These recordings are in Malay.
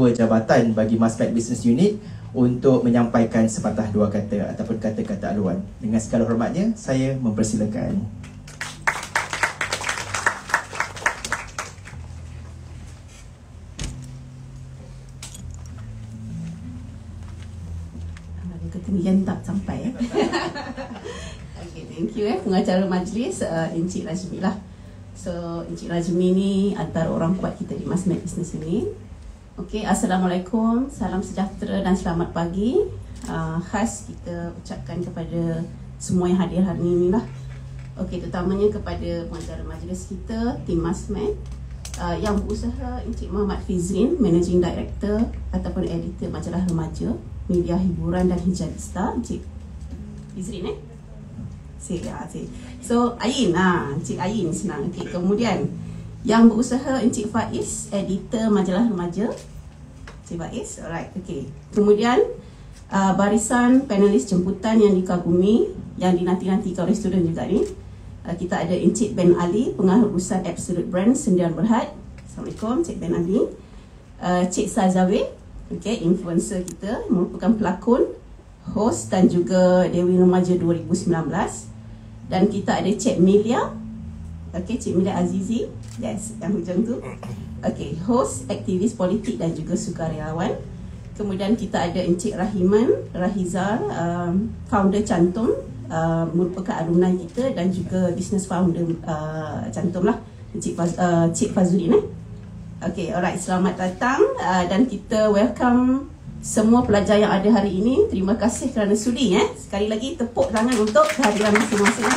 jabatan bagi Masmed Business Unit untuk menyampaikan sepatah dua kata ataupun kata-kata aluan. Dengan segala hormatnya, saya mempersilakan. Ketinggian tak sampai. Okay, thank you pengacara majlis Encik Rajmi lah. So Encik Rajmi ni antara orang kuat kita di Masmed Business ini. Okay, Assalamualaikum, salam sejahtera dan selamat pagi. Khas kita ucapkan kepada semua yang hadir hari ini lah. Okay, terutamanya kepada pengacara majlis kita, tim Masmed yang berusaha, Encik Muhammad Fizrin, Managing Director ataupun Editor Majalah Remaja, Media Hiburan dan Hijabista. Encik Fizrin So Ain, Encik Ain senang. Okay, kemudian yang berusaha Encik Faiz, Editor Majalah Remaja. Encik Faiz, alright, okay. Kemudian barisan panelis jemputan yang dikagumi, yang dinanti-nantikan oleh student juga ni. Kita ada Encik Ben Ali, Pengarah Urusan Absolute Brand Sendirian Berhad. Assalamualaikum Encik Ben Ali. Cik Sazawi, okay, influencer kita, merupakan pelakon, host dan juga Dewi Remaja 2019. Dan kita ada Cik Milia, okay, Cik Milia Azizi, yes, yang hujung tu, okay, host, aktivis politik dan juga sukarelawan. Kemudian kita ada Encik Rahiman Rahizal, founder Cantum, merupakan alumni kita dan juga business founder Cantum lah, Cik Fazulin. Okay, alright, selamat datang dan kita welcome semua pelajar yang ada hari ini. Terima kasih kerana sudi. Sekali lagi tepuk tangan untuk kehadiran masing-masing.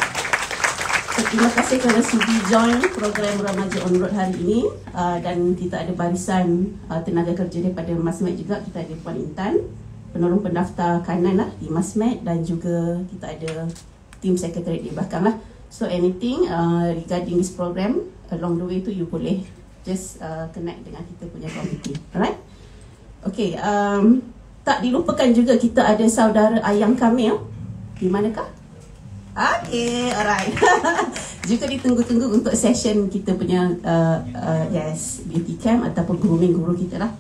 Terima kasih kerana sudi join program Remaja On Road hari ini. Dan kita ada barisan tenaga kerja daripada Masmed juga. Kita ada Puan Intan, penolong pendaftar kanan lah di Masmed, dan juga kita ada tim sekretariat di belakang lah. So anything regarding this program along the way tu, you boleh just connect dengan kita punya komiti. Alright? Okay, tak dilupakan juga kita ada saudara Ayang Kamil. Di manakah? Okay, alright. Juga ditunggu-tunggu untuk session kita punya yes, beauty camp ataupun grooming guru kita lah,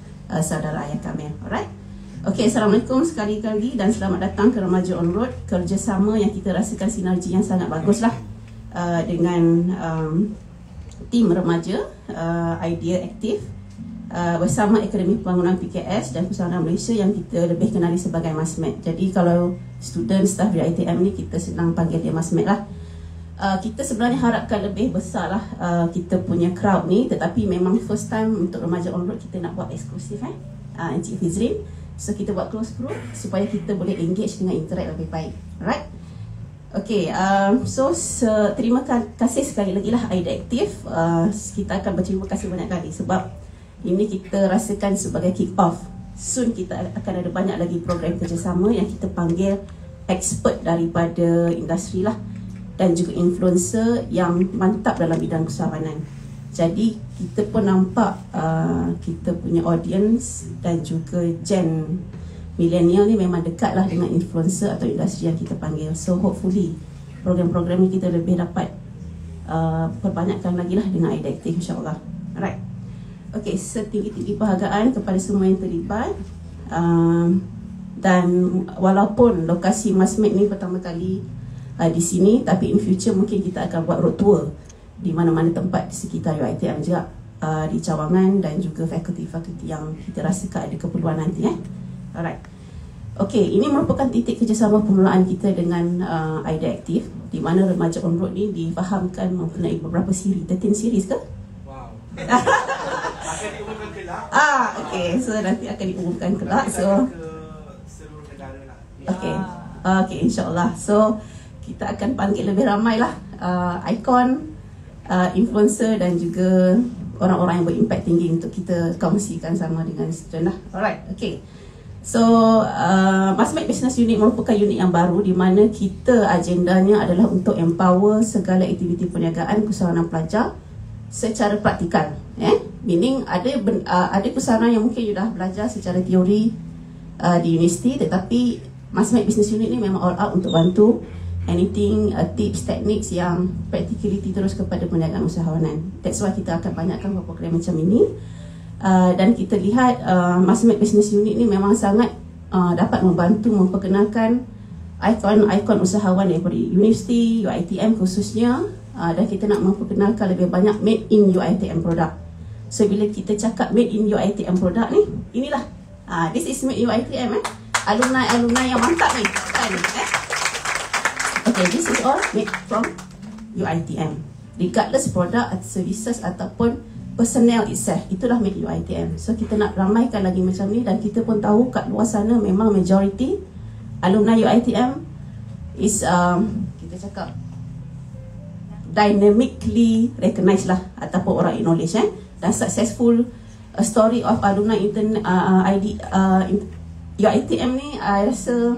saudara Ayang Kamil. Alright. Okay, Assalamualaikum sekali lagi dan selamat datang ke Remaja On Road. Kerjasama yang kita rasakan sinergi yang sangat bagus lah dengan tim remaja Idea Aktif bersama Akademi Pembangunan PKS dan Pusat Malaysia yang kita lebih kenali sebagai Masmed. Jadi kalau student staff di ITM ni, kita senang panggil dia Masmed lah. Kita sebenarnya harapkan lebih besar lah kita punya crowd ni, tetapi memang first time untuk Remaja On Road kita nak buat eksklusif Encik Fizrin. So kita buat close group supaya kita boleh engage dengan interact lebih baik. Alright. Okay, so terima kasih sekali lagi lah Idea Aktif. Kita akan berterima kasih banyak kali sebab ini kita rasakan sebagai kick off. Soon kita akan ada banyak lagi program kerjasama yang kita panggil expert daripada industri lah, dan juga influencer yang mantap dalam bidang usahawanan. Jadi kita pun nampak kita punya audience dan juga gen millennial ni memang dekat lah dengan influencer atau industri yang kita panggil. So hopefully program-program ni kita lebih dapat perbanyakkan lagi lah dengan Idea Aktif, insyaAllah. Alright. Okay, setinggi-tinggi penghargaan kepada semua yang terlibat. Dan walaupun lokasi Masmed ni pertama kali di sini, tapi in future mungkin kita akan buat road tour di mana-mana tempat di sekitar UiTM juga, di cawangan dan juga fakulti-fakulti yang kita rasakan ada keperluan nanti. Alright. Okay, ini merupakan titik kerjasama permulaan kita dengan Idea Aktif, di mana Remaja On Road ni difahamkan mempunyai beberapa siri, 13 series ke? Wow. Akan diumumkan kelak. Okay, so nanti akan diumumkan kelak. So seluruh negara lah. Okay, okay, insyaAllah. So kita akan panggil lebih ramai lah ikon, influencer dan juga orang-orang yang berimpact tinggi untuk kita kongsikan sama dengan student lah. Alright, okay. So Masmed Business Unit merupakan unit yang baru di mana kita agendanya adalah untuk empower segala aktiviti perniagaan keusahawanan pelajar secara praktikal. Meaning ada keusahawanan yang mungkin you dah belajar secara teori di universiti, tetapi Masmed Business Unit ni memang all out untuk bantu anything, tips, tekniks yang practicality terus kepada perniagaan usahawanan. That's why kita akan banyakkan program macam ini. Dan kita lihat Masmed Business Unit ni memang sangat dapat membantu memperkenalkan ikon-ikon usahawan daripada universiti, UiTM khususnya, dan kita nak memperkenalkan lebih banyak made in UiTM product. So bila kita cakap made in UiTM product ni, inilah this is made in UiTM alumni yang mantap ni kan, Okay, this is all made from UiTM, regardless product atau services ataupun personnel itself, itulah made in UiTM. So kita nak ramaikan lagi macam ni, dan kita pun tahu kat luar sana memang majority alumni UiTM is kita cakap dynamically recognized lah, ataupun orang acknowledge dan successful story of alumni UiTM ni I rasa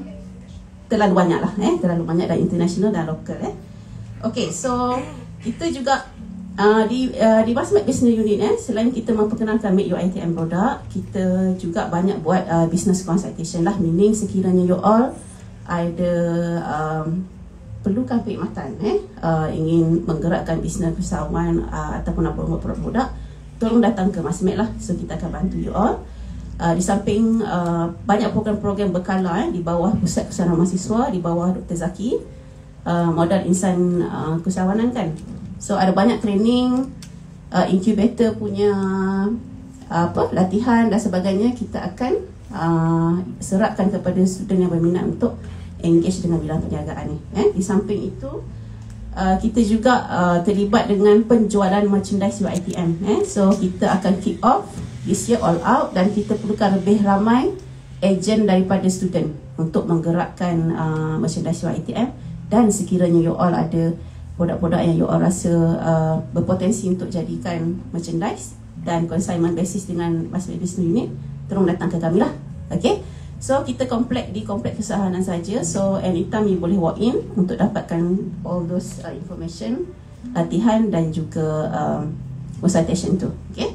terlalu banyak lah, terlalu banyak, dan international dan local. Okay, so kita juga di Masmed Business Unit selain kita memperkenalkan Make UiTM product, kita juga banyak buat business consultation lah, meaning sekiranya you all ada perlukan perkhidmatan ingin menggerakkan bisnes usahawan ataupun nak buat produk, tolong datang ke Masmed lah. So kita akan bantu you all. Di samping banyak program-program berkala di bawah Pusat Kesawanan Mahasiswa, di bawah Dr. Zaki, modal insan keusahawanan kan. So ada banyak training, incubator punya latihan dan sebagainya. Kita akan serapkan kepada student yang berminat untuk engage dengan bidang perniagaan ni. Di samping itu kita juga terlibat dengan penjualan merchandise UiTM. So kita akan kick off this year all out, dan kita perlukan lebih ramai ejen daripada student untuk menggerakkan merchandise UiTM. Dan sekiranya you all ada produk-produk yang you all rasa berpotensi untuk jadikan merchandise dan consignment basis dengan Masmed Business Unit, tolong datang ke kami lah. Okay, so kita di komplek kesahanan saja. So anytime you boleh walk in untuk dapatkan all those information, latihan dan juga consultation tu. Okay,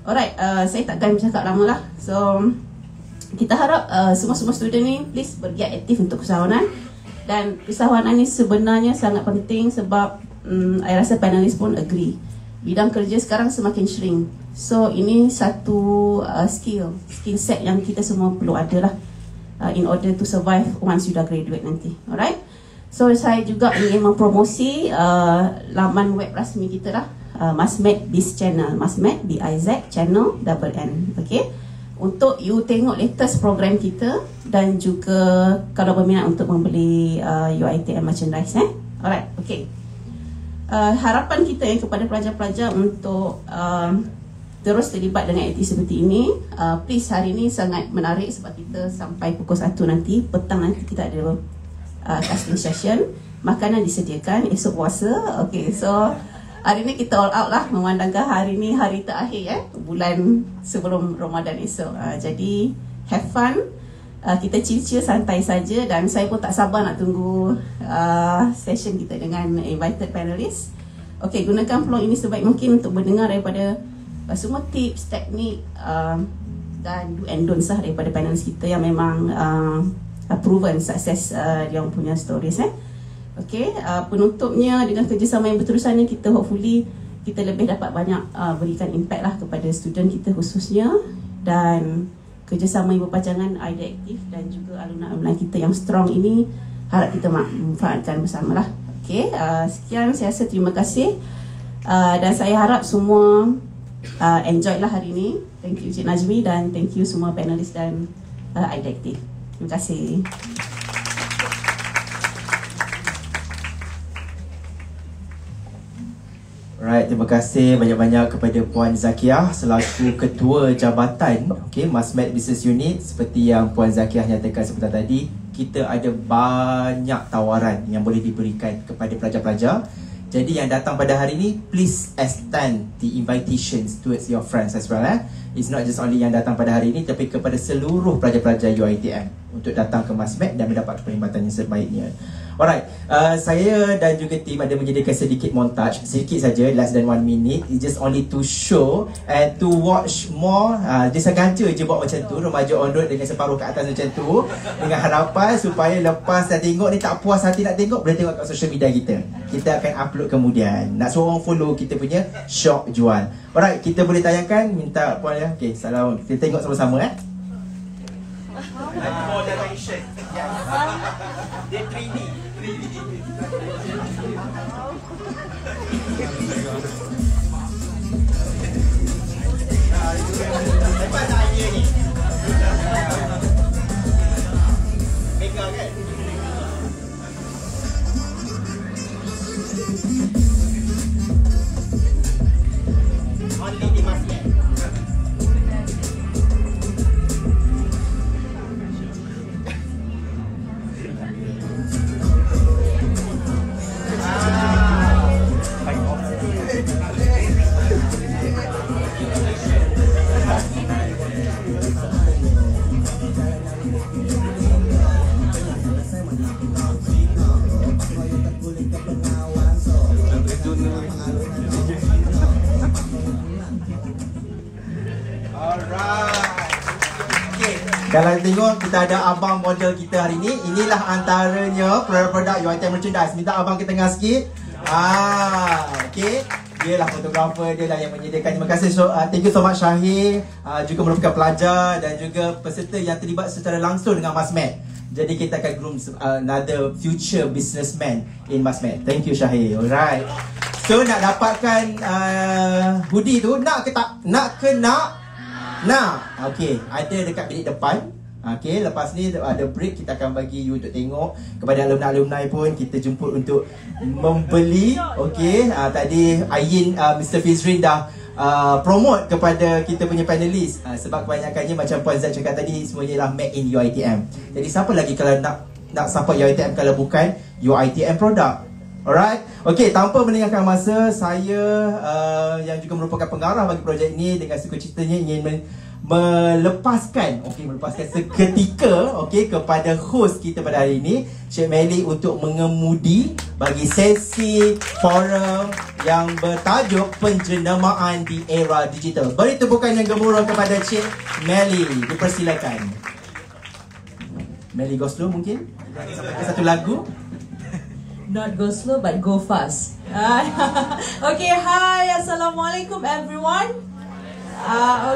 alright, saya takkan bercakap lama lah. So kita harap semua student ni please bergiat aktif untuk kesahanan. Dan kesahanan ni sebenarnya sangat penting sebab saya rasa panelis pun agree, bidang kerja sekarang semakin shrink. So ini satu skill set yang kita semua perlu ada lah in order to survive once you dah graduate nanti. Alright, so saya juga ingin mempromosi laman web rasmi kita lah, Masmed Biz Channel, Masmed BIZ Channel double N. Okay, untuk you tengok latest program kita, dan juga kalau berminat untuk membeli UiTM merchandise. Alright, okay. Harapan kita kepada pelajar-pelajar untuk terus terlibat dengan aktiviti seperti ini. Please, hari ini sangat menarik sebab kita sampai pukul 1 nanti, petang nanti kita ada casting session. Makanan disediakan, esok puasa. Okay, so hari ni kita all out lah, memandangkan hari ni hari terakhir bulan sebelum Ramadan esok. Jadi have fun, kita chill-chill santai saja, dan saya pun tak sabar nak tunggu session kita dengan invited panelists. Okay, gunakan peluang ini sebaik mungkin untuk mendengar daripada semua tips, teknik dan do and don'ts lah daripada panelis kita yang memang proven sukses yang punya stories. Okay, penutupnya dengan kerjasama yang berterusan ni, kita hopefully kita lebih dapat banyak berikan impact lah kepada student kita khususnya, dan kerjasama yang berpanjangan idea aktif dan juga alumni-alumni kita yang strong ini harap kita manfaatkan bersama lah. Okay, sekian, saya rasa terima kasih, dan saya harap semua enjoy lah hari ini. Thank you Cik Najmi, dan thank you semua panelis dan idea aktif. Terima kasih. Alright, terima kasih banyak-banyak kepada Puan Zakiah selaku Ketua Jabatan Masmed Business Unit. Seperti yang Puan Zakiah nyatakan sebentar tadi, kita ada banyak tawaran yang boleh diberikan kepada pelajar-pelajar. Jadi yang datang pada hari ini, please extend the invitations towards your friends as well. It's not just only yang datang pada hari ini, tapi kepada seluruh pelajar-pelajar UiTM untuk datang ke Masmed dan mendapat perkhidmatan yang sebaiknya. Alright, saya dan juga tim ada menyediakan sedikit montage, sedikit saja, less than 1 minute. It's just only to show and to watch more. Dia sengaja je buat macam tu, remaja on road dengan separuh ke atas macam tu, dengan harapan supaya lepas dah tengok ni tak puas hati nak tengok, boleh tengok kat social media kita. Kita akan upload kemudian. Nak suruh orang follow kita punya shop jual. Alright, kita boleh tayangkan, minta puan ya. Okay, salam. Kita tengok sama-sama More generation. Dia 3D. Lepas dah idea ni. Mega kan? Only di Masmet. Kalau tengok kita ada abang model kita hari ni. Inilah antaranya produk-produk UiTM merchandise. Minta abang ke tengah sikit. Okay. Dia lah fotografer, dia lah yang menyediakan. Terima kasih. Thank you so much Syahir. Juga merupakan pelajar dan juga peserta yang terlibat secara langsung dengan Masmet. Jadi kita akan groom another future businessman in Masmet. Thank you Syahir. Alright. So nak dapatkan hoodie tu, nak ke tak? Nak ke nak? Nah, okay, ada dekat bilik depan. Okay, lepas ni ada break, kita akan bagi you untuk tengok. Kepada alumni-alumni pun kita jemput untuk membeli. Okay, tadi Ayin, Mr. Fizrin dah promote kepada kita punya panelis. Sebab kebanyakannya macam Puan Zat cakap tadi, semuanya ialah made in UiTM. Jadi siapa lagi kalau nak support UiTM kalau bukan UiTM produk? Alright, okay, tanpa meninggalkan masa, saya yang juga merupakan pengarah bagi projek ini dengan sukacitanya ingin melepaskan seketika kepada host kita pada hari ini, Cik Melly, untuk mengemudi bagi sesi forum yang bertajuk penjenamaan di era digital. Beri tepukan yang gemuruh kepada Cik Melly. Dipersilakan. Melly go slow mungkin? Sampaikan satu lagu. Not go slow but go fast. Okay, hi, assalamualaikum everyone.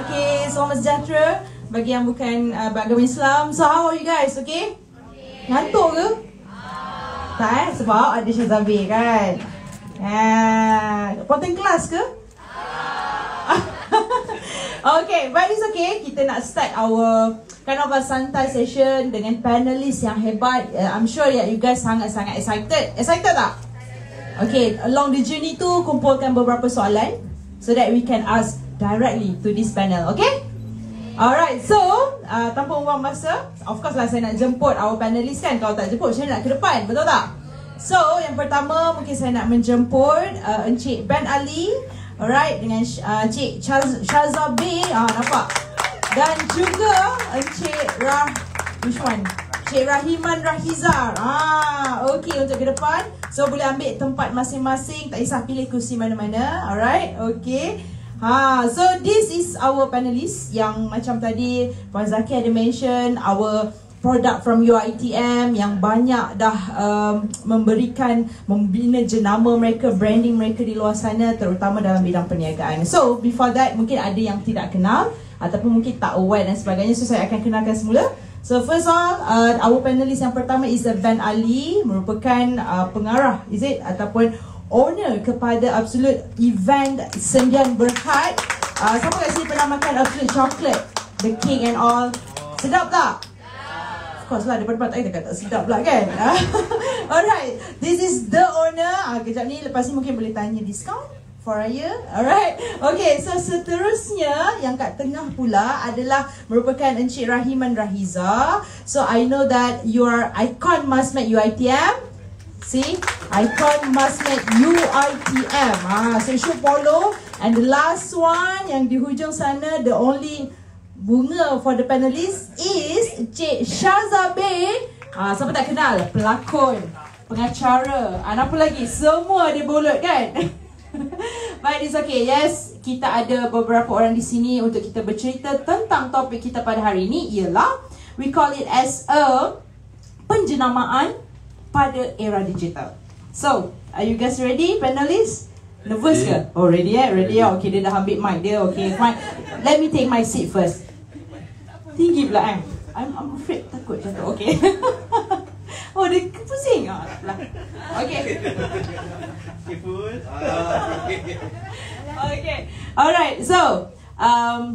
Okay, selamat sejahtera bagi yang bukan beragama Islam. So how are you guys? Okay? Ngantuk ke? Tak sebab ada Syazabi kan. Konten kelas ke? Okay, but it's okay. Kita nak start our kind of a santai session dengan panelis yang hebat. I'm sure that you guys sangat-sangat excited. Excited tak? Okay, along the journey tu kumpulkan beberapa soalan so that we can ask directly to this panel. Okay? Alright, so tanpa buang masa, of course lah saya nak jemput our panelis kan. Kalau tak jemput, saya nak ke depan, betul tak? So, yang pertama mungkin saya nak menjemput Encik Ben Ali. Alright, dengan Cik Syazabi, nampak? Dan juga Encik Cik Rahiman Rahizar. Okay, untuk ke depan. So, boleh ambil tempat masing-masing. Tak kisah pilih kursi mana-mana. Alright, okay. So, this is our panelists yang macam tadi Puan Zaki ada mention, our product from UiTM yang banyak dah membina jenama mereka, branding mereka di luar sana, terutama dalam bidang perniagaan. So, before that, mungkin ada yang tidak kenal ataupun mungkin tak aware dan sebagainya. So, saya akan kenalkan semula. So, first of all, our panelist yang pertama is Ben Ali, merupakan pengarah, is it? Ataupun owner kepada Absolute Event Sendian Berhad. Siapa kat sini pernah makan Absolute Chocolate? The cake and all. Sedap tak? Of course lah, daripada tak kata tak sedap pula kan. Alright, this is the owner. Kejap ni, lepas ni mungkin boleh tanya diskaun for raya. Alright, okay, so seterusnya yang kat tengah pula adalah merupakan Encik Rahiman Rahizar. So I know that you are icon Masmet UiTM. See, icon Masmet UiTM. So you should follow. And the last one yang di hujung sana, the only bunga for the panelists is Cik Syazabi. Siapa tak kenal? Pelakon pengacara, apa lagi? Semua dia bolot kan? But it's okay. Yes, kita ada beberapa orang di sini untuk kita bercerita tentang topik kita pada hari ini, ialah we call it as a penjenamaan pada era digital. So, are you guys ready, panelists? Nervous ke? Oh, ready Ready ya? Okay, dia dah ambil mic dia. Okay, fine. Let me take my seat first. Tinggi pula I'm afraid, takut jatuh. Okay. Oh, dia pusing. Okay. Okay. Alright, so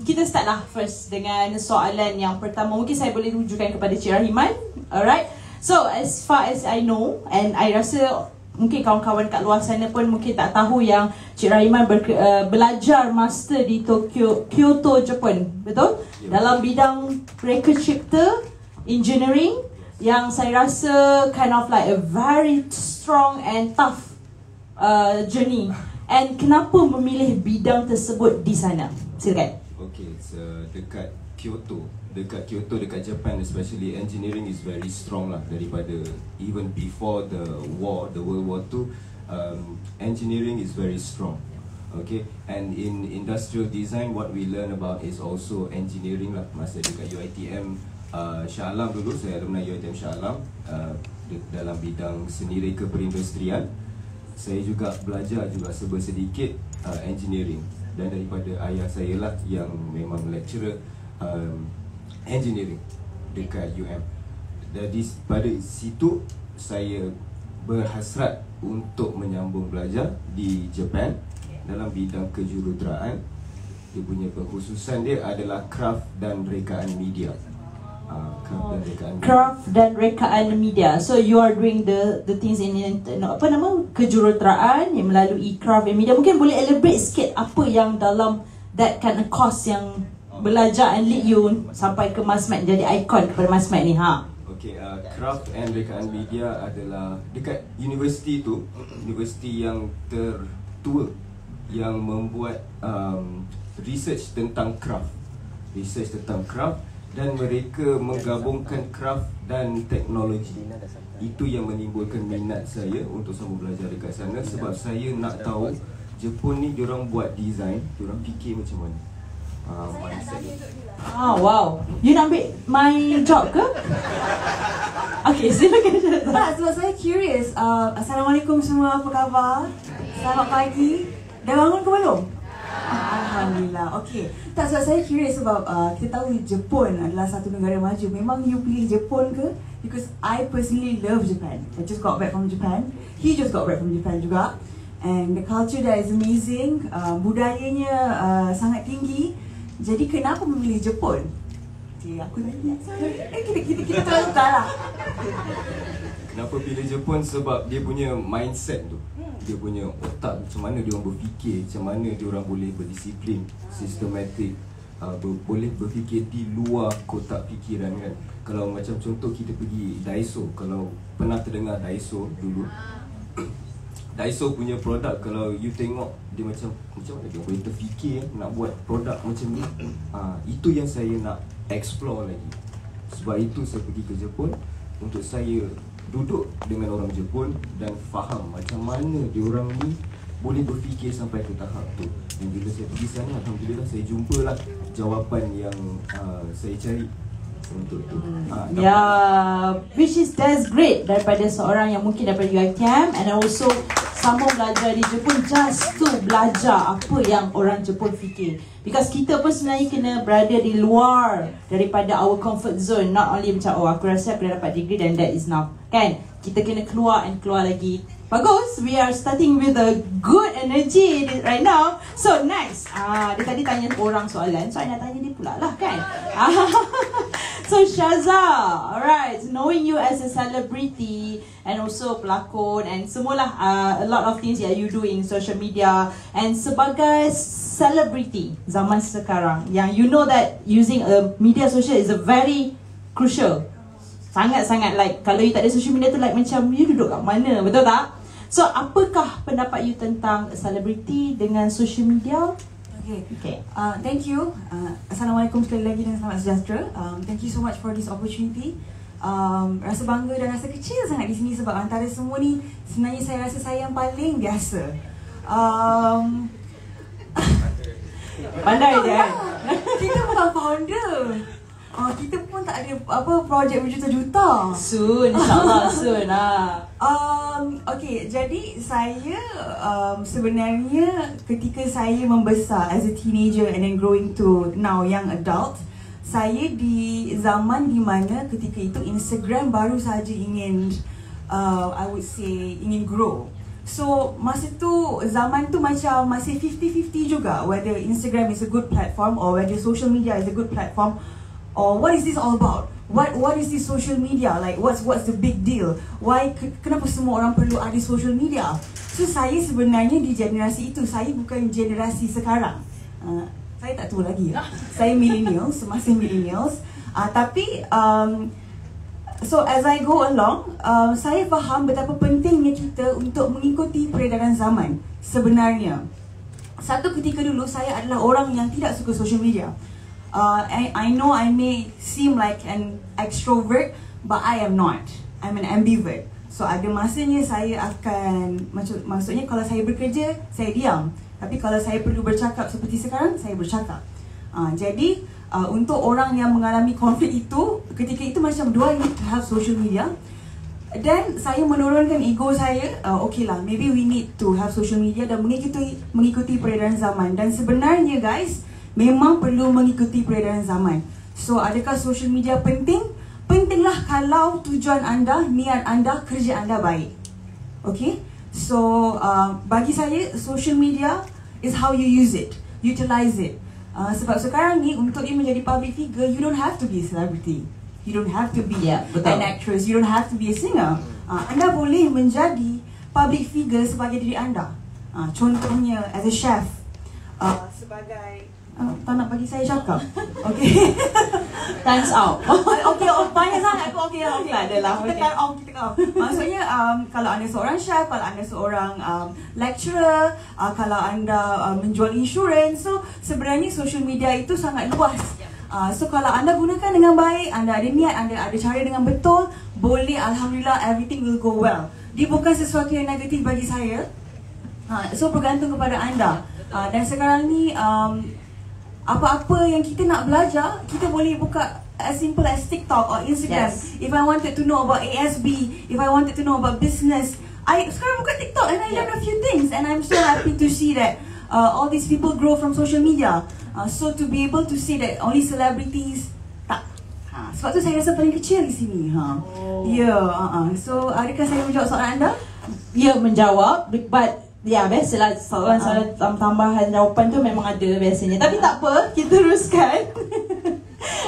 kita start lah first dengan soalan yang pertama. Mungkin saya boleh rujukan kepada Cik Rahiman. Alright. So, as far as I know, and I rasa mungkin kawan-kawan kat luar sana pun mungkin tak tahu yang Cik Rahiman belajar master di Kyoto, Jepun. Betul? Dalam bidang reka cipta, engineering, yang saya rasa kind of like a very strong and tough journey. And kenapa memilih bidang tersebut di sana? Silakan. Okay, so dekat Kyoto, dekat Japan especially, engineering is very strong lah daripada even before the World War II. Engineering is very strong. Okay, and in industrial design, what we learn about is also engineering lah. Masa dekat UiTM Shah Alam dulu, saya alumni UiTM Shah Alam dalam bidang seni reka perindustrian. Saya juga belajar juga sedikit engineering, dan daripada ayah saya lah yang memang lecturer engineering dekat UM. Jadi pada situ saya berhasrat untuk menyambung belajar di Japan dalam bidang kejuruteraan. Dia punya pengkhususan dia adalah craft dan rekaan media. Craft dan rekaan media. So you are doing the things in kejuruteraan yang melalui craft and media. Mungkin boleh elaborate sikit apa yang dalam that kind of course yang belajar and lead you sampai ke MASMED, jadi ikon kepada MASMED ni. Okay, craft and rekaan media adalah dekat universiti tu, universiti yang tertua yang membuat research tentang craft, dan mereka menggabungkan craft dan teknologi. Itu yang menimbulkan minat saya untuk sambung belajar dekat sana, sebab saya nak tahu Jepun ni diorang buat design, diorang fikir macam mana. Wow. You nak ambil my job ke? Okay, silakan. Tak, sebab saya curious. Assalamualaikum semua, apa khabar? Selamat pagi. Dah bangun ke belum? Alhamdulillah. Okay. Tak, sebab saya curious sebab kita tahu Jepun adalah satu negara maju. Memang you pilih Jepun ke? Because I personally love Japan. I just got back from Japan. He just got back from Japan juga. And the culture there is amazing. Budayanya sangat tinggi. Jadi kenapa memilih Jepun? Okay, aku tanya. Kita tukar lah. Kenapa pilih Jepun? Sebab dia punya mindset tu, dia punya otak, macam mana dia orang berfikir, macam mana dia orang boleh berdisiplin, sistematik, boleh berfikir di luar kotak fikiran kan. Kalau macam contoh kita pergi Daiso, kalau pernah terdengar Daiso dulu, Daiso punya produk, kalau you tengok dia macam mana dia boleh terfikir nak buat produk macam ni. Itu yang saya nak explore lagi. Sebab itu saya pergi ke Jepun, untuk saya duduk dengan orang Jepun dan faham macam mana diorang ni boleh berfikir sampai ke tahap tu. Dan bila saya pergi sana, alhamdulillah saya jumpalah jawapan yang saya cari untuk tu. Which is that's great daripada seorang yang mungkin daripada UiTM and also sambung belajar di Jepun just to belajar apa yang orang Jepun fikir. Because kita pun sebenarnya kena berada di luar daripada our comfort zone. Not only macam, oh aku rasa aku dah dapat degree dan that is enough, kan? Kita kena keluar lagi. Bagus, we are starting with a good energy right now. So next, dia tadi tanya orang soalan, so I nak tanya dia pula lah, kan? So Shaza, alright, knowing you as a celebrity and also pelakon and semualah a lot of things that you do in social media, and sebagai celebrity zaman sekarang yang you know that using a media social is a very crucial, sangat-sangat, like kalau you tak ada social media tu like macam you duduk kat mana, betul tak? So apakah pendapat you tentang celebrity dengan social media? Okay. Thank you. Assalamualaikum sekali lagi dan selamat sejahtera. Thank you so much for this opportunity. rasa bangga dan rasa kecil sangat di sini sebab antara semua ni sebenarnya saya rasa saya yang paling biasa. Pandai je kan? Kita bukan founder. Kita pun tak ada projek berjuta-juta. Soon, insyaAllah soon lah. Okay, jadi saya sebenarnya ketika saya membesar as a teenager and then growing to now young adult, saya di zaman di mana ketika itu Instagram baru saja ingin I would say ingin grow. So masa tu zaman tu macam masih 50-50 juga whether Instagram is a good platform or whether social media is a good platform or what is this all about? What is this social media? Like what's the big deal? Why kenapa semua orang perlu ada social media? So saya sebenarnya di generasi itu, saya bukan generasi sekarang. Saya tak tua lagi ya. Saya millennials, masih millennials. Tapi so as I go along, saya faham betapa pentingnya kita untuk mengikuti peredaran zaman. Sebenarnya, satu ketika dulu saya adalah orang yang tidak suka social media. I know I may seem like an extrovert, but I am not. I'm an ambivert. So ada masanya saya akan maksudnya kalau saya bekerja, saya diam. Tapi kalau saya perlu bercakap seperti sekarang, saya bercakap. Jadi untuk orang yang mengalami konflik itu, ketika itu macam do I need to have social media? Dan saya menurunkan ego saya, okay lah, maybe we need to have social media dan mengikuti peredaran zaman. Dan sebenarnya guys, memang perlu mengikuti peredaran zaman. So adakah social media penting? Pentinglah kalau tujuan anda, niat anda, kerja anda baik. Okay? So bagi saya social media is how you use it, utilize it. Sebab sekarang ni untuk you menjadi public figure, you don't have to be a celebrity, you don't have to be an actress, you don't have to be a singer. Anda boleh menjadi public figure sebagai diri anda. Contohnya as a chef, sebagai tak nak bagi saya cakap. Okay. Time's out. Okay, banyak sangat aku. Okay. Tak adalah. Kita kan maksudnya kalau anda seorang chef, kalau anda seorang lecturer, kalau anda menjual insurans, so sebenarnya social media itu sangat luas. So kalau anda gunakan dengan baik, anda ada niat, anda ada cara dengan betul, boleh, alhamdulillah, everything will go well. Dia bukan sesuatu yang negatif bagi saya. So bergantung kepada anda. Dan sekarang ni apa-apa yang kita nak belajar, kita boleh buka as simple as TikTok or Instagram. Yes. If I wanted to know about ASB, if I wanted to know about business, I sekarang buka TikTok and I learn a few things, and I'm so happy to see that all these people grow from social media. So to be able to say that only celebrities, tak. Sebab tu saya rasa paling kecil di sini. So adakah saya menjawab soalan anda? Ya, menjawab, but ya, biasalah soalan tambahan jawapan tu memang ada biasanya. Tapi tak apa, kita teruskan.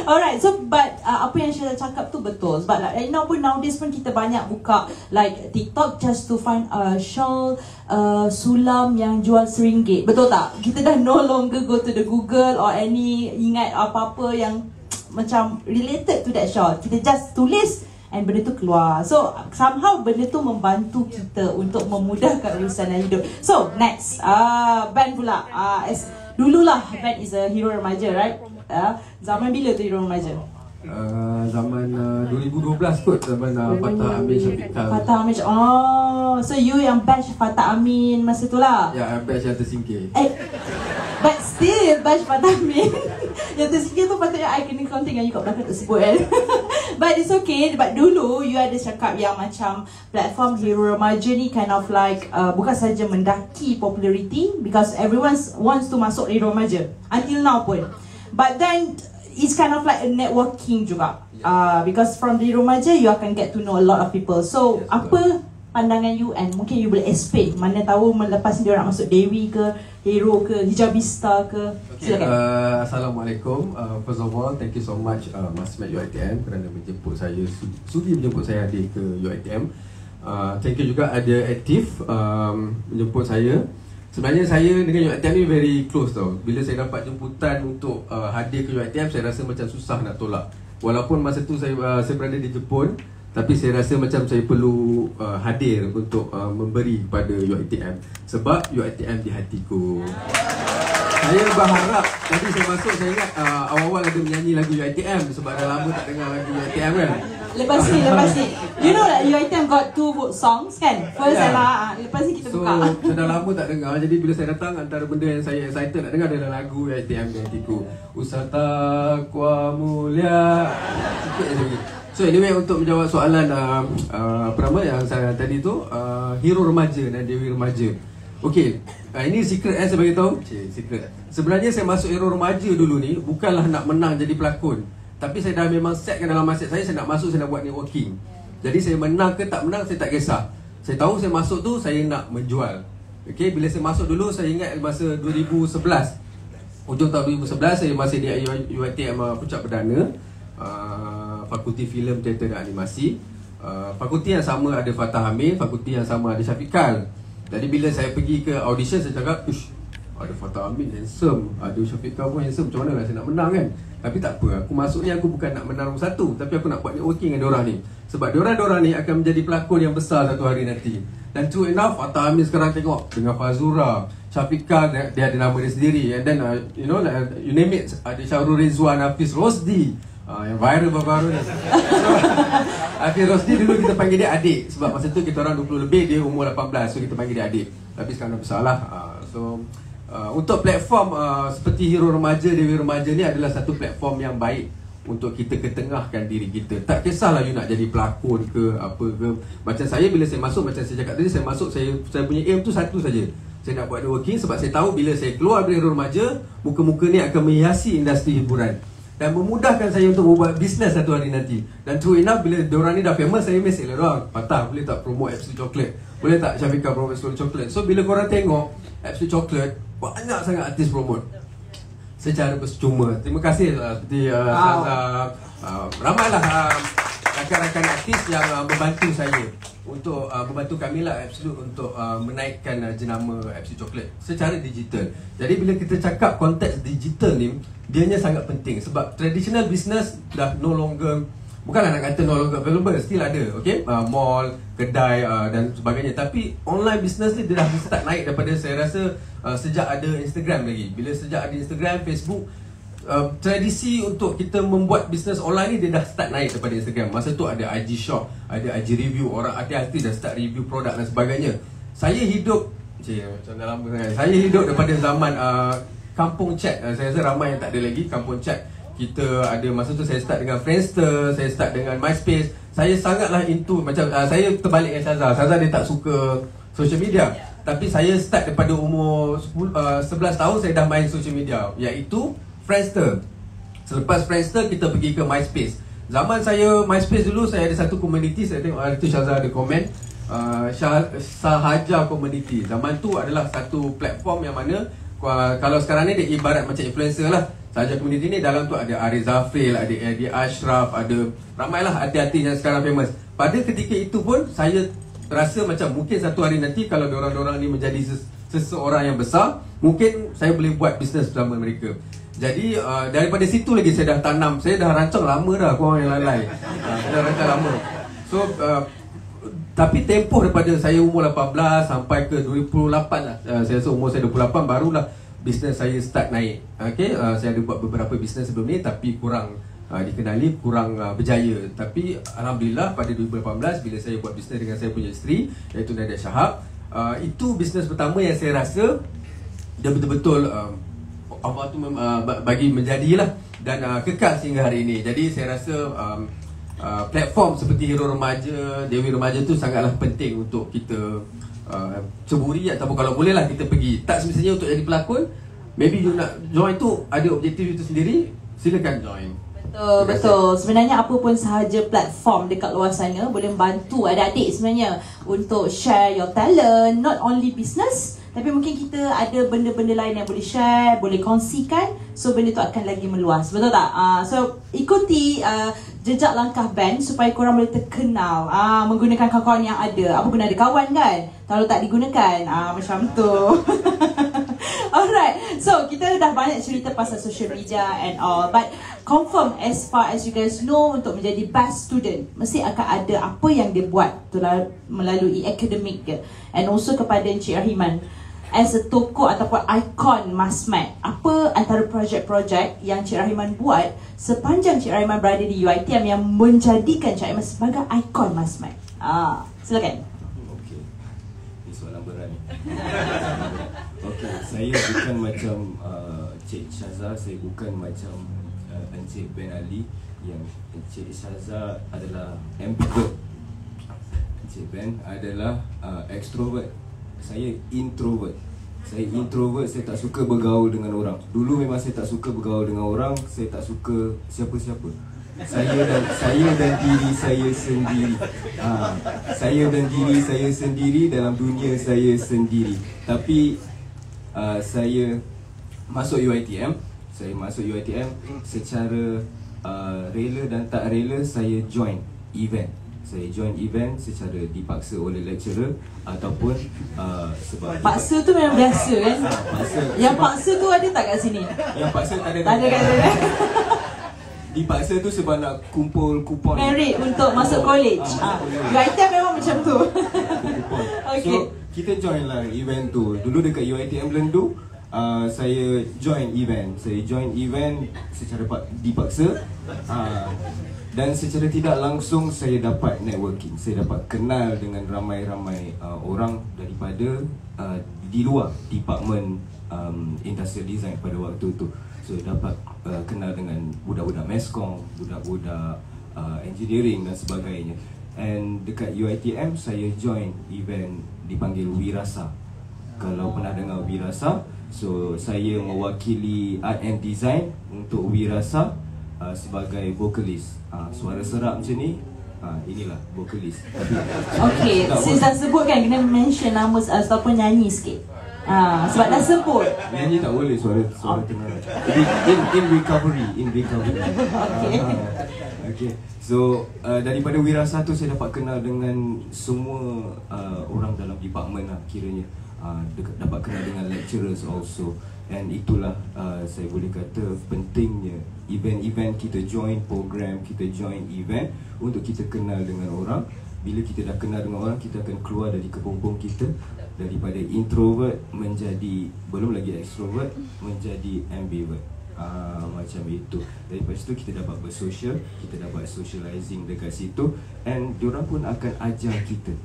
Alright, so but apa yang Sheila cakap tu betul. Sebab like, nowadays pun kita banyak buka like TikTok just to find shawl sulam yang jual RM1. Betul tak? Kita dah no longer go to the Google or any ingat apa-apa yang macam related to that shawl. Kita just tulis and benda tu keluar. So somehow benda tu membantu kita untuk memudahkan urusan hidup. So next, Ben pula. Dululah Ben is a hero remaja, right? Zaman bila tu hero remaja? Zaman 2012 kot, zaman Fatah Amin Syafiqah. Fatah Amin. Oh, so you yang batch Fatah Amin masa tu lah? Ya, batch yang tersingkir. But still batch Fatah Amin. Yang tersingkir tu patutnya I kena counting yang you kat belakang tak sebut kan. But it's okay. But dulu you ada cakap yang macam platform hero remaja ni kind of like bukan saja mendaki popularity because everyone wants to masuk hero remaja until now pun. But then it's kind of like a networking juga. Because from the hero remaja you akan get to know a lot of people. So apa pandangan you and mungkin you boleh explain, mana tahu melepas ni dia orang masuk Dewi ke, Hero ke, Hijabista ke. Silakan. Assalamualaikum. First of all, thank you so much Masmed UiTM kerana menjemput saya, sudi menjemput saya hadir ke UiTM. Thank you juga ada Aktif menjemput saya. Sebenarnya saya dengan UiTM ni very close tau. Bila saya dapat jemputan untuk hadir ke UiTM, saya rasa macam susah nak tolak. Walaupun masa tu saya berada di Jepun, tapi saya rasa macam saya perlu hadir untuk memberi kepada UiTM sebab UiTM di hatiku. Saya berharap tadi saya masuk, saya ingat awal-awal ada menyanyi lagu UiTM sebab dah lama tak dengar lagu UiTM kan. Lepas ni you know that UiTM got 2 songs kan. First adalah lepas ni kita buka. So saya dah lama tak dengar, jadi bila saya datang antara benda yang saya excited nak dengar adalah lagu UiTM yang hatiku. Usaha Taqwa Mulia. Sikit je lagi. So anyway, untuk menjawab soalan apa nama yang saya tadi tu, hero remaja dan dewi remaja. Okey, ini secret saya bagi tahu. Secret. Sebenarnya saya masuk hero remaja dulu ni bukanlah nak menang jadi pelakon. Tapi saya dah memang setkan dalam mindset saya nak masuk, saya nak buat networking. Jadi saya menang ke tak menang saya tak kisah. Saya tahu saya masuk tu saya nak menjual. Okey, bila saya masuk dulu saya ingat masa 2011. Hujung tahun 2011 saya masih di UiTM Puncak Perdana, Fakulti Filem, Teater dan Animasi. Fakulti yang sama ada Fatah Hamid, fakulti yang sama ada Syafiqal. Jadi bila saya pergi ke audition saya cakap, ada Fatah Hamid handsome, ada Syafiqal pun handsome, macam mana lah saya nak menang kan. Tapi tak apa, aku masuk ni aku bukan nak menang nombor 1, tapi aku nak buat networking dengan diorang ni. Sebab diorang ni akan menjadi pelakon yang besar satu hari nanti. Dan true enough, Fatah Hamid sekarang tengok dengan Fazura, Syafiqal dia ada nama dia sendiri. And then you know, you name it, ada Syahrul Rizwan, Hafiz Rosdi, yang viral baru-baru ni. Hafiz Rosdi dulu kita panggil dia adik, sebab masa tu kita orang 20 lebih, dia umur 18, so kita panggil dia adik. Tapi sekarang dah besar lah. Untuk platform seperti Hero Remaja, Dewi Remaja ni adalah satu platform yang baik untuk kita ketengahkan diri kita. Tak kisahlah you nak jadi pelakon ke apa ke. Macam saya bila saya masuk, macam saya cakap tadi, saya masuk, saya punya aim tu satu saja. Saya nak buat networking sebab saya tahu bila saya keluar dari Hero Remaja, muka-muka ni akan menghiasi industri hiburan dan memudahkan saya untuk membuat bisnes satu hari nanti. Dan true enough, bila diorang ni dah famous, saya mesej lah diorang, Patah, boleh tak promote Absolute Chocolate? Boleh tak Syafiqah promote Absolute Chocolate? So bila korang tengok Absolute Chocolate, banyak sangat artis promote secara percuma. Terima kasih seperti Saza, ramailah rakan-rakan artis yang membantu saya untuk membantu kami lah Absolute untuk menaikkan jenama Absolute Chocolate secara digital. Jadi bila kita cakap konteks digital ni, dianya sangat penting sebab traditional business dah no longer, bukanlah nak kata no longer available, still ada, okay? Mall, kedai dan sebagainya. Tapi online business ni dia dah start naik daripada saya rasa sejak ada Instagram lagi. Bila sejak ada Instagram, Facebook, tradisi untuk kita membuat bisnes online ni dia dah start naik daripada Instagram. Masa tu ada IG Shop, ada IG Review, orang artis-artis dah start review produk dan sebagainya. Saya hidup macam dah lama sangat. Saya hidup daripada zaman kampung chat. Saya rasa ramai yang tak ada lagi kampung chat. Kita ada masa tu saya start dengan Friendster, saya start dengan MySpace. Saya sangatlah into macam saya terbalik dengan Saza. Saza dia tak suka social media. Tapi saya start daripada umur 11 tahun saya dah main social media, iaitu Friendster. Selepas Friendster kita pergi ke MySpace. Zaman saya MySpace dulu saya ada satu community, saya tengok hari tu Syaza ada komen Sahaja Community. Zaman tu adalah satu platform yang mana kalau sekarang ni dia ibarat macam influencer lah. Sahaja Community ni dalam tu ada Ariz Zafril, ada Eddie Ashraf, ada ramailah artis-artis yang sekarang famous. Pada ketika itu pun saya rasa macam mungkin satu hari nanti kalau diorang-diorang ni menjadi seseorang yang besar, mungkin saya boleh buat bisnes bersama mereka. Jadi daripada situ lagi saya dah tanam, saya dah rancang lama dah korang yang lalai. Saya dah rancang lama. So tapi tempoh daripada saya umur 18 sampai ke 28 lah, saya rasa umur saya 28 barulah bisnes saya start naik. Okay, saya ada buat beberapa bisnes sebelum ni tapi kurang dikenali, kurang berjaya. Tapi Alhamdulillah pada 2018 bila saya buat bisnes dengan saya punya isteri, iaitu Nadia Shahab, itu bisnes pertama yang saya rasa dia betul-betul Allah tu bagi menjadilah dan kekal sehingga hari ini. Jadi saya rasa platform seperti Hero Remaja, Dewi Remaja tu sangatlah penting untuk kita ceburi ataupun kalau boleh lah kita pergi. Tak semestinya untuk jadi pelakon. Maybe you nak join tu ada objektif itu sendiri, silakan join. Betul. Sebenarnya apa pun sahaja platform dekat luar sana boleh membantu adik-adik sebenarnya untuk share your talent, not only business tapi mungkin kita ada benda-benda lain yang boleh share, boleh kongsikan, so benda tu akan lagi meluas. Betul tak? So ikuti jejak langkah band supaya korang boleh terkenal menggunakan kawan-kawan yang ada. Apa guna ada kawan kan? Kalau tak digunakan macam tu. Alright, so kita dah banyak cerita pasal social media and all, but confirm as far as you guys know, untuk menjadi best student mesti akan ada apa yang dia buat melalui akademik dia. And also kepada Encik Rahiman, as a tokoh ataupun ikon Masmat, apa antara projek-projek yang Cik Rahiman buat sepanjang Cik Rahiman berada di UiTM yang menjadikan Cik Rahiman sebagai ikon Masmat? Silakan. Okey. Ini soalan berat ni. Okey, saya bukan macam Cik Syaza, saya bukan macam Encik Ben Ali yang Encik Syaza adalah ambivert. Encik Ben adalah extrovert. Saya introvert. Saya introvert, saya tak suka bergaul dengan orang. Dulu memang saya tak suka bergaul dengan orang, saya tak suka siapa-siapa. Saya dan diri saya sendiri. Saya dan diri saya sendiri dalam dunia saya sendiri. Tapi saya masuk UiTM. Saya masuk UiTM secara rela dan tak rela. Saya join event. Saya join event secara dipaksa oleh lecturer ataupun sebab Paksa tu memang biasa kan? Yang paksa tu ada tak kat sini? Yang paksa tak ada. Tak ada kat sini. Dipaksa tu sebab nak kumpul kupon Merit untuk masuk college. UiTM memang macam tu. kupon. Okay. So kita join lah event tu. Dulu dekat UiTM Lendu, saya join event. Saya join event secara dipaksa. Dan secara tidak langsung saya dapat networking. Saya dapat kenal dengan ramai-ramai orang daripada di luar department industrial design pada waktu tu. So dapat kenal dengan budak-budak meskom, budak-budak engineering dan sebagainya. And dekat UiTM saya join event dipanggil Wirasa. Kalau pernah dengar Wirasa, so saya mewakili art and design untuk Wirasa sebagai vokalis. Suara serak macam ni, inilah vokalis. Okay, since dah sebut kan, kena mention nama ataupun nyanyi sikit. Sebab dah sebut. Nyanyi tak boleh, suara tenang. In recovery. Okay. So daripada Wirasa tu saya dapat kenal dengan semua orang dalam department lah kiranya. Dapat kenal dengan lecturers also. And itulah saya boleh kata pentingnya event-event kita join program, kita join event untuk kita kenal dengan orang. Bila kita dah kenal dengan orang, kita akan keluar dari kepompong kita, daripada introvert menjadi, belum lagi extrovert, menjadi ambivert. Macam itu. Daripada situ kita dapat bersosial, kita dapat socializing dekat situ. And diorang pun akan ajar kita,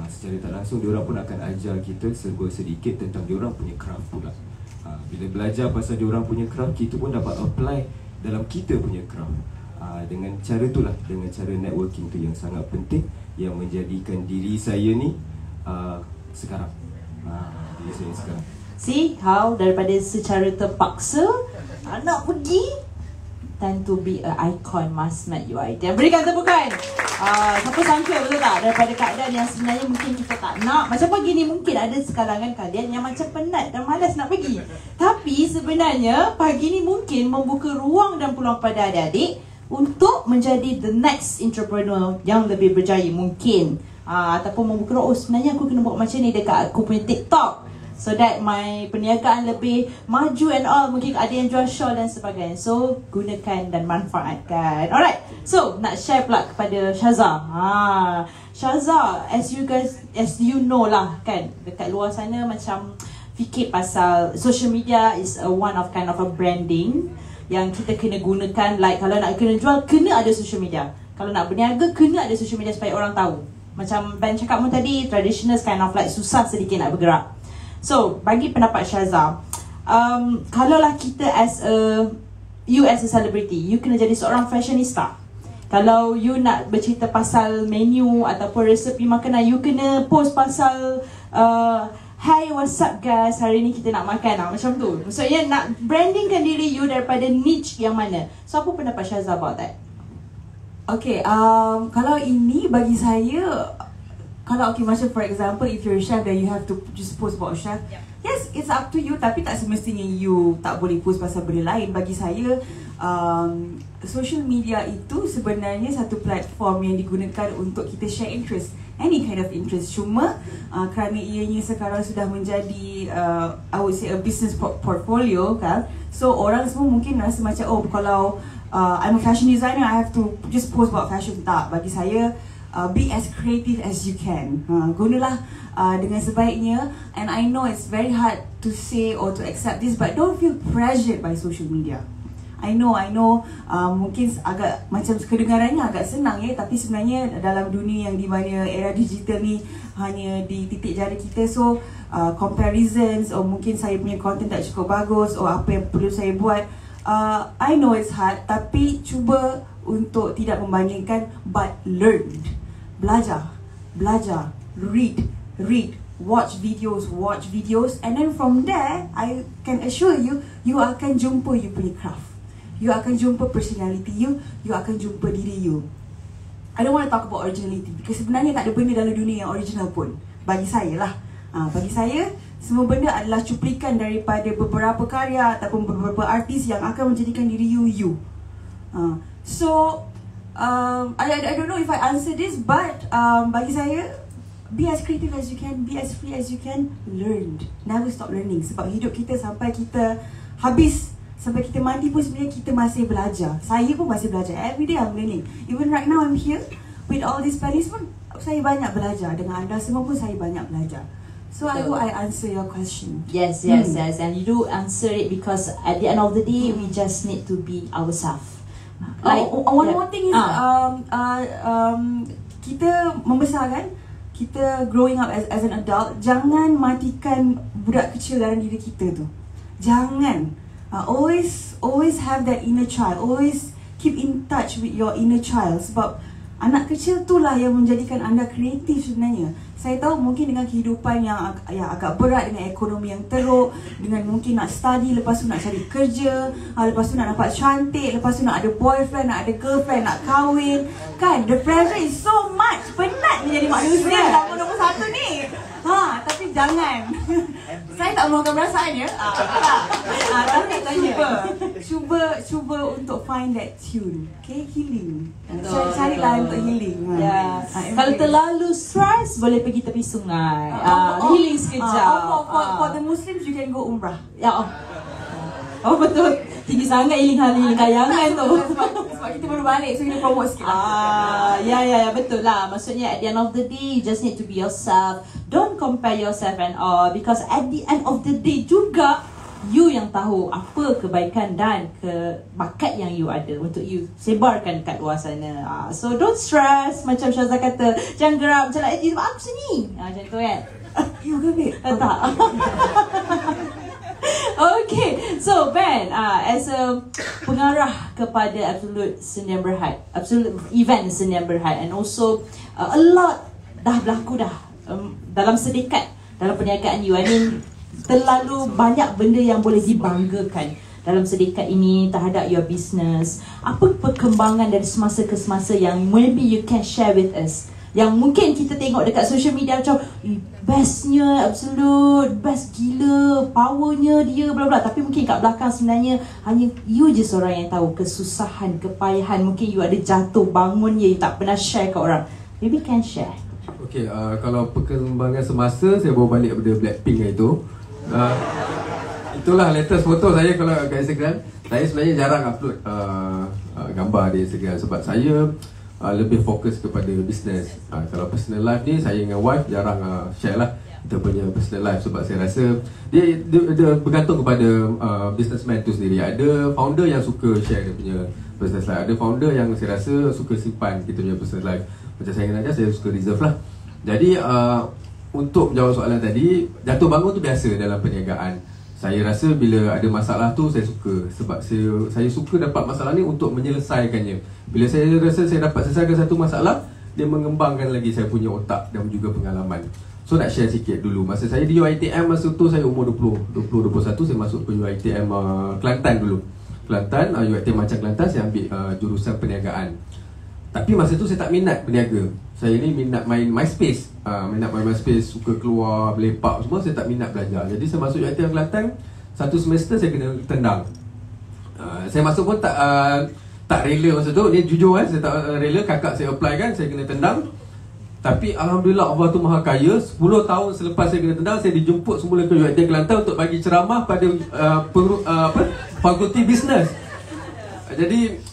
secara tak langsung diorang pun akan ajar kita serba sedikit tentang diorang punya craft pula. Bila belajar pasal diorang punya craft, kita pun dapat apply dalam kita punya craft. Dengan cara itulah, dengan cara networking tu yang sangat penting, yang menjadikan diri saya ni sekarang. Diri saya sekarang. See how daripada secara terpaksa nak pergi, time to be a icon Masmat UiTM. Berikan tepukan. Siapa sangka, betul tak, daripada keadaan yang sebenarnya mungkin kita tak nak. Macam pagi ni mungkin ada sekalangan kalian yang macam penat dan malas nak pergi. Tapi sebenarnya pagi ni mungkin membuka ruang dan peluang pada adik-adik untuk menjadi the next entrepreneur yang lebih berjaya mungkin. Ataupun membuka ruang, sebenarnya aku kena buat macam ni dekat aku punya TikTok, so that my perniagaan lebih maju and all. Mungkin ada yang jual shawl dan sebagainya. So gunakan dan manfaatkan. Alright, so nak share pula kepada Syaza. Syaza, as you know lah kan, dekat luar sana macam fikir pasal social media is one of kind of a branding yang kita kena gunakan. Like kalau nak kena jual, kena ada social media. Kalau nak berniaga, kena ada social media supaya orang tahu. Macam Ben cakap pun tadi, traditional kind of like susah sedikit nak bergerak. So, bagi pendapat Syaza, kalaulah kita as a celebrity, you kena jadi seorang fashionista. Kalau you nak bercerita pasal menu ataupun resepi makanan, you kena post pasal hi, what's up guys, hari ni kita nak makan lah, macam tu. Maksudnya nak brandingkan diri you daripada niche yang mana. So, apa pendapat Syaza about that? Okay, kalau ini bagi saya, kalau macam for example, if you're a chef, then you have to just post about a chef. Yes, it's up to you, tapi tak semestinya you tak boleh post pasal benda lain. Bagi saya, social media itu sebenarnya satu platform yang digunakan untuk kita share interest, any kind of interest. Cuma kerana ianya sekarang sudah menjadi I would say a business portfolio kan, so orang semua mungkin rasa macam, oh kalau I'm a fashion designer, I have to just post about fashion. Tak, bagi saya be as creative as you can. Gunalah dengan sebaiknya. And I know it's very hard to say or to accept this, but don't feel pressured by social media. I know mungkin agak macam kedengarannya agak senang ya, tapi sebenarnya dalam dunia yang di mana era digital ni hanya di titik jari kita, so comparisons or mungkin saya punya content tak cukup bagus or apa yang perlu saya buat, I know it's hard, tapi cuba untuk tidak membandingkan, but learn. Belajar, read, watch videos, and then from there, I can assure you, you akan jumpa you punya craft, you akan jumpa personality you akan jumpa diri you. I don't want to talk about originality, because sebenarnya tak ada benda dalam dunia yang original pun, bagi saya lah. Bagi saya, semua benda adalah cuplikan daripada beberapa karya ataupun beberapa artis yang akan menjadikan diri you. I don't know if I answer this, but bagi saya, be as creative as you can, be as free as you can, learn. Never stop learning. Sebab hidup kita sampai kita habis, sampai kita mati pun sebenarnya kita masih belajar. Saya pun masih belajar. Every day I'm learning. Even right now I'm here with all these panelists pun saya banyak belajar. Dengan anda semua pun saya banyak belajar. So I hope I answer your question. Yes. And you do answer it, because at the end of the day, we just need to be ourselves. One more thing is kita membesar kan, kita growing up as an adult, jangan matikan budak kecil dalam diri kita tu. Jangan. Always have that inner child. Always keep in touch with your inner child. Sebab anak kecil itulah yang menjadikan anda kreatif sebenarnya. Saya tahu mungkin dengan kehidupan yang agak berat, dengan ekonomi yang teruk, dengan mungkin nak study, lepas tu nak cari kerja, lepas tu nak dapat cantik, lepas tu nak ada boyfriend, nak ada girlfriend, nak kahwin, kan? The pressure is so much. Penat menjadi manusia dalam umur 21 ni. Tapi jangan. Saya tak meluahkan perasaan ya. Tapi cuba untuk find that tune. Okay, healing. Carilah untuk healing. Kalau terlalu stress, boleh pergi tepi sungai. Healing sekejap. For the Muslims, you can go umrah. Oh betul. Tinggi sangat healing kayangan tu. Sebab kita baru balik, so kita promote sikit lah. Ya, betul lah. Maksudnya at the end of the day, you just need to be yourself. Don't compare yourself and all, because at the end of the day juga, you yang tahu apa kebaikan dan bakat yang you ada untuk you sebarkan kat luar sana. So don't stress, macam Syazah kata, jangan gerak macam nak sebab aku sini. Macam tu kan. You ke babe? Tak. Okay, so Ben, as a pengarah kepada Absolute Sdn Bhd, Absolute Event Sdn Bhd, and also a lot dah berlaku dalam sedekat dalam perniagaan you. I mean, terlalu banyak benda yang boleh dibanggakan dalam sedekat ini terhadap your business. Apa perkembangan dari semasa ke semasa yang maybe you can share with us, yang mungkin kita tengok dekat social media macam bestnya Absolute, best gila, powernya dia, bla bla, tapi mungkin kat belakang sebenarnya hanya you je seorang yang tahu kesusahan, kepayahan, mungkin you ada jatuh bangun you tak pernah share kat orang. Maybe can share. Okay, kalau perkembangan semasa, saya bawa balik daripada Blackpink itu. Itulah latest foto saya kalau kat Instagram. Saya sebenarnya jarang upload gambar di Instagram sebab saya lebih fokus kepada bisnes. Kalau personal life ni, saya dengan wife jarang share lah kita punya personal life sebab saya rasa dia bergantung kepada businessman tu sendiri. Ada founder yang suka share dia punya business life, ada founder yang saya rasa suka simpan kita punya personal life. Macam saya dengan Najah, saya suka reserve lah. Jadi untuk menjawab soalan tadi, jatuh bangun tu biasa dalam perniagaan. Saya rasa bila ada masalah tu, saya suka. Sebab saya suka dapat masalah ni untuk menyelesaikannya. Bila saya rasa saya dapat selesaikan satu masalah, dia mengembangkan lagi saya punya otak dan juga pengalaman. So nak share sikit dulu. Masa saya di UiTM, masa tu saya umur 20-21, saya masuk ke UiTM Kelantan dulu. Kelantan, UiTM Macang Kelantan, saya ambil jurusan perniagaan. Tapi masa tu saya tak minat berniaga. Saya ni minat main MySpace, suka keluar, melepak semua. Saya tak minat belajar. Jadi saya masuk UiTM Kelantan, satu semester saya kena tendang. Saya masuk pun tak rela masa tu. Ni jujur saya tak rela. Kakak saya apply kan, saya kena tendang. Tapi Alhamdulillah, Allah tu maha kaya. 10 tahun selepas saya kena tendang, saya dijemput semula ke UiTM Kelantan untuk bagi ceramah pada fakulti bisnes. Jadi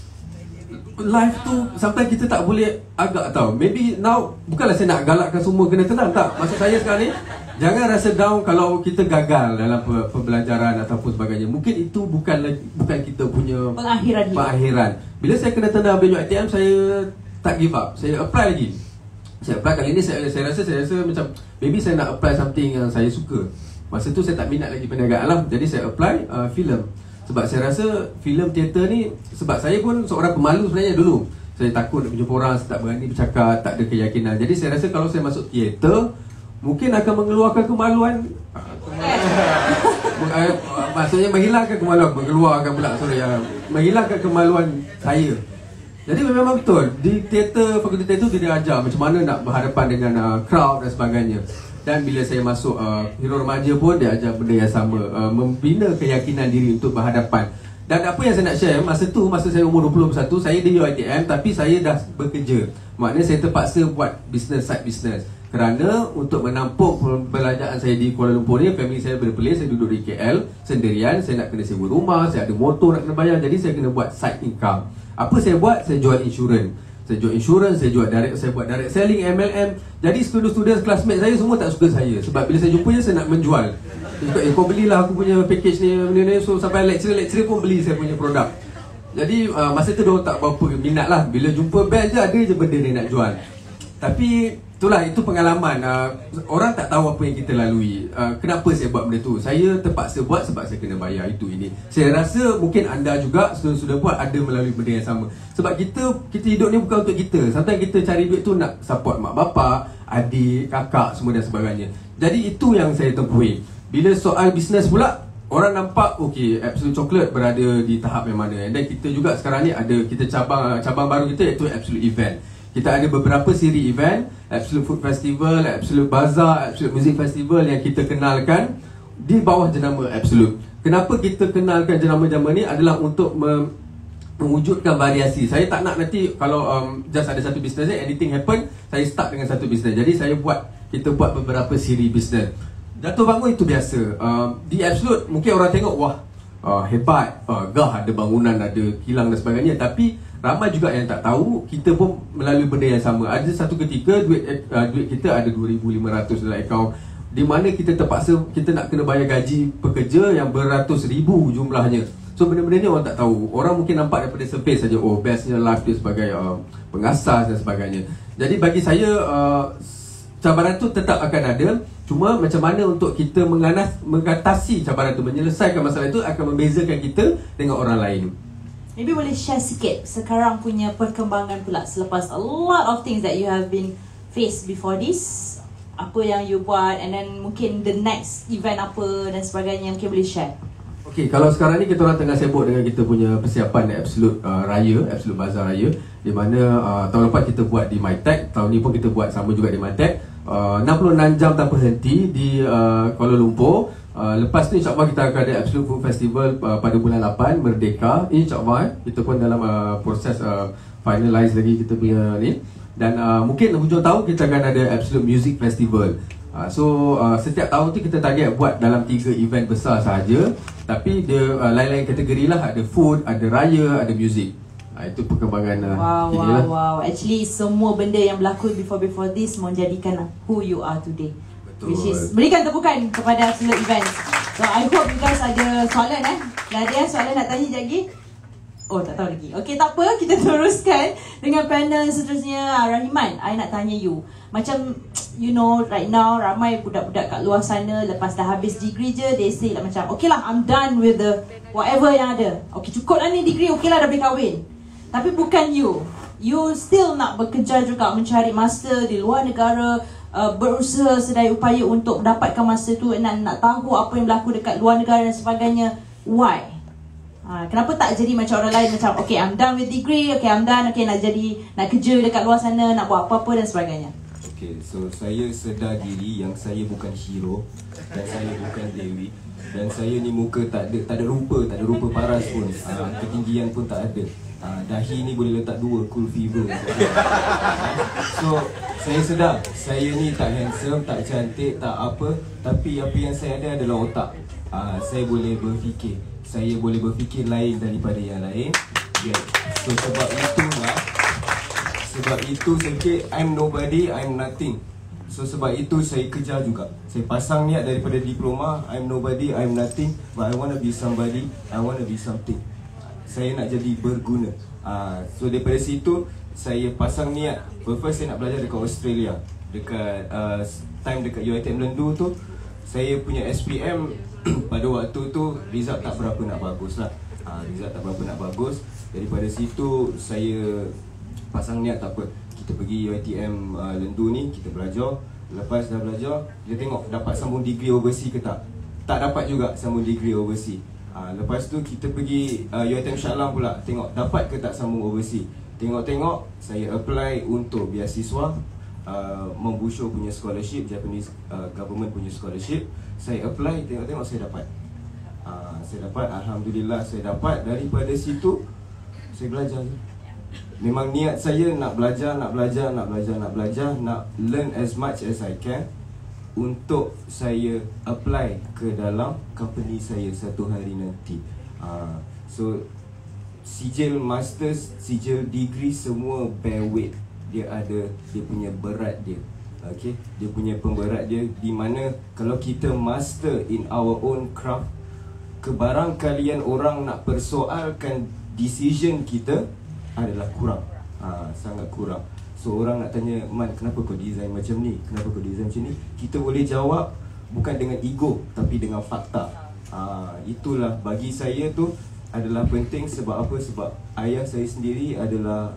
life tu sometimes kita tak boleh agak tahu. Maybe now, bukanlah saya nak galakkan semua kena tenang, tak. Maksud saya sekarang ni, jangan rasa down kalau kita gagal dalam pembelajaran ataupun sebagainya. Mungkin itu bukan kita punya pengakhiran. Bila saya kena tanda ambil UiTM, saya tak give up. Saya apply lagi. Saya apply kali ni, saya rasa macam maybe saya nak apply something yang saya suka. Masa tu saya tak minat lagi perniagaan lah. Jadi saya apply filem. Sebab saya rasa filem teater ni, sebab saya pun seorang pemalu sebenarnya dulu. Saya takut nak berjumpa orang, saya tak berani bercakap, tak ada keyakinan. Jadi saya rasa kalau saya masuk teater, mungkin akan mengeluarkan kemaluan. Maksudnya menghilangkan kemaluan, menghilangkan kemaluan saya. Jadi memang betul, di teater, fakulti teater tu dia ajar macam mana nak berhadapan dengan crowd dan sebagainya. Dan bila saya masuk Hero Remaja pun dia ajar benda yang sama, membina keyakinan diri untuk berhadapan. Dan apa yang saya nak share, masa saya umur 21, saya di UiTM tapi saya dah bekerja. Maknanya saya terpaksa buat side business. Kerana untuk menampung pembelajaran saya di Kuala Lumpur ni, family saya berpelis, saya duduk di KL sendirian, saya nak kena sewa rumah, saya ada motor nak kena bayar, jadi saya kena buat side income. Apa saya buat? Saya jual insurans. Saya buat direct selling, MLM. Jadi student classmate saya semua tak suka saya. Sebab bila saya jumpa je, saya nak menjual. Dia cakap, kau belilah aku punya package ni, benda ni. So sampai lecturer pun beli saya punya produk. Jadi masa tu dia tak berapa minat lah. Bila jumpa band je, ada je benda dia nak jual. Tapi itulah, itu pengalaman. Orang tak tahu apa yang kita lalui. Kenapa saya buat benda tu? Saya terpaksa buat sebab saya kena bayar itu ini. Saya rasa mungkin anda juga sudah buat ada melalui benda yang sama. Sebab kita hidup ni bukan untuk kita. Sometimes kita cari duit tu nak support mak bapak, adik, kakak semua dan sebagainya. Jadi itu yang saya tempuhi. Bila soal bisnes pula, orang nampak okey, Absolute Chocolate berada di tahap yang mana. Dan kita juga sekarang ni ada kita cabang baru kita iaitu Absolute Event. Kita ada beberapa siri event, Absolute Food Festival, Absolute Bazaar, Absolute Music Festival yang kita kenalkan di bawah jenama Absolute. Kenapa kita kenalkan jenama-jenama ni adalah untuk mewujudkan variasi. Saya tak nak nanti kalau just ada satu bisnes ni, anything happen, saya start dengan satu bisnes. Jadi kita buat beberapa siri bisnes. Jatuh bangun itu biasa. Di Absolute mungkin orang tengok wah hebat, gah, ada bangunan, ada kilang dan sebagainya. Tapi ramai juga yang tak tahu kita pun melalui benda yang sama. Ada satu ketika duit kita ada 2,500 dalam akaun, di mana kita terpaksa kita nak kena bayar gaji pekerja yang beratus ribu jumlahnya. So benda-benda ni orang tak tahu. Orang mungkin nampak daripada surface saja, oh bestnya life dia sebagai pengasas dan sebagainya. Jadi bagi saya cabaran tu tetap akan ada. Cuma macam mana untuk kita mengatasi cabaran tu, menyelesaikan masalah itu akan membezakan kita dengan orang lain. Maybe boleh share sikit sekarang punya perkembangan pula selepas a lot of things that you have been faced before this. Apa yang you buat and then mungkin the next event apa dan sebagainya, mungkin boleh share. Okay, kalau sekarang ni kita orang tengah sibuk dengan kita punya persiapan Absolute Raya, Absolute Bazaar Raya, di mana tahun lepas kita buat di MyTech, tahun ni pun kita buat sama juga di MyTech. 66 jam tanpa henti di Kuala Lumpur. Lepas tu insyaAllah kita akan ada Absolute Food Festival pada bulan 8 Merdeka. InsyaAllah kita pun dalam proses finalize lagi kita punya ni. Dan mungkin hujung tahun kita akan ada Absolute Music Festival. So setiap tahun tu kita target buat dalam 3 event besar sahaja. Tapi dia lain-lain kategori lah. Ada food, ada raya, ada music. Itu perkembangan Wow. Actually semua benda yang berlaku before this menjadikan who you are today. Which is berikan tepukan kepada Absolute Events. So I hope you guys ada soalan Nadia, soalan nak tanya lagi? Oh, tak tahu lagi. Okay, tak apa, kita teruskan dengan panel seterusnya. Rahiman, I nak tanya you. Macam you know right now ramai budak-budak kat luar sana lepas dah habis degree je, they say like macam okay lah, I'm done with the whatever yang ada. Okay, cukup lah ni degree, okay lah dah boleh kahwin. Tapi bukan you. You still nak bekerja juga, mencari master di luar negara, berusaha sedaya upaya untuk mendapatkan masa tu, nak tahu apa yang berlaku dekat luar negara dan sebagainya. Why? Kenapa tak jadi macam orang lain, macam okay I'm done with degree, okay I'm done, okay nak kerja dekat luar sana, nak buat apa-apa dan sebagainya. Okay, so saya sedar diri yang saya bukan hero dan saya bukan Dewi, dan saya ni muka tak ada rupa paras pun, ketinggian pun tak ada. Dahi ni boleh letak 2 cool fever. So saya sedar saya ni tak handsome, tak cantik, tak apa, tapi apa yang saya ada adalah otak. Saya boleh berfikir lain daripada yang lain. So sebab itu saya fikir I'm nobody, I'm nothing. So sebab itu saya kejar juga. Saya pasang niat daripada diploma, I'm nobody, I'm nothing, but I want to be somebody, I want to be something. Saya nak jadi berguna. So daripada situ saya pasang niat. First saya nak belajar dekat Australia. Dekat time dekat UiTM Lendu tu, saya punya SPM pada waktu tu result tak berapa nak bagus lah. Result tak berapa nak bagus. Daripada situ saya pasang niat, tak apa, kita pergi UiTM Lendu ni, kita belajar. Lepas dah belajar, kita tengok dapat sambung degree overseas ke tak. Tak dapat juga sambung degree overseas. Lepas tu kita pergi UiTM Shah Alam pula, tengok dapat ke tak sambung overseas. Tengok-tengok, saya apply untuk beasiswa Membusho punya scholarship, Japanese government punya scholarship. Saya apply, tengok-tengok saya dapat. Saya dapat, Alhamdulillah saya dapat. Daripada situ saya belajar. Memang niat saya nak belajar, nak learn as much as I can untuk saya apply ke dalam company saya satu hari nanti. So sijil masters, sijil degree semua bear weight. Dia ada dia punya berat dia. Okay, dia punya pemberat dia, di mana kalau kita master in our own craft, kebarangkalian orang nak persoalkan decision kita adalah kurang. Sangat kurang. So orang nak tanya, Man, kenapa kau design macam ni? Kenapa kau design macam ni? Kita boleh jawab bukan dengan ego, tapi dengan fakta. Itulah bagi saya tu adalah penting. Sebab apa? Sebab ayah saya sendiri adalah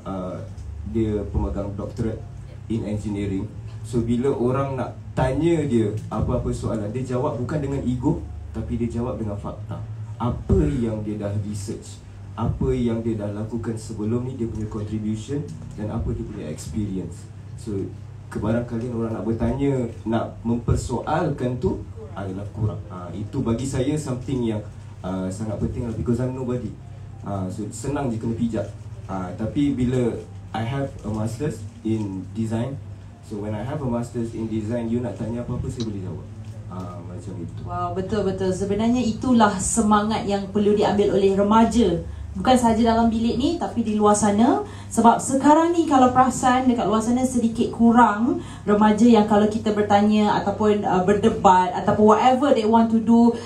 dia pemegang doctorate in engineering. So bila orang nak tanya dia apa-apa soalan, dia jawab bukan dengan ego, tapi dia jawab dengan fakta. Apa yang dia dah research, apa yang dia dah lakukan sebelum ni, dia punya contribution, dan apa dia punya experience. So kebarangkalian orang nak bertanya, nak mempersoalkan tu adalah kurang. Itu bagi saya something yang sangat penting lah, because I'm nobody. So senang je kena pijak. Tapi bila I have a masters in design, so when I have a masters in design, you nak tanya apa-apa saya boleh jawab. Macam itu. Wow, betul-betul. Sebenarnya itulah semangat yang perlu diambil oleh remaja. Bukan sahaja dalam bilik ni, tapi di luar sana. Sebab sekarang ni kalau perasan dekat luar sana sedikit kurang remaja yang kalau kita bertanya ataupun berdebat ataupun whatever they want to do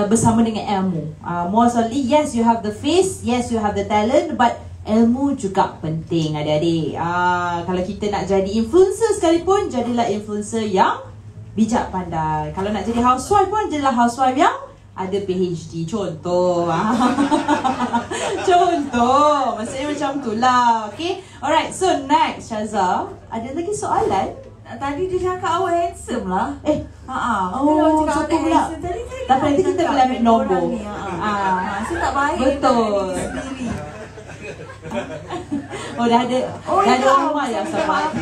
bersama dengan ilmu. Mostly, yes you have the face, yes you have the talent, but ilmu juga penting adik-adik. Kalau kita nak jadi influencer sekalipun, jadilah influencer yang bijak pandai. Kalau nak jadi housewife pun, jadilah housewife yang ada PhD. Contoh. Contoh. Maksudnya macam tu lah. Okay. Alright, so next Syaza, ada lagi soalan? Tadi dia cakap awak handsome lah. Oh, so tu pula. Tapi nanti kita boleh ambil nombor. Saya tak baik. Betul. Oh dah ada. Dah ada orang rumah yang sama.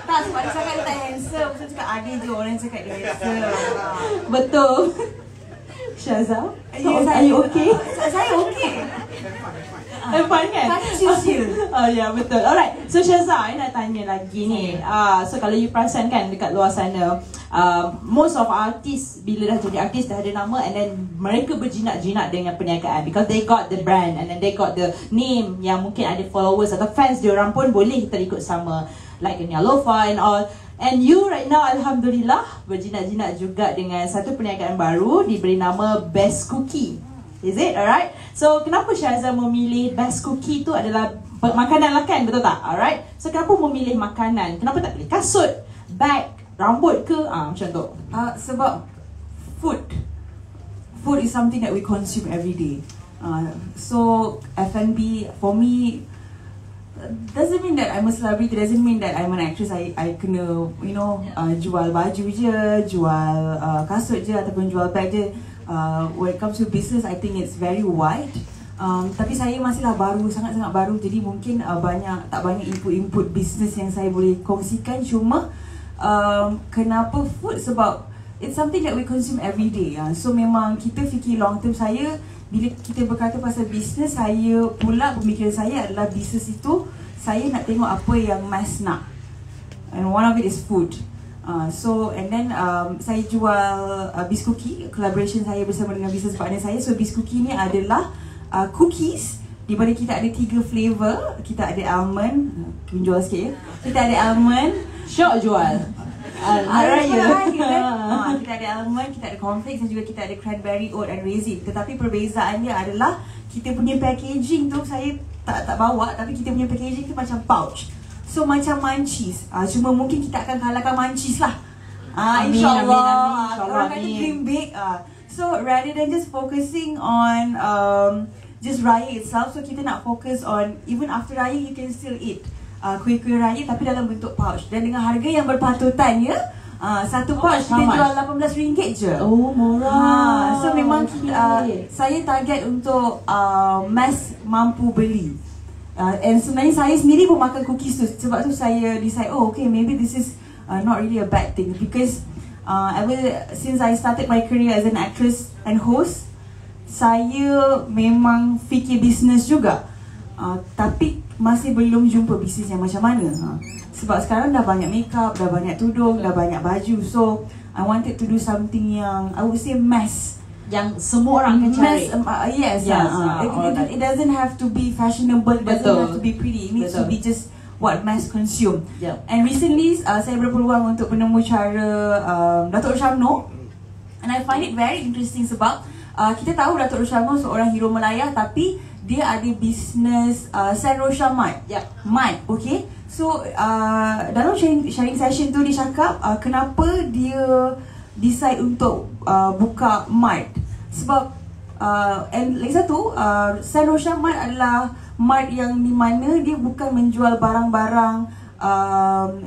Tak, sebab dia cakap dia tak handsome. Saya cakap ada je orang yang cakap dia handsome. Betul. Syaza, are you okay? Saya okay. Fine kan? Saya chill. Oh ya, betul. Alright, so Syaza, I nak tanya lagi ni. So kalau you perasan kan dekat luar sana, most of artis bila dah jadi artis dah ada nama, and then mereka berjinak-jinak dengan perniagaan because they got the brand and then they got the name yang mungkin ada followers atau fans diorang pun boleh terikut sama, like Nia Lofa and all. And you right now, Alhamdulillah, berjinak-jinak juga dengan satu perniagaan baru diberi nama Best Cookie. Is it? Alright. So kenapa Syaza memilih Best Cookie tu adalah makanan lah kan, betul tak? Alright. So kenapa memilih makanan? Kenapa tak pilih kasut, bag, rambut ke? Macam tu. Sebab food is something that we consume every day. So F&B for me doesn't mean that I'm a celebrity, doesn't mean that I'm an actress. I kena, you know, jual baju je, jual kasut je ataupun jual bag je. When it comes to business, I think it's very wide. Tapi saya masihlah baru, sangat-sangat baru. Jadi mungkin tak banyak input business yang saya boleh kongsikan. Cuma kenapa food? Sebab it's something that we consume every day. So memang kita fikir long term. Saya, bila kita berkata pasal business, saya pula pemikiran saya adalah business itu saya nak tengok apa yang mass nak, and one of it is food. So and then saya jual Biz Cookie, collaboration saya bersama dengan business partner saya. So Biz Cookie ni adalah cookies di mana kita ada 3 flavor. Kita ada almond, jual sikit ya. Kita ada almond, Syok jual. Raya. Kita ada almond, kita ada cornflakes dan juga kita ada cranberry, oat and raisin. Tetapi perbezaannya adalah kita punya packaging tu saya tak bawa, tapi kita punya packaging tu macam pouch. So macam munchies. Cuma mungkin kita akan kalahkan munchies lah. Amin, InsyaAllah. amin, insyaAllah, Orang kata amin. dream big. So rather than just focusing on just raya itself, so kita nak focus on even after raya you can still eat kuih-kuih raya tapi dalam bentuk pouch dan dengan harga yang berpatutan ya. Satu pouch kita jual RM18 je. Oh, murah. So memang saya target untuk mass mampu beli. And sebenarnya saya sendiri pun makan cookies tu. Sebab tu saya decide, oh okay, maybe this is not really a bad thing because ever since I started my career as an actress and host, saya memang fikir bisnes juga. Tapi masih belum jumpa bisnes yang macam mana. Sebab sekarang dah banyak makeup, dah banyak tudung, dah banyak baju. So I wanted to do something yang I would say mass. Yang semua orang akan cari. Yes. It doesn't have to be fashionable, it doesn't have to be pretty. It needs to be just what mass consume. Yep. And recently saya berpeluang untuk menemu cara Datuk Rushamno, and I find it very interesting sebab kita tahu Datuk Rushamno seorang hero Melaya tapi dia ada bisnes San Rosha Mart. Mart, okay. So dalam sharing session tu dia cakap kenapa dia decide untuk buka mart. Sebab and lagi satu, San Rosha Mart adalah mart yang di mana dia bukan menjual barang-barang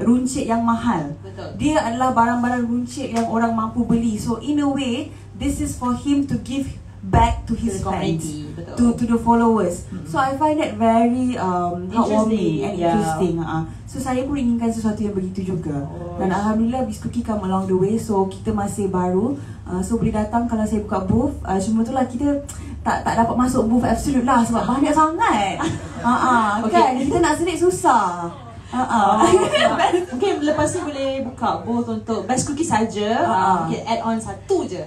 runcit yang mahal. Betul. Dia adalah barang-barang runcit yang orang mampu beli. So in a way, this is for him to give back to his fans, to the followers. So I find that very heartwarming and interesting. So saya pun inginkan sesuatu yang begitu juga. Dan alhamdulillah Biskuki come along the way. So kita masih baru, so boleh datang kalau saya buka booth. Cuma tu lah kita tak dapat masuk booth absolute lah sebab banyak sangat. Kan kita nak select susah. Mungkin lepas ni boleh buka booth untuk best cookie saja. Mungkin add on satu je.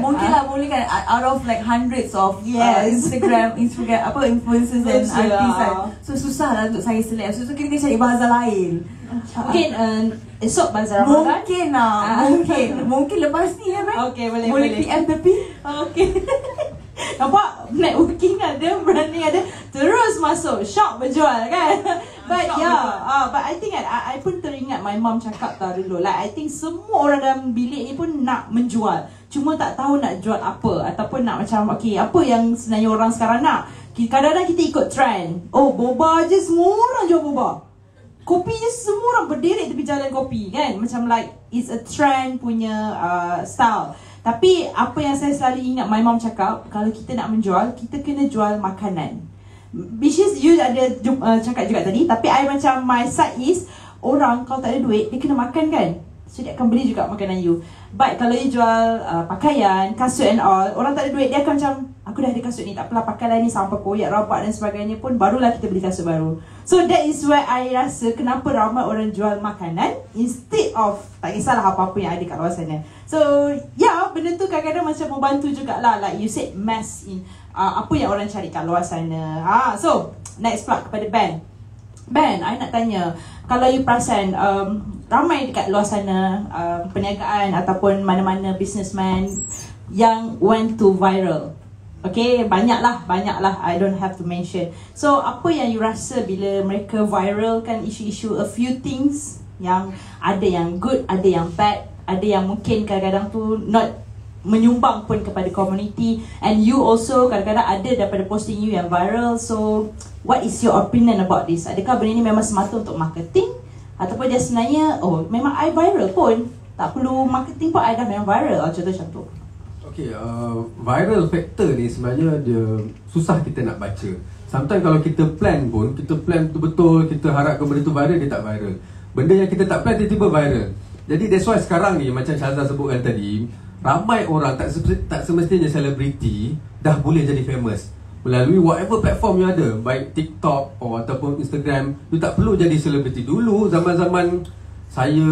Mungkin lah boleh kan, out of like hundreds of Instagram apa influencers and artists kan. So susah lah untuk saya select. So kita kena cari bazar lain. Mungkin esok bazar Ramadan. Mungkin lah. Mungkin lepas ni ya kan. Okay, boleh. PM tapi. Okay. Nampak networking ada, branding ada, terus masuk shop berjual kan. But but I think I pun teringat my mom cakap tau dulu, like I think semua orang dalam bilik ni pun nak menjual, cuma tak tahu nak jual apa ataupun nak macam okay, apa yang sebenarnya orang sekarang nak. Kadang-kadang kita ikut trend. Oh, boba je semua orang jual boba. Kopi je semua orang berdiri tepi jalan kopi kan. Macam like it's a trend punya style. Tapi apa yang saya selalu ingat my mom cakap, kalau kita nak menjual, kita kena jual makanan. Which is you ada cakap juga tadi. Tapi I macam my side is, orang kalau tak ada duit, dia kena makan kan. So dia akan beli juga makanan you. But kalau you jual pakaian, kasut and all, orang tak ada duit, dia akan macam, aku dah ada kasut ni, tak apalah pakailah ni sampai koyak, rapat dan sebagainya pun, barulah kita beli kasut baru. So that is why I rasa kenapa ramai orang jual makanan instead of tak kisahlah apa-apa yang ada kat luar sana. So benda tu kadang-kadang macam membantu jugalah, like you said, mass in apa yang orang cari kat luar sana. So next plug kepada Ben. Ben, I nak tanya, kalau you perasan ramai dekat luar sana perniagaan ataupun mana-mana businessman yang went to viral. Okay, banyaklah, I don't have to mention. So, apa yang you rasa bila mereka viral kan isu-isu, a few things yang ada yang good, ada yang bad, ada yang mungkin kadang-kadang tu not menyumbang pun kepada community, and you also kadang-kadang ada daripada posting you yang viral. So, what is your opinion about this? Adakah benda ni memang semata untuk marketing ataupun dia sebenarnya, oh memang I viral pun, tak perlu marketing pun I dah memang viral, contoh macam tu. Okay, viral factor ni sebenarnya dia susah kita nak baca. Sometimes kalau kita plan pun, kita plan betul-betul, kita harapkan benda tu viral, dia tak viral. Benda yang kita tak plan tiba-tiba viral. Jadi that's why sekarang ni, macam Syazah sebutkan tadi, ramai orang tak semestinya selebriti dah boleh jadi famous melalui whatever platform yang ada, baik TikTok ataupun Instagram. You tak perlu jadi selebriti. Dulu zaman-zaman saya,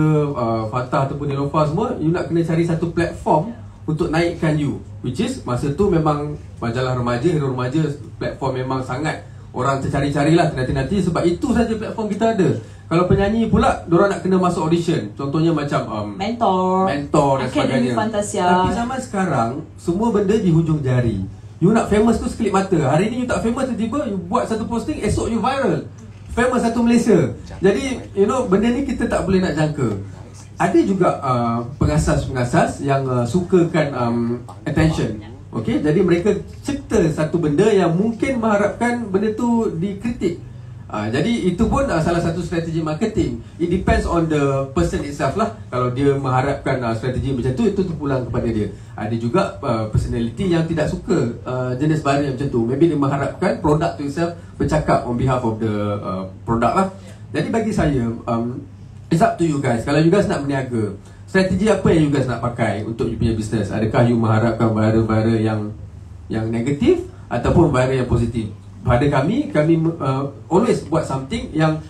Fatah ataupun Nilofa semua, you nak kena cari satu platform untuk naikkan you, which is masa tu memang majalah remaja, hero remaja, platform memang sangat orang tercari-carilah nanti sebab itu saja platform kita ada. Kalau penyanyi pula, diorang nak kena masuk audition. Contohnya macam mentor dan Akademi sebagainya. Fantasia. Tapi zaman sekarang, semua benda di hujung jari. You nak famous tu sekelip mata. Hari ni you tak famous, tiba-tiba you buat satu posting, esok you viral. Famous satu Malaysia. Jadi, benda ni kita tak boleh nak jangka. Ada juga pengasas-pengasas yang sukakan attention. Okay, jadi mereka cipta satu benda yang mungkin mengharapkan benda tu dikritik. Jadi itu pun salah satu strategi marketing. It depends on the person itself lah. Kalau dia mengharapkan strategi macam tu, itu terpulang kepada dia. Ada juga personality yang tidak suka jenis barang yang macam tu. Maybe dia mengharapkan produk tu itself bercakap on behalf of the product lah. Jadi bagi saya, it's up to you guys. Kalau you guys nak berniaga, strategi apa yang you guys nak pakai untuk you punya business? Adakah you mengharapkan viral-viral yang negatif ataupun viral yang positif? Pada kami always buat something yang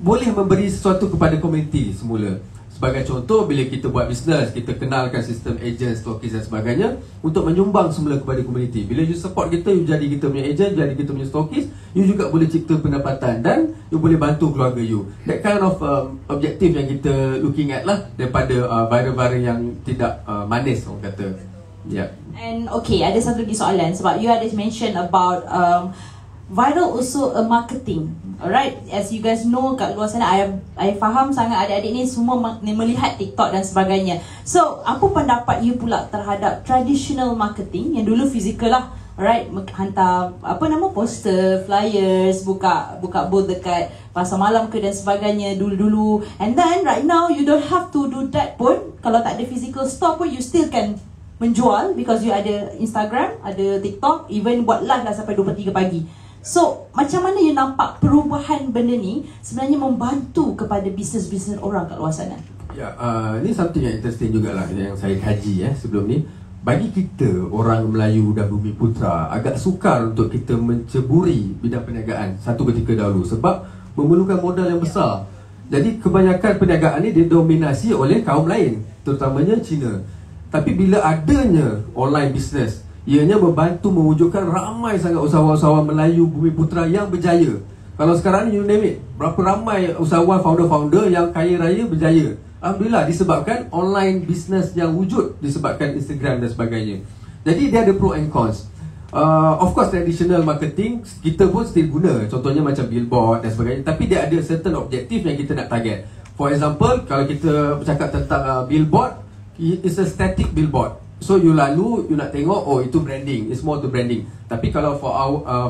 boleh memberi sesuatu kepada komuniti semula. Sebagai contoh, bila kita buat bisnes, kita kenalkan sistem agent, stokis dan sebagainya untuk menyumbang semula kepada komuniti. Bila you support kita, you jadi kita punya agent, jadi kita punya stokis, you juga boleh cipta pendapatan dan you boleh bantu keluarga you. That kind of objektif yang kita looking at lah, daripada viral-viral yang tidak manis, orang kata. Yeah. And okay, ada satu lagi soalan sebab you ada mention about viral also a marketing. Alright, as you guys know, kat luar sana I faham sangat adik-adik ni semua melihat TikTok dan sebagainya. So, apa pendapat you pula terhadap traditional marketing yang dulu physical lah? Alright, hantar poster, flyers, buka booth dekat pasar malam ke dan sebagainya dulu-dulu. And then right now you don't have to do that pun. Kalau tak ada physical store pun, you still can menjual because you ada Instagram, ada TikTok, even buat live lah sampai 2-3 pagi. So, macam mana you nampak perubahan benda ni sebenarnya membantu kepada bisnes-bisnes orang kat luar sana? Ya, ni something yang interesting jugalah yang saya kaji sebelum ni. Bagi kita, orang Melayu dan Bumi Putra, agak sukar untuk kita menceburi bidang perniagaan satu ketika dahulu sebab memerlukan modal yang besar. Jadi, kebanyakan perniagaan ni didominasi oleh kaum lain, terutamanya Cina. Tapi bila adanya online business, ianya membantu mewujudkan ramai sangat usahawan-usahawan Melayu Bumi Putra yang berjaya. Kalau sekarang ni you name it, berapa ramai usahawan founder-founder yang kaya raya berjaya. Alhamdulillah disebabkan online business yang wujud, disebabkan Instagram dan sebagainya. Jadi dia ada pro and cons. Of course traditional marketing kita pun still guna. Contohnya macam billboard dan sebagainya. Tapi dia ada certain objektif yang kita nak target. For example, kalau kita bercakap tentang billboard, it's a static billboard. So you lalu, you nak tengok, oh itu branding, it's more to branding. Tapi kalau for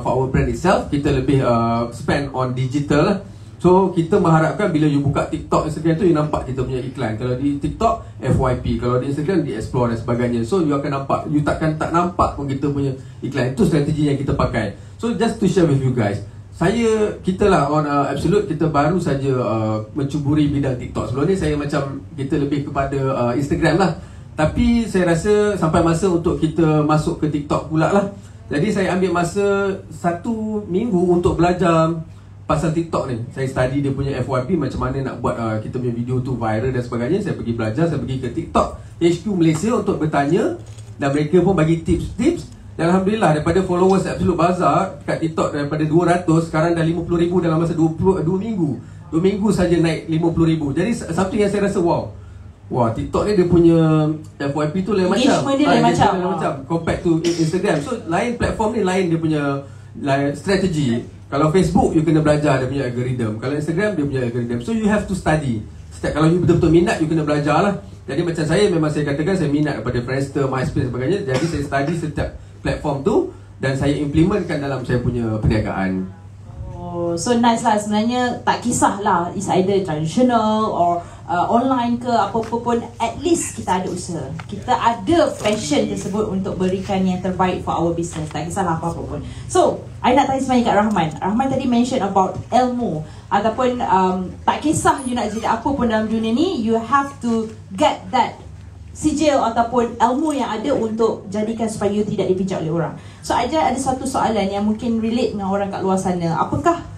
our brand itself, kita lebih spend on digital lah. So kita mengharapkan bila you buka TikTok, Instagram tu, you nampak kita punya iklan. Kalau di TikTok, FYP. Kalau di Instagram, di Explore dan sebagainya. So you akan nampak, you tak nampak pun kita punya iklan. Itu strategi yang kita pakai. So just to share with you guys, kita lah on Absolute, kita baru saja mencuburi bidang TikTok. Sebelum ni kita lebih kepada Instagram lah. Tapi saya rasa sampai masa untuk kita masuk ke TikTok pula lah. Jadi saya ambil masa 1 minggu untuk belajar pasal TikTok ni. Saya study dia punya FYP, macam mana nak buat kita punya video tu viral dan sebagainya. Saya pergi belajar, saya pergi ke TikTok HQ Malaysia untuk bertanya. Dan mereka pun bagi tips-tips. Dan Alhamdulillah daripada followers Absolute Bazaar kat TikTok daripada 200, sekarang dah 50,000 dalam masa 2 minggu. 2 minggu saja naik 50,000. Jadi something yang saya rasa wow. Wah, TikTok ni dia punya FYP tu lain macam. Engagement dia lain macam. Compared to Instagram. So, lain platform ni, lain dia punya strategi. Kalau Facebook, you kena belajar dia punya algorithm. Kalau Instagram, dia punya algorithm. So, you have to study. Kalau you betul-betul minat, you kena belajar lah. Jadi, macam saya, memang saya katakan saya minat daripada Friendster, MySpace dan sebagainya. Jadi, saya study setiap platform tu dan saya implementkan dalam saya punya perniagaan. Oh, so nice lah sebenarnya. Tak kisahlah is either traditional or online ke apa-apa pun, at least kita ada usaha, kita ada passion tersebut untuk berikan yang terbaik for our business. Tak kisahlah apa-apa pun. So, I nak tanya sebenarnya kat Rahman tadi mention about ilmu ataupun tak kisah you nak jadi apa pun dalam dunia ni, you have to get that sijil ataupun ilmu yang ada untuk jadikan supaya you tidak dipijak oleh orang. So, ada satu soalan yang mungkin relate dengan orang kat luar sana. Apakah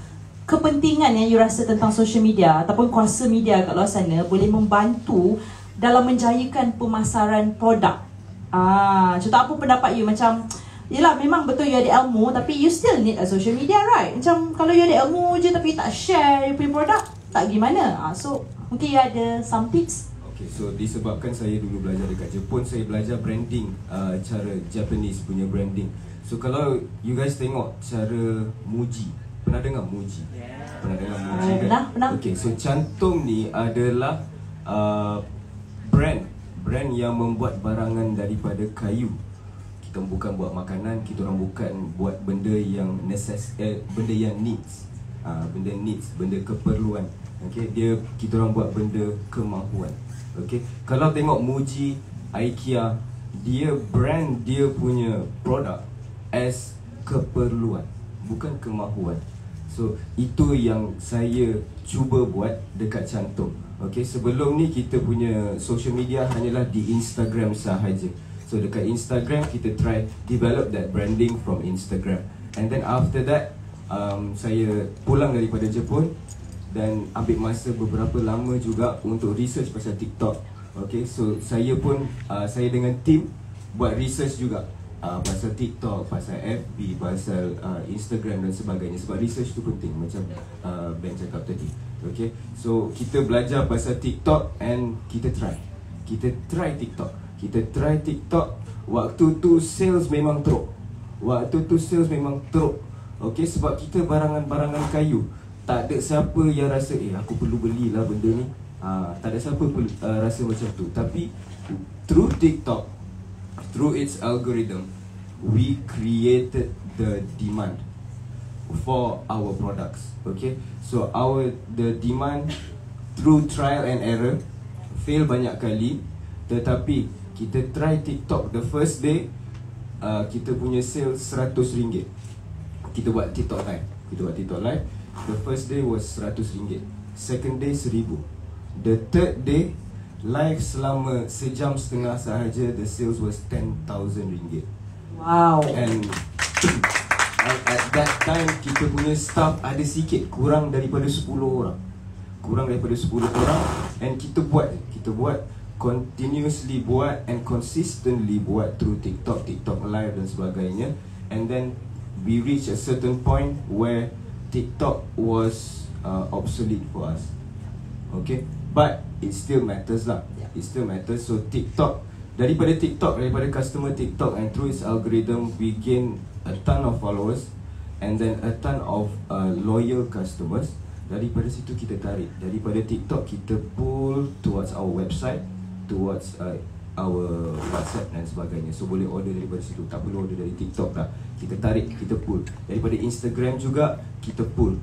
kepentingan yang you rasa tentang social media ataupun kuasa media kat luar sana boleh membantu dalam menjayakan pemasaran produk? Contoh apa pendapat you macam yelah memang betul you ada ilmu, tapi you still need a social media, right? Macam kalau you ada ilmu je tapi tak share you punya produk, tak gimana. So mungkin you ada some tips. Okay, so disebabkan saya dulu belajar dekat Jepun, saya belajar branding, cara Japanese punya branding. So kalau you guys tengok cara Muji, pernah dengar Muji? Pernah dengar Muji kan? Pernah. Okay, so cantum ni adalah brand yang membuat barangan daripada kayu. Kita bukan buat makanan, kita orang bukan buat benda yang benda yang needs. Benda needs, benda keperluan. Okay, kita orang buat benda kemahuan. Okay, kalau tengok Muji, IKEA, dia brand dia punya produk as keperluan, bukan kemahuan. So itu yang saya cuba buat dekat cantum. Okay, sebelum ni kita punya social media hanyalah di Instagram sahaja. So dekat Instagram kita try develop that branding from Instagram. And then after that saya pulang daripada Jepun dan ambil masa beberapa lama juga untuk research pasal TikTok. Okay, so saya pun saya dengan team buat research juga pasal TikTok, pasal FB, pasal Instagram dan sebagainya. Sebab research tu penting, macam Ben cakap tadi. Okay, so kita belajar pasal TikTok and kita try TikTok. Kita try TikTok. Waktu tu sales memang teruk. Okay, sebab kita barangan-barangan kayu, tak ada siapa yang rasa aku perlu belilah benda ni. Tak ada siapa rasa macam tu. Tapi through TikTok, through its algorithm, we created the demand for our products. Okay, so the demand through trial and error, fail banyak kali, tetapi kita try TikTok the first day, kita punya sales RM100. Kita buat TikTok live. The first day was RM100. Second day RM1,000. The third day, live selama sejam setengah sahaja, the sales was RM10,000. Wow. And at that time kita punya staff ada sikit, kurang daripada 10 orang. And kita buat continuously buat and consistently buat through TikTok live dan sebagainya. And then we reach a certain point where TikTok was obsolete for us. Okay, but it still matters lah. It still matters. So daripada customer TikTok and through its algorithm, we gain a ton of followers and then a ton of loyal customers. Daripada situ kita tarik, daripada TikTok kita pull towards our website, towards our WhatsApp dan sebagainya. So boleh order daripada situ, tak perlu order dari TikTok dah. Kita tarik, kita pull. Daripada Instagram juga kita pull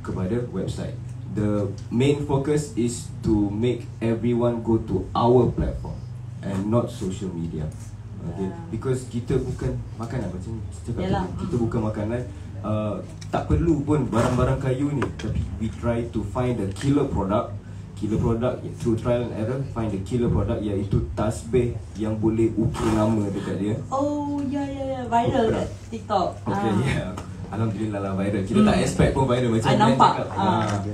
kepada website. The main focus is to make everyone go to our platform and not social media. Okay, because kita bukan makanan macam cakap tadi. Kita bukan makanan. Tak perlu pun barang-barang kayu ni, tapi we try to find the killer product through trial and error. Find the killer product, iaitu tasbih yang boleh ukir nama dekat dia. Oh ya, viral kat TikTok. Okay, Alhamdulillah lah viral. Kita tak expect pun viral macam nampak.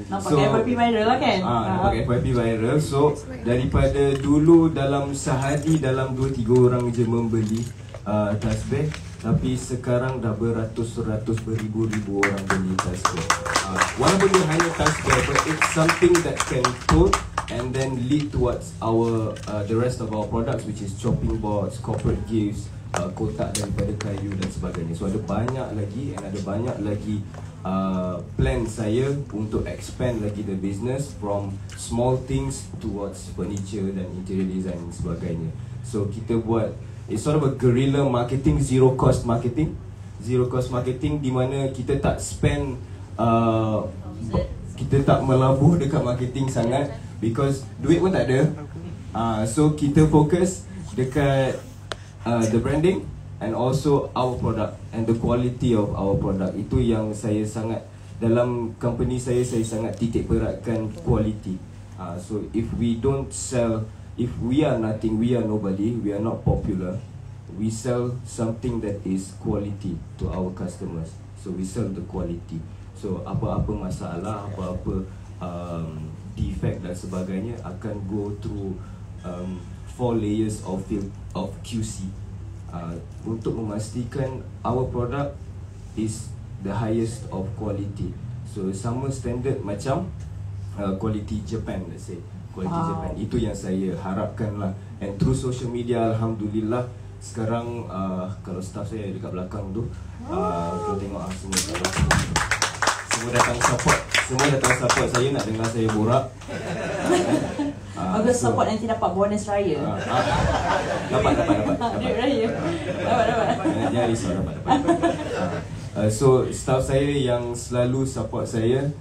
Nampak FYP viral lah kan. Nampak FYP viral. So daripada dulu dalam sehari dalam 2-3 orang je membeli tasbih, tapi sekarang dah beratus-ratus beribu-ribu orang beli tasbih. Walaupun dia hanya tasbih, but it's something that can pull and then lead towards the rest of our products, which is chopping boards, corporate gifts, kotak daripada kayu dan sebagainya. So ada banyak lagi plan saya untuk expand lagi the business from small things towards furniture dan interior design dan sebagainya. So kita buat, it's sort of a guerrilla marketing, zero cost marketing di mana kita tak spend, kita tak melabur dekat marketing sangat because duit pun tak ada. So kita fokus dekat the branding and also our product and the quality of our product. Itu yang saya sangat, dalam company saya sangat titik beratkan quality. So if we don't sell, if we are nothing, we are nobody, we are not popular, we sell something that is quality to our customers. So we sell the quality. So apa-apa masalah, apa-apa defect dan sebagainya akan go through 4 layers of QC. untuk memastikan our product is the highest of quality. So sama standard macam quality Japan, let's say quality Japan. Itu yang saya harapkan lah. And through social media, alhamdulillah sekarang kalau staff saya dekat belakang tu, kalau tengok semua datang support. Semua datang support saya, nak dengar saya borak. Bagus, support nanti dapat bonus raya. Dapat. Duit raya. Dapat. Jangan risau, dapat. So staff saya yang selalu support saya,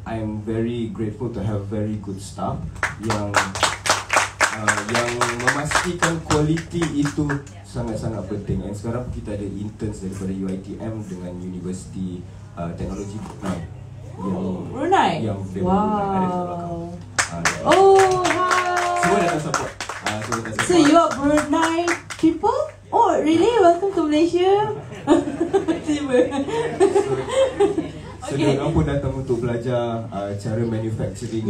I'm very grateful to have very good staff yang memastikan kualiti itu sangat-sangat penting. And sekarang kita ada interns daripada UiTM dengan University Teknologi Brunei. Brunei? Yang ada di belakang. Oh, Semua datang support. So you are Brunei people? Oh, really? Welcome to Malaysia. So diorang pun datang untuk belajar cara manufacturing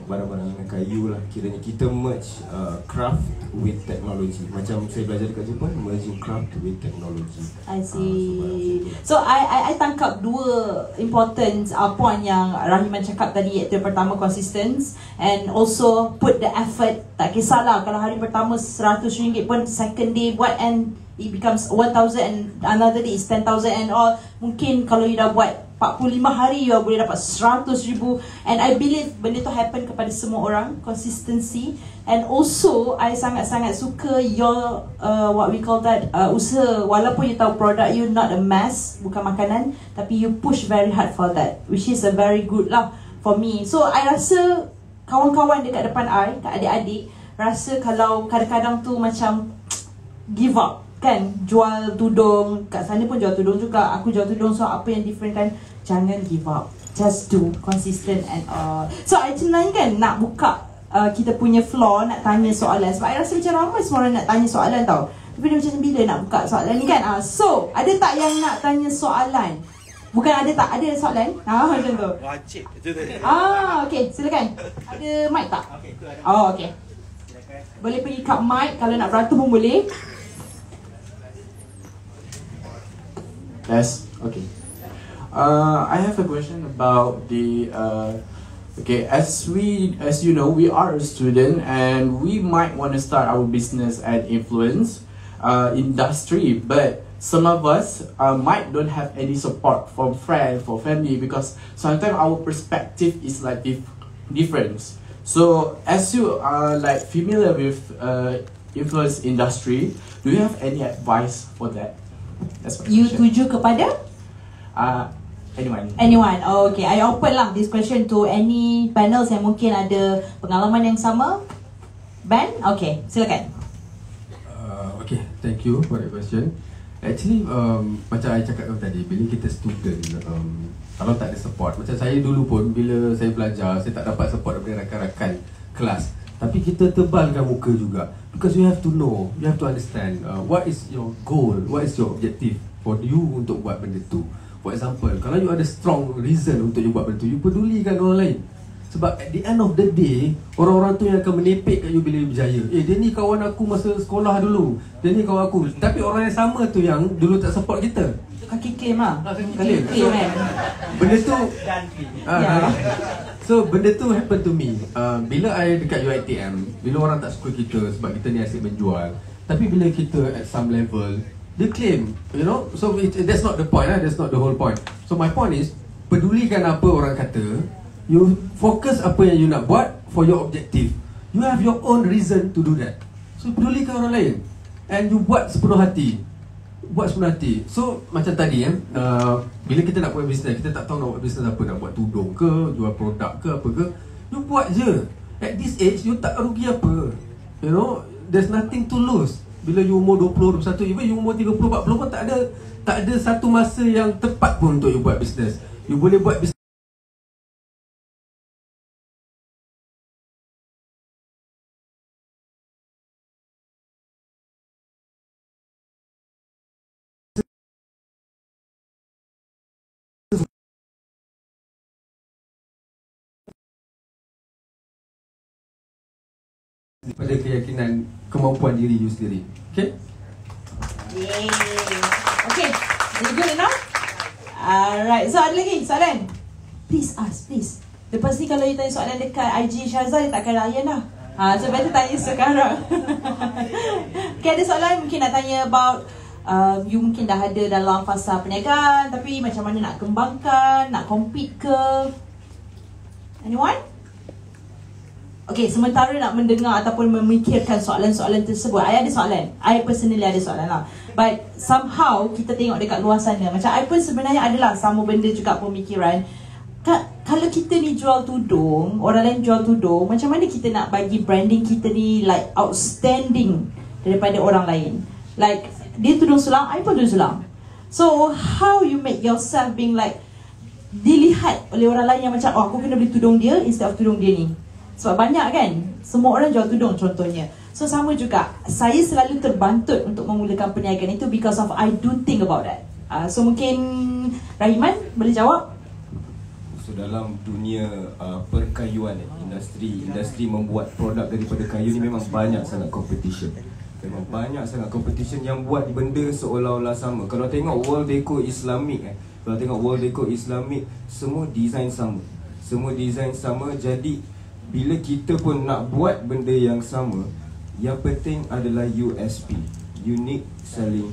barang-barang kayu lah. Kiranya kita merge craft with technology. Macam saya belajar dekat Jepun, merging craft with technology. I see. So I tangkap dua important point yang Rahiman cakap tadi, iaitu pertama consistence and also put the effort. Tak kisahlah kalau hari pertama RM100 pun, second day buat and it becomes 1,000 and another day is 10,000 and all. Mungkin kalau you dah buat 45 hari you boleh dapat 100,000. And I believe benda tu happen kepada semua orang, consistency. And also I sangat-sangat suka your what we call that usaha. Walaupun you tahu product you not a mass, bukan makanan, tapi you push very hard for that, which is a very good lah for me. So I rasa kawan-kawan dekat depan I, kat adik-adik, rasa kalau kadang-kadang tu macam give up kan, jual tudung, kat sana pun jual tudung juga, aku jual tudung, so apa yang different kan, jangan give up, just do, consistent and all. So I sebenarnya kan nak buka kita punya floor, nak tanya soalan, sebab I rasa macam ramai semua orang nak tanya soalan tau, tapi dia macam bila nak buka soalan ni kan. So ada tak yang nak tanya soalan? Bukan ada tak, ada soalan? Macam tu. Wajib itu tu. Okay, silakan. Ada mic tak? Okey, tu ada. Okay. Boleh pergi kat mic, kalau nak beratur pun boleh. Yes. Okay. I have a question about the. Okay, as you know, we are a student and we might want to start our business at influence industry, but some of us might don't have any support from friends, for family, because sometimes our perspective is like different. So, as you are like familiar with influence industry, do you have any advice for that? That's my You question. tuju kepada? Anyone. Oh, okay, I open lah this question to any panels yang mungkin ada pengalaman yang sama. Ben? Okay, silakan. Okay, thank you for that question. Actually, macam I cakap tadi, bila kita student, kalau tak ada support, macam saya dulu pun, bila saya belajar, saya tak dapat support daripada rakan-rakan kelas. Tapi kita tebalkan muka juga, because you have to know, you have to understand what is your goal, what is your objective for you untuk buat benda tu. For example, kalau you ada strong reason untuk you buat benda tu, you pedulikan orang lain. Sebab at the end of the day, orang-orang tu yang akan menepek kat you bila you berjaya. Dia ni kawan aku masa sekolah dulu, dia ni kawan aku. Tapi orang yang sama tu yang dulu tak support kita. Kaki claim lah. Kaki claim kan. Benda tu so benda tu happen to me. Bila I dekat UiTM, bila orang tak suka kita sebab kita ni asyik menjual, tapi bila kita at some level, dia claim, you know. So that's not the point, that's not the whole point. So my point is, pedulikan apa orang kata. You focus apa yang you nak buat for your objective. You have your own reason to do that. So pedulikan orang lain, and you buat sepenuh hati. Buat sepenuh hati. So macam tadi bila kita nak buat bisnes, kita tak tahu nak buat bisnes apa, nak buat tudung ke, jual produk ke apa ke, you buat je. At this age, you tak rugi apa. You know, there's nothing to lose. Bila you umur 20, 21, even you umur 30, 40 pun tak ada satu masa yang tepat pun untuk you buat bisnes. You boleh buat bisnes pada keyakinan, kemampuan diri you sendiri. Okay? Yay. Okay, you good enough? Alright, so ada lagi soalan? Please ask, please. Lepas ni kalau you tanya soalan dekat IG Syazal, dia takkan layan lah. So better tanya sekarang. Okay, ada soalan mungkin nak tanya about you mungkin dah ada dalam fasa perniagaan, tapi macam mana nak kembangkan, nak compete ke? Anyone? Okay, sementara nak mendengar ataupun memikirkan soalan-soalan tersebut, I ada soalan. I personally ada soalan lah. But somehow kita tengok dekat luar sana, macam I pun sebenarnya adalah sama benda juga pemikiran. Kalau kita ni jual tudung, orang lain jual tudung, macam mana kita nak bagi branding kita ni like outstanding daripada orang lain? Like dia tudung selang, I pun tudung selang. So how you make yourself being like dilihat oleh orang lain yang macam, oh aku kena beli tudung dia instead of tudung dia ni. Sebab banyak kan, semua orang jual tudung contohnya. So sama juga, saya selalu terbantut untuk memulakan perniagaan itu because of I do think about that. So mungkin Rahiman boleh jawab? So dalam dunia perkayuan, industri membuat produk daripada kayu ni memang banyak sangat competition. Memang banyak sangat competition yang buat benda seolah-olah sama. Kalau tengok World Deco Islamic, kalau tengok World Deco Islamic, semua design sama. Semua design sama, jadi bila kita pun nak buat benda yang sama, yang penting adalah USP, Unique Selling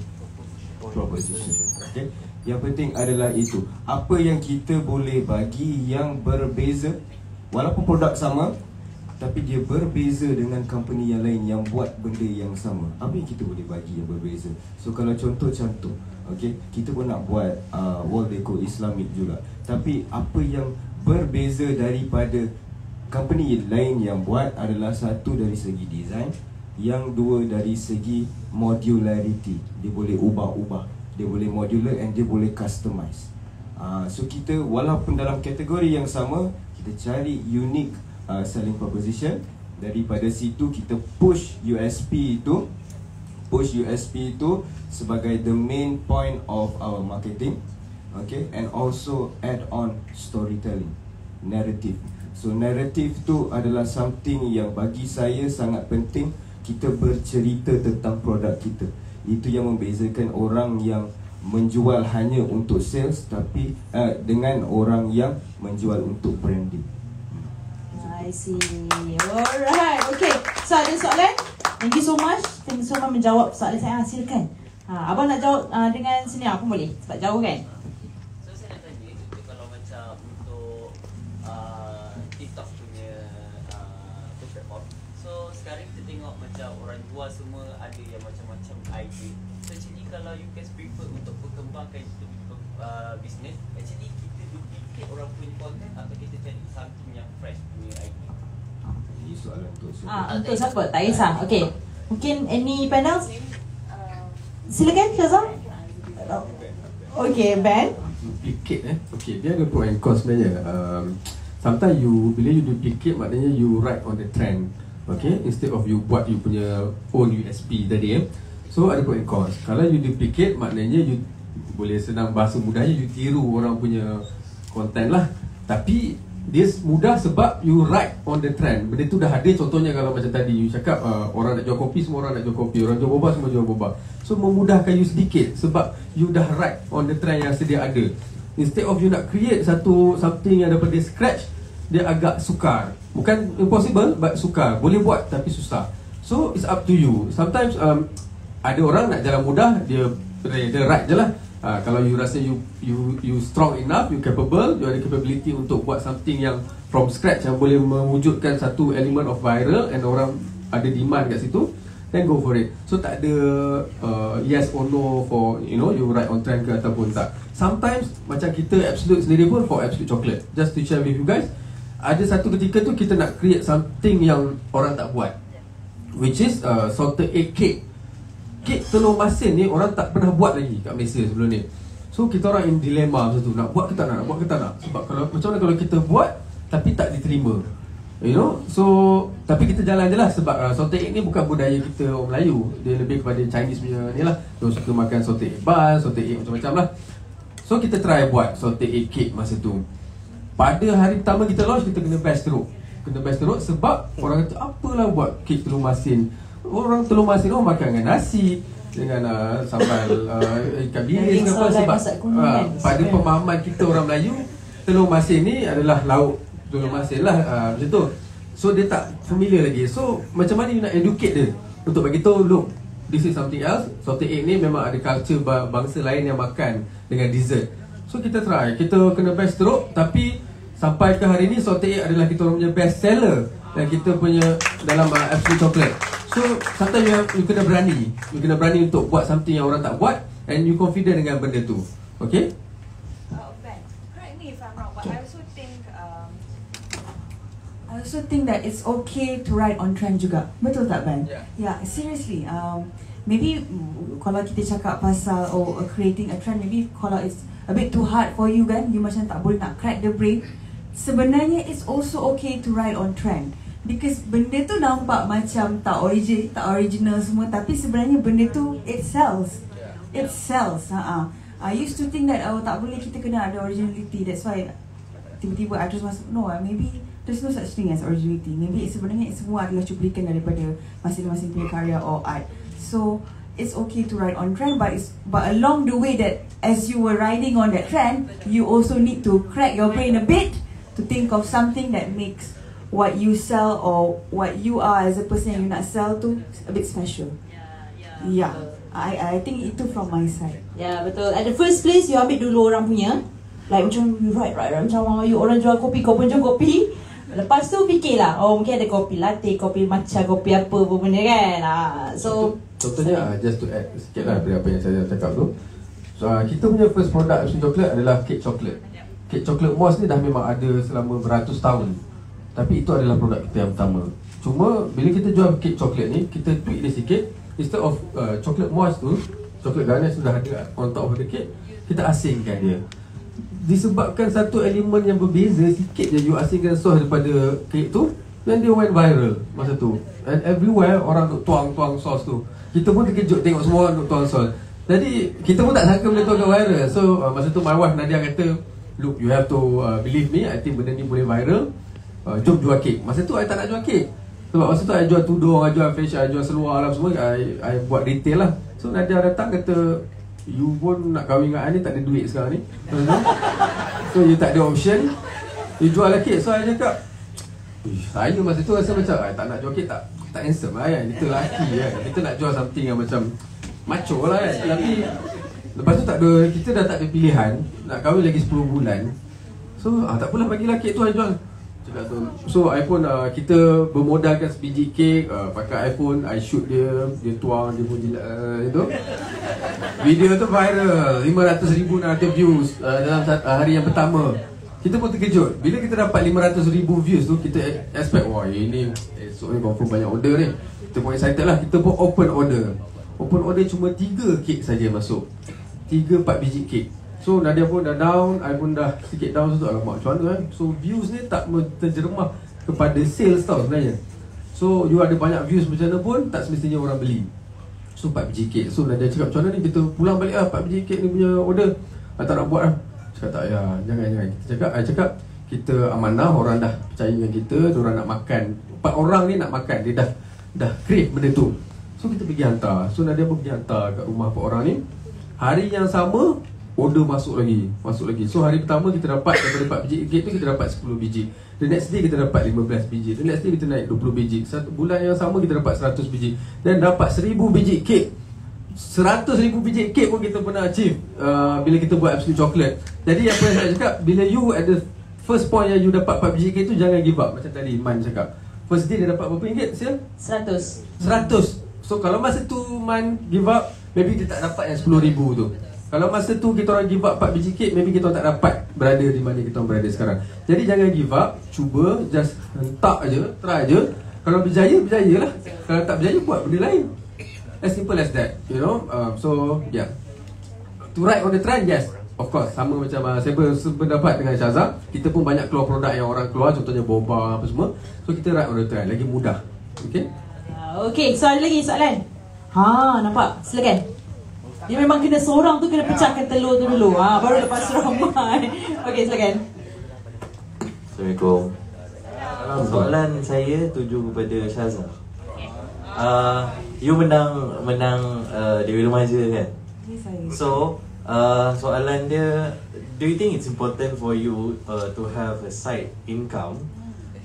Proposition. Okay? Yang penting adalah itu. Apa yang kita boleh bagi yang berbeza, walaupun produk sama, tapi dia berbeza dengan company yang lain yang buat benda yang sama. Apa yang kita boleh bagi yang berbeza? So kalau contoh macam tu, okay, kita pun nak buat World Deco Islamic juga, tapi apa yang berbeza daripada company lain yang buat adalah satu dari segi design, yang dua dari segi modularity. Dia boleh ubah-ubah, dia boleh modular and dia boleh customize. So kita walaupun dalam kategori yang sama, kita cari unique selling proposition. Daripada situ kita push USP itu sebagai the main point of our marketing. Okay, and also add on storytelling, narrative. So narrative tu adalah something yang bagi saya sangat penting. Kita bercerita tentang produk kita. Itu yang membezakan orang yang menjual hanya untuk sales, tapi dengan orang yang menjual untuk branding. I see. Alright, okay. So ada soalan? Thank you so much. Thank you so much menjawab soalan saya. Silakan. Abang nak jawab dengan sini apa boleh? Sebab jauh kan? So saya nak tanya, kalau macam untuk TikTok punya platform. So sekarang kita tengok macam orang jual semua ada yang macam-macam idea. So actually kalau you guys prefer untuk perkembangkan itu business, actually kita duplicate orang punya content atau kita cari something yang fresh punya idea? Ini soalan untuk untuk siapa? Tak kisah. Okay. Mungkin any panels? Silakan Syazal. Okay, Ben. Duplicate okay, dia ada pro and con sebenarnya. Sometimes bila you duplicate, maknanya you ride on the trend. Okay, instead of you buat you punya own USP tadi So ada pro and cons. Kalau you duplicate, maknanya you boleh senang bahasa mudahnya you tiru orang punya content lah. Tapi dia mudah sebab you ride on the trend. Benda tu dah ada. Contohnya kalau macam tadi you cakap orang nak jual kopi, semua orang nak jual kopi. Orang jual boba, semua jual boba. So memudahkan you sedikit sebab you dah ride on the trend yang sedia ada. Instead of you nak create something yang daripada scratch, dia agak sukar. Bukan impossible, but sukar. Boleh buat tapi susah. So it's up to you. Sometimes ada orang nak jalan mudah, dia ride je lah. Kalau you rasa you strong enough, you capable, you ada capability untuk buat something yang from scratch yang boleh mewujudkan satu element of viral and orang ada demand kat situ, then go for it. So tak ada yes or no for you ride on trend ke ataupun tak. Sometimes macam kita Absolute sendiri pun for Absolute Chocolate, just to share with you guys, ada satu ketika tu kita nak create something yang orang tak buat, which is salted egg cake. Kek telur masin ni orang tak pernah buat lagi kat Malaysia sebelum ni. So kita orang in dilema macam tu, nak buat ke tak nak buat ke tak nak. Sebab macam mana kalau kita buat tapi tak diterima, so tapi kita jalan je lah. Sebab salted egg ni bukan budaya kita orang Melayu, dia lebih kepada Chinese punya ni lah. Dia suka makan salted egg bun, salted egg macam-macam lah. So kita try buat salted egg cake masa tu. Pada hari pertama kita launch, kita kena best teruk sebab orang kata apalah buat kek telur masin. Orang telur masin orang makan dengan nasi. dengan sambal ikan bilis Daging ke apa, selai sebab masak kuning kan. pada pemahaman kita orang Melayu, telur masin ni adalah lauk telur masin lah, macam tu. So dia tak familiar lagi. So macam mana you nak educate dia untuk bagi tahu, look, this is something else. Salted egg ni memang ada culture bangsa lain yang makan dengan dessert. So kita try, kita kena best teruk. Tapi sampai ke hari ni salted egg adalah kita orang punya best seller dan kita punya dalam Absolute Chocolate. So sometimes you kena berani. You kena berani untuk buat something yang orang tak buat, and you confident dengan benda tu. Okay? Ben, correct me if I'm wrong, but I also think that it's okay to ride on trend juga. Betul tak, Ben? Yeah, seriously. Maybe kalau kita cakap pasal creating a trend, maybe kalau it's a bit too hard for you kan, you macam tak boleh nak crack the brain. Sebenarnya it's also okay to ride on trend. Because benda tu nampak macam tak original semua, tapi sebenarnya benda tu it sells. It sells. I used to think that tak boleh, kita kena ada originality. That's why tiba-tiba I just masuk, no, maybe there's no such thing as originality. Maybe sebenarnya semua adalah cuplikan daripada masing-masing punya karya or art. So it's okay to ride on trend, but along the way that as you were riding on that trend, you also need to crack your brain a bit to think of something that makes what you sell or what you are as a person yang you nak sell tu a bit special. Yeah, I think itu from my side. Ya, betul. At the first place, you ambil dulu orang punya. Like macam you write macam you orang jual kopi, kau pun jual kopi. Lepas tu fikirlah, mungkin ada kopi latte, kopi matcha, kopi apa benda kan. So contohnya, just to add sikit lah dari apa yang saya cakap tu. So kita punya first product Absolute Chocolate adalah cake chocolate. Cake chocolate moss ni dah memang ada selama beratus tahun. Tapi itu adalah produk kita yang pertama. Cuma bila kita jual cake chocolate ni, kita tweak dia sikit. Instead of chocolate moss tu, chocolate garnish sudah ada on top of the cake, kita asingkan dia. Disebabkan satu elemen yang berbeza sikit je, you asingkan sos daripada cake tu, dan dia went viral masa tu. And everywhere orang duk tuang-tuang sos tu. Kita pun terkejut tengok semua orang duk tuang sos. Jadi kita pun tak sangka benda tu akan viral. So masa tu my wife Nadia kata, look, you have to believe me, I think benda ni boleh viral. Jom jual kek. Masa tu I tak nak jual kek, sebab masa tu I jual tudung, I jual fashion, I jual seluar lah semua. I buat retail lah. So Nadia datang kata, you pun nak kahwin dengan I ni, tak ada duit sekarang ni. So you tak ada option, you jual lah kek. So I cakap, saya masa tu rasa macam tak nak jual kek, tak handsome lah kan. Kita lelaki kan, kita nak jual something yang macam macho lah kan. Tapi lepas tu tak ada, kita dah tak ada pilihan, nak kahwin lagi 10 bulan. So tak apalah, bagilah kek tu I jual. So I pun kita bermodalkan sebiji kek, pakai iPhone, I shoot dia tuang, dia pun jilat itu. Video tu viral, 500,000 views dalam hari yang pertama. Kita pun terkejut bila kita dapat 500,000 views tu. Kita expect, wah ini esok ni confirm banyak order ni. Kita pun excited lah. Kita pun open order cuma 3 kek saja masuk, 3-4 biji kek. So Nadia pun dah down, I pun dah sikit down. So alamak, macam mana kan. So views ni tak terjeremah kepada sales tau sebenarnya. So you ada banyak views macam mana pun, tak semestinya orang beli. So 4 biji kek. So Nadia cakap, macam mana ni, kita pulang balik lah 4 biji kek ni punya order. I tak nak buat lah. Cakap tak payah, jangan. I cakap kita amanah, orang dah percaya dengan kita, diorang nak makan. 4 orang ni nak makan, dia dah crave benda tu. So kita pergi hantar. So Nadia pun pergi hantar kat rumah 4 orang ni. Hari yang sama, order masuk lagi. So hari pertama kita dapat daripada 4 biji kek tu, kita dapat 10 biji. The next day kita dapat 15 biji. The next day kita naik 20 biji. Satu bulan yang sama kita dapat 100 biji. Dan dapat 1000 biji kek. 100,000 biji kek pun kita pernah achieve bila kita buat Absolute Chocolate. Jadi apa yang saya cakap, bila you at the first point yang you dapat 4 biji kek tu, jangan give up. Macam tadi Man cakap, first day dia dapat berapa ringgit? 100. So kalau masa tu Man give up, maybe dia tak dapat yang 10,000 tu. Kalau masa tu kita orang give up 4 biji kek, maybe kita orang tak dapat berada di mana kita orang berada sekarang. Jadi jangan give up, cuba, just hentak je, try je. Kalau berjaya, berjayalah. Kalau tak berjaya, buat benda lain. As simple as that, you know. So yeah, to ride on the trend, yes, of course. Sama macam saya berpendapat dengan Syazah. Kita pun banyak keluar produk yang orang keluar, contohnya boba apa semua. So kita ride on the trend, lagi mudah. Okay. Okay, so ada lagi soalan? Nampak? Silakan. Dia memang kena seorang tu kena pecahkan telur tu dulu. Baru lepas ramai. Okay, silakan. Assalamualaikum. Soalan saya tuju kepada Syazah. You menang Dewi Remaja kan? Yes, saya. So soalan dia, do you think it's important for you to have a side income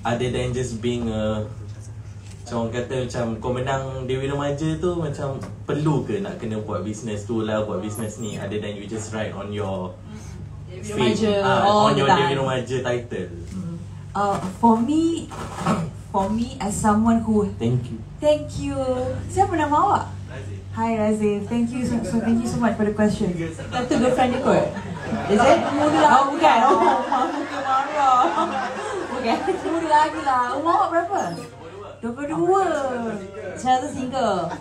other than just being a, macam orang kata macam kau menang Dewi Remaja tu macam perlu ke nak kena buat business tu lah, buat business ni, other than you just write on your Dewi Remaja all on your the time. Dewi Remaja title. For me as someone who Thank you. Siapa nama awak? Hi Razif. Thank you so much for the question. Satu girlfriend dia kot. Is it? Oh bukan. Oh, muka marah. Bukan. Muda lagi lah. Umur awak berapa? 22. Saya tu single.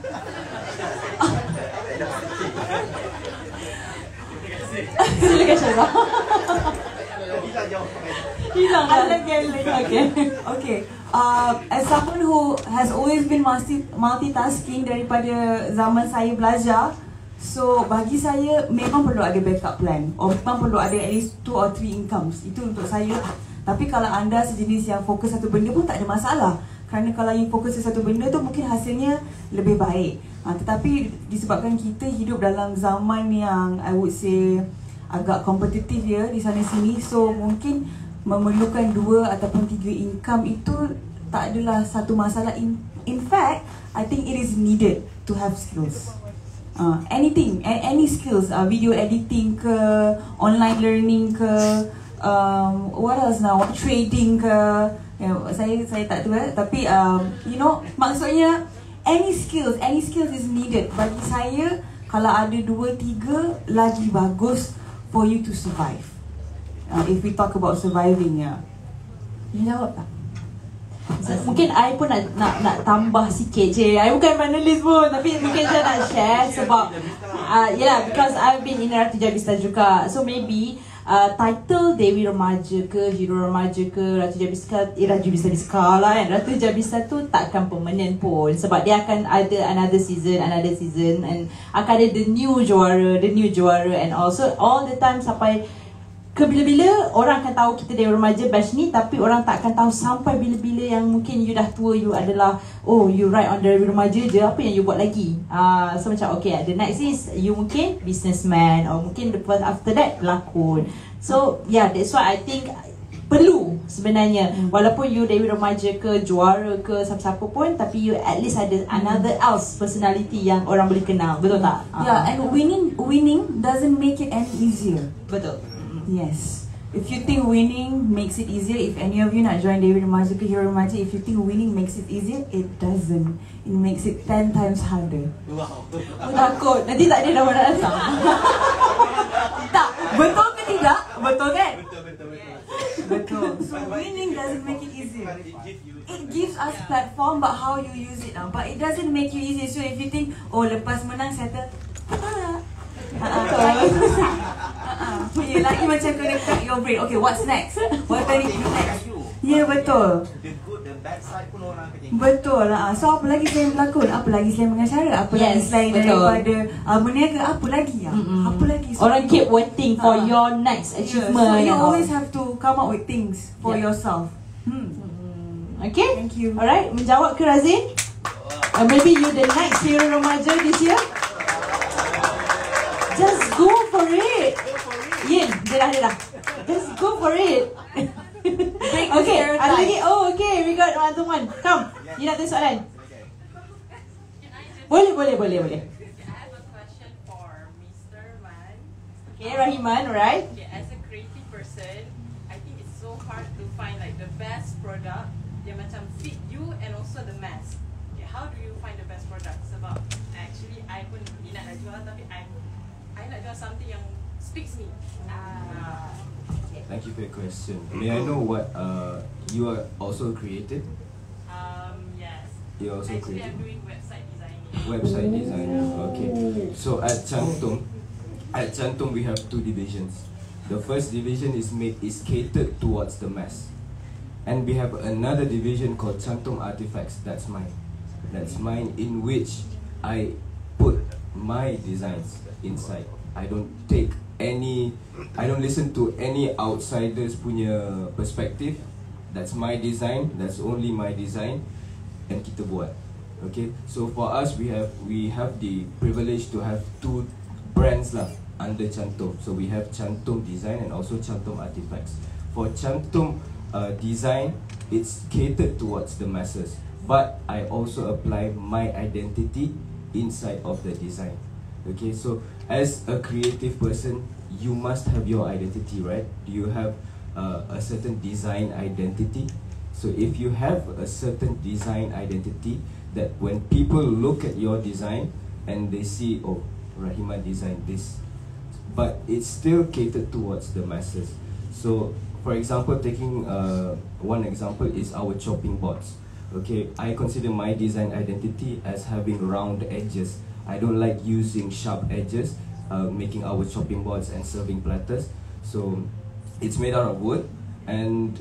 Silakan Syarah. Hilang dah. Okay. As someone who has always been multitasking daripada zaman saya belajar, so bagi saya memang perlu ada backup plan, or memang perlu ada at least 2 or 3 incomes. Itu untuk saya. Tapi kalau anda sejenis yang fokus satu benda pun tak ada masalah. Kerana kalau yang fokus satu benda tu mungkin hasilnya lebih baik. Tetapi disebabkan kita hidup dalam zaman yang I would say agak kompetitif ya di sana sini, so mungkin memerlukan 2 ataupun 3 income itu tak adalah satu masalah. In fact, I think it is needed to have skills. Anything, any skills, video editing ke, online learning ke, what else now, trading ke, saya tak tahu tapi maksudnya any skills is needed. Bagi saya, kalau ada 2-3 lagi bagus for you to survive. If we talk about surviving, ya. You jawab tak? Mungkin I pun nak tambah sikit je. I bukan panelis pun, tapi mungkin saya nak share sebab because I've been in Ratu Jabista juga. So maybe title Dewi Remaja ke, Hero Remaja ke, Ratu Jabista lah kan. Ratu Jabista tu takkan permanent pun, sebab dia akan ada another season and akan ada the new juara and also all the time sampai ke bila-bila orang akan tahu kita Dewi Remaja batch ni, tapi orang tak akan tahu sampai bila-bila yang mungkin you dah tua, you adalah you write on Dewi Remaja je, apa yang you buat lagi. So macam okay, the next is you mungkin businessman, or mungkin after that pelakon. So yeah, that's why I think perlu sebenarnya, walaupun you Dewi Remaja ke, juara ke, siapa-siapa pun, tapi you at least ada another else personality yang orang boleh kenal, betul tak? Yeah, and winning doesn't make it any easier. Betul. Yes. If you think winning makes it easier, if any of you nak join Dewi Remaja ke Hero Remaja, if you think winning makes it easier, it doesn't. It makes it 10 times harder. Wow. Aku takut nanti tak ada nama nak datang. Tak, betul ke tidak? Betul kan? Betul. So winning doesn't make it easier. It gives us platform, but how you use it now. But it doesn't make you easier. So if you think, lepas menang settle, lagi macam kena cut your brain. Okay, what's next? What do you do next? Ya, betul. The good, the bad side pun orang akan tengok. Betul lah. So apa lagi selain pelakon? Apa lagi selain pengacara? Apa lagi selain daripada berniaga? Apa lagi ya? Apa lagi? So, orang keep waiting for your next achievement. So you always have to come up with things for yourself. Okay. Thank you. Alright, menjawab ke Razin? Maybe you the next Hero Remaja this year? Just go for it. Yin, dia dah. Just go for it. Okay, ada lagi. Okay, we got one-to-one. Come, you nak tanya soalan? Boleh. I have a question for Mr. Man. Okay, Rahiman, alright. Okay, as a creative person, I think it's so hard to find like the best product yang macam fit you and also the mass. Okay, how do you find the best product? Sebab actually I pun minat nak jual, tapi I nak jual something yang speaks me. Thank you for your question. May I know what you are also creative? Yes. You're also actually, creative. I'm doing website designing. Website designer. Okay. So at Cantum we have 2 divisions. The first division is catered towards the mass, and we have another division called Cantum Artifacts. That's mine in which I put my designs inside. I don't listen to any outsiders punya perspective. That's my design. That's only my design, and kita buat. Okay, so for us we have the privilege to have two brands lah under Cantum. So we have Cantum Design and also Cantum Artifacts. For Cantum Design, it's catered towards the masses, but I also apply my identity inside of the design. Okay, so as a creative person, you must have your identity, right? Do you have a certain design identity? So if you have a certain design identity, that when people look at your design and they see, oh, Rahima designed this, but it's still catered towards the masses. So for example, taking one example is our chopping boards. Okay, I consider my design identity as having round edges. I don't like using sharp edges, making our chopping boards and serving platters. So it's made out of wood, and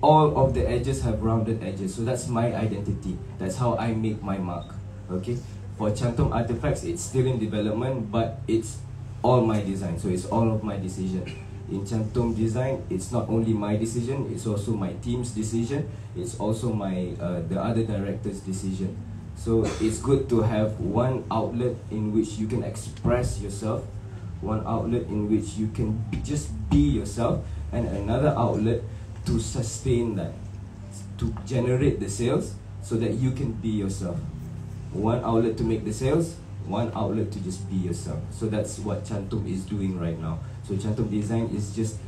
all of the edges have rounded edges. So that's my identity. That's how I make my mark. Okay. For Cantum Artifacts, it's still in development, but it's all my design. So it's all of my decision. In Cantum Design, it's not only my decision, it's also my team's decision. It's also the other director's decision. So it's good to have one outlet in which you can express yourself, one outlet in which you can just be yourself, and another outlet to sustain that, to generate the sales so that you can be yourself. One outlet to make the sales, one outlet to just be yourself. So that's what Cantum is doing right now. So Cantum Design is just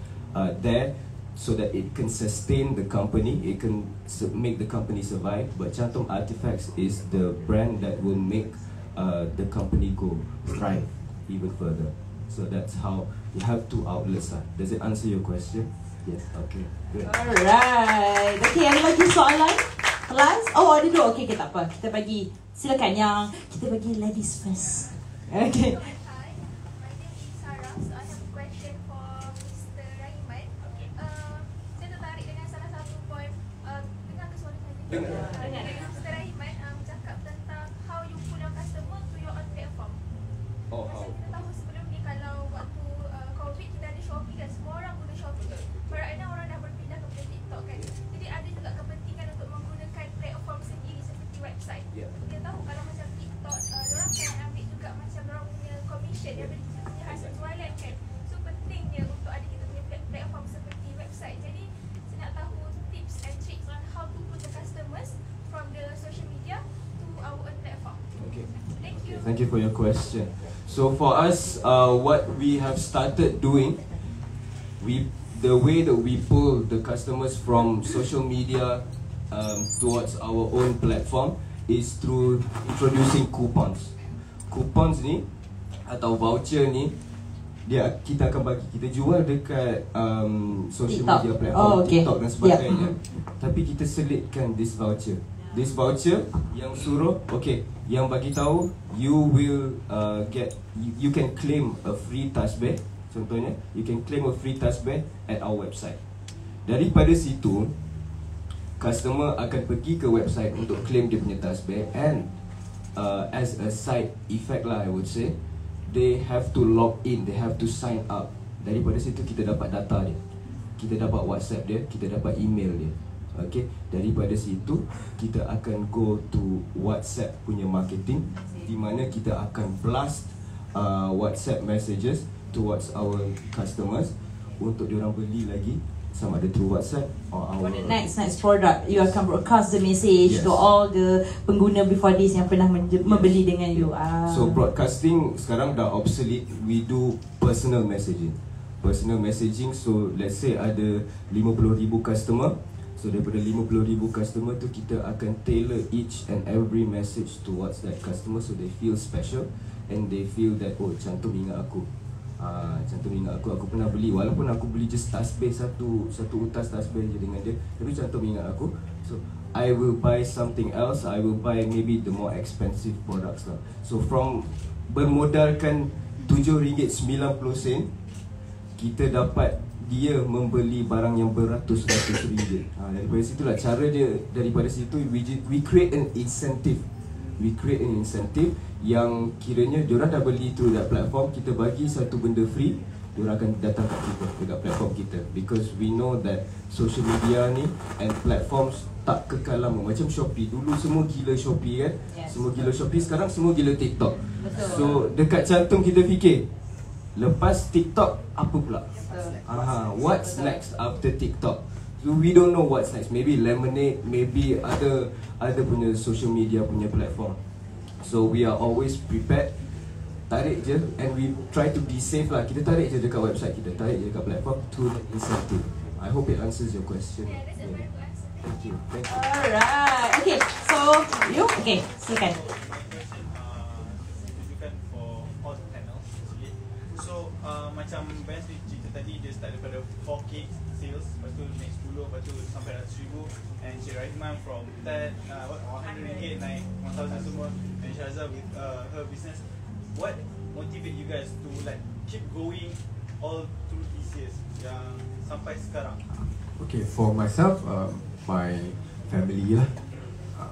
there so that it can sustain the company, it can make the company survive. But Cantum Artifacts is the brand that will make the company thrive even further. So that's how you have two outlets. Does it answer your question? Yes, okay, good. Alright. Okay, ada lagi soalan? Kelas? Oh, ada dua. Okay, tak apa. Kita bagi, silakan yang, kita bagi ladies first. Okay. Hi, my name is Sarah. So I have a question for Mr. Rahman. Okay. Saya tertarik dengan salah satu point. Dengar ke suara saya? Dengar. Mr. Rahman cakap tentang how you pull your customer to your own platform. Oh, how? Kita tahu sebelum ni kalau waktu COVID kita ada Shopee kan, semua orang guna Shopee. But right now orang dah berpindah kepada TikTok kan. Jadi ada juga kepentingan untuk menggunakan platform sendiri seperti website. Kita tahu kalau macam TikTok, orang akan ambil juga macam orang punya commission daripada kita punya hasil jualan kan. So pentingnya untuk ada kita punya platform seperti website. Jadi saya nak tahu tips and tricks on how to pull the customers from the social media to our own platform. Okay. Thank you. Thank you for your question. So for us, what we have started doing, the way that we pull the customers from social media towards our own platform is through introducing coupons. Coupons ni atau voucher ni, kita akan bagi, kita jual dekat social TikTok. media platform, TikTok dan sebagainya. Tapi kita selitkan this voucher. This voucher yang suruh, okay, yang bagi tahu you will you can claim a free touch bag. Contohnya, you can claim a free touch bag at our website. Daripada situ, customer akan pergi ke website untuk claim dia punya touch bag, and as a side effect lah, I would say, they have to log in, they have to sign up. Daripada situ kita dapat data dia, kita dapat WhatsApp dia, kita dapat email dia. Okay, daripada situ kita akan go to WhatsApp punya marketing, di mana kita akan blast WhatsApp messages towards our customers untuk diorang beli lagi, sama ada through WhatsApp or our for the next product, you akan broadcast the message to all the pengguna before this yang pernah membeli dengan you. So broadcasting sekarang dah obsolete. We do personal messaging. Personal messaging, so let's say ada 50,000 customer. So daripada 50,000 customer tu, kita akan tailor each and every message towards that customer, so they feel special and they feel that, oh, Cantum ingat aku. Cantum ingat aku pernah beli, walaupun aku beli just tasbih satu utas tasbih je dengan dia, tapi Cantum ingat aku. So I will buy something else, I will buy maybe the more expensive products lah. So from bermodalkan RM7.90, kita dapat dia membeli barang yang beratus-ratus ringgit. Daripada situlah cara dia. Daripada situ we create an incentive. We create an incentive yang kiranya diorang dah beli through that platform, kita bagi satu benda free, diorang akan datang kat kita, dekat platform kita, because we know that social media ni and platforms tak kekal lama. Macam Shopee, dulu semua gila Shopee kan, semua gila Shopee, sekarang semua gila TikTok. So dekat jantung kita fikir, lepas TikTok apa pula? What's next after TikTok? So we don't know what's next. Maybe Lemonade, maybe other punya social media punya platform. So we are always prepared. Tarik je, and we try to be safe lah. Kita tarik je dekat website kita, tarik je dekat platform to incentive. I hope it answers your question. Thank you. Alright. Okay. So you okay? Silakan. So macam Ben cerita tadi, dia start daripada 4K sales, lepas tu naik 10, lepas tu sampai 100,000, and Cik Rahimah from that RM100 naik 1,000 semua, and Shazza with her business. What motivate you guys to like keep going all through these years yang sampai sekarang? Okay, for myself, my family lah,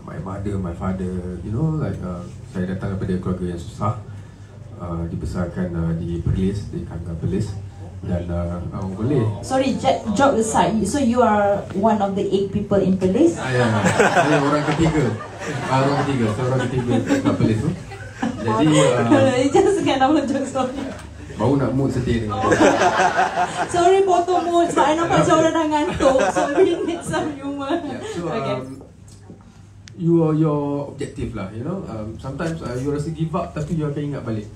my mother, my father, you know, like saya datang daripada keluarga yang susah, dibesarkan di Perlis, di Kangkang Perlis, dan boleh. Sorry, job aside, so you are one of the 8 people in Perlis? Ya, saya orang ketiga. Saya orang ketiga kat Perlis tu. Jadi just kan nama joke, sorry. Baru nak mood sedih ni. Sorry potong mood sebab I nampak macam orang dah ngantuk. So we need some humor. So Okay. your objective lah, you know. Sometimes you rasa give up, tapi you akan ingat balik,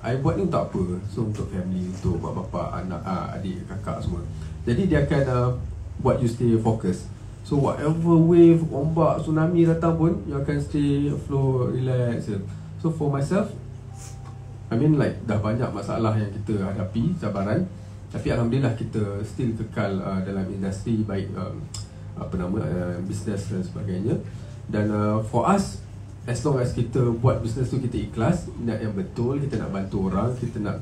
I buat ni untuk apa? So untuk family, untuk mak bapak, anak, adik, kakak semua. Jadi dia akan buat you stay focus. So whatever wave, ombak, tsunami datang pun, you akan stay afloat, relax. So for myself, I mean like dah banyak masalah yang kita hadapi, cabaran, tapi alhamdulillah kita still kekal dalam industri, baik business dan sebagainya. Dan for us, as long as kita buat business tu kita ikhlas, niat yang betul, kita nak bantu orang, kita nak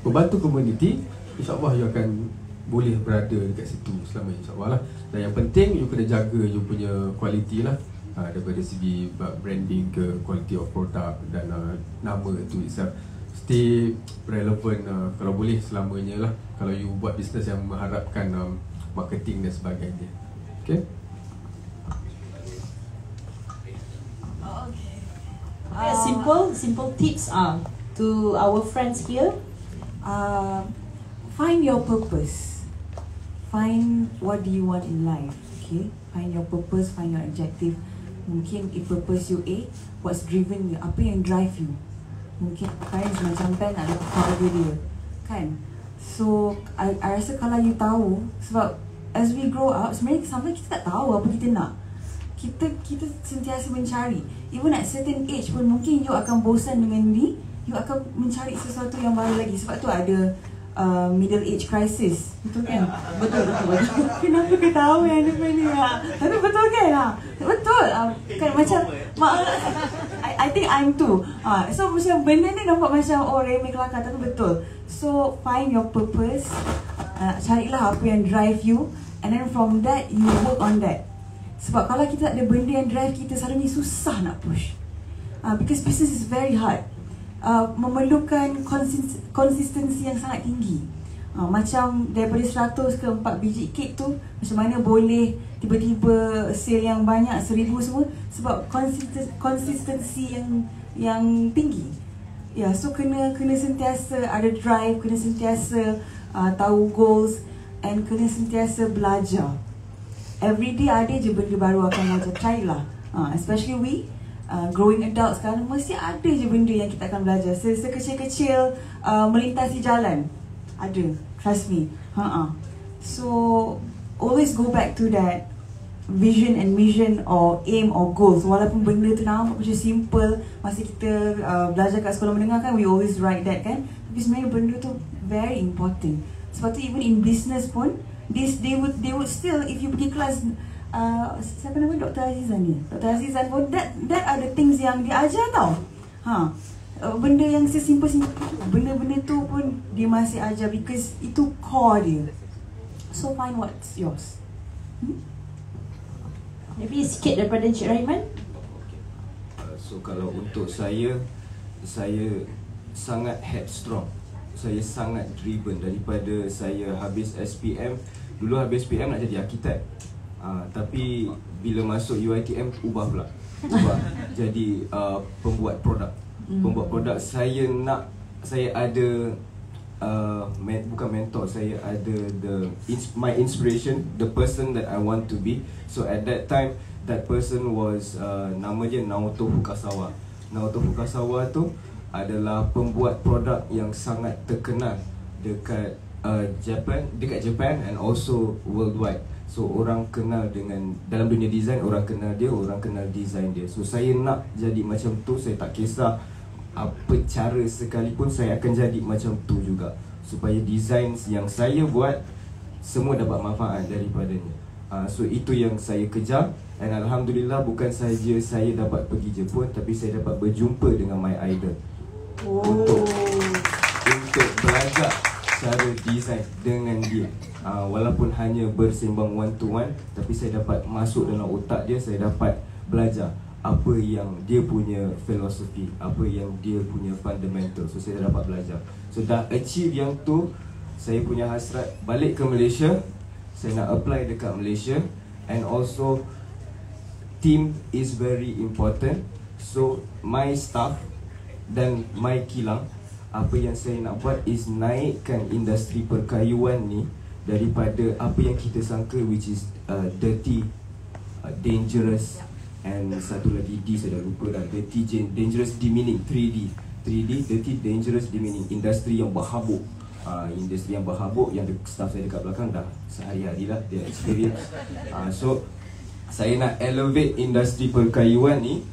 membantu community, insyaAllah you akan boleh berada dekat situ selama insyaAllah lah. Dan yang penting you kena jaga you punya quality lah, daripada segi branding ke quality of product dan nama itu itself. Stay relevant kalau boleh selamanya lah, kalau you buat business yang mengharapkan marketing dan sebagainya. Okay? Simple tips to our friends here. Find your purpose. Find what do you want in life. Okay, find your purpose, find your objective. Mungkin if purpose you A, what's driven you, apa yang drive you. Mungkin parents macam Ben ada keluarga dia, kan? So I rasa kalau you tahu, sebab as we grow up, sebenarnya sampai kita tak tahu apa kita nak. Kita sentiasa mencari. Even at certain age pun mungkin you akan bosan dengan ni, you akan mencari sesuatu yang baru lagi. Sebab tu ada middle age crisis. Betul kan? Betul. Kenapa kau tahu yang depan ni? Tapi betul kan? Betul. Kan macam I think I'm too. So macam benda ni nampak macam remeh kelakar, tapi betul. So find your purpose. Carilah apa yang drive you, and then from that you work on that. Sebab kalau kita tak ada benda yang drive kita, selalunya susah nak push. Because business is very hard. Memerlukan konsistensi yang sangat tinggi. Macam daripada 100 ke 4 biji kek tu, macam mana boleh tiba-tiba sale yang banyak, 1000 semua, sebab konsistensi yang tinggi. Ya, so kena sentiasa ada drive, kena sentiasa tahu goals, and kena sentiasa belajar. Everyday ada je benda baru akan belajar. Try lah. Especially we growing adults sekarang, mesti ada je benda yang kita akan belajar. Sekecil-kecil melintasi jalan, ada, trust me. So always go back to that vision and mission or aim or goals. Walaupun benda tu nampak macam simple, masa kita belajar kat sekolah menengah kan, we always write that kan, tapi sebenarnya benda tu very important. Sebab tu even in business pun, they would still, if you pergi kelas siapa nama Dr. Azizan ni? Dr. Azizan pun that are the things yang dia ajar tau. Benda yang sesimpel benda-benda tu pun dia masih ajar, because itu core dia. So find what's yours. Maybe sikit daripada Encik Rahman. So kalau untuk saya sangat headstrong. saya sangat driven daripada saya habis SPM. Dulu habis SPM nak jadi arkitek, tapi bila masuk UiTM ubah pula, jadi pembuat produk. Pembuat produk. Saya ada bukan mentor, saya ada my inspiration, the person that I want to be. So at that time, that person was nama dia Naoto Fukasawa. Naoto Fukasawa tu adalah pembuat produk yang sangat terkenal dekat Japan and also worldwide. So orang kenal dengan, dalam dunia design orang kenal dia, orang kenal design dia. So saya nak jadi macam tu. Saya tak kisah apa cara sekalipun, saya akan jadi macam tu juga, supaya design yang saya buat semua dapat manfaat daripadanya. So itu yang saya kejar. And Alhamdulillah, bukan sahaja saya dapat pergi Jepun, tapi saya dapat berjumpa dengan my idol untuk belajar cara design dengan dia. Walaupun hanya bersembang one to one, tapi saya dapat masuk dalam otak dia. Saya dapat belajar apa yang dia punya filosofi, apa yang dia punya fundamental. So saya dapat belajar. So dah achieve yang tu, saya punya hasrat balik ke Malaysia. Saya nak apply dekat Malaysia. And also team is very important. So my staff dan my kilang, apa yang saya nak buat is naikkan industri perkayuan ni daripada apa yang kita sangka, which is dirty, dangerous, and satu lagi D saya dah lupa dah. Dirty, dangerous, demeaning. 3D, dirty, dangerous, demeaning. Industri yang berhabuk. Industri yang berhabuk, yang staff saya dekat belakang dah sehari-hari lah dia experience. So saya nak elevate industri perkayuan ni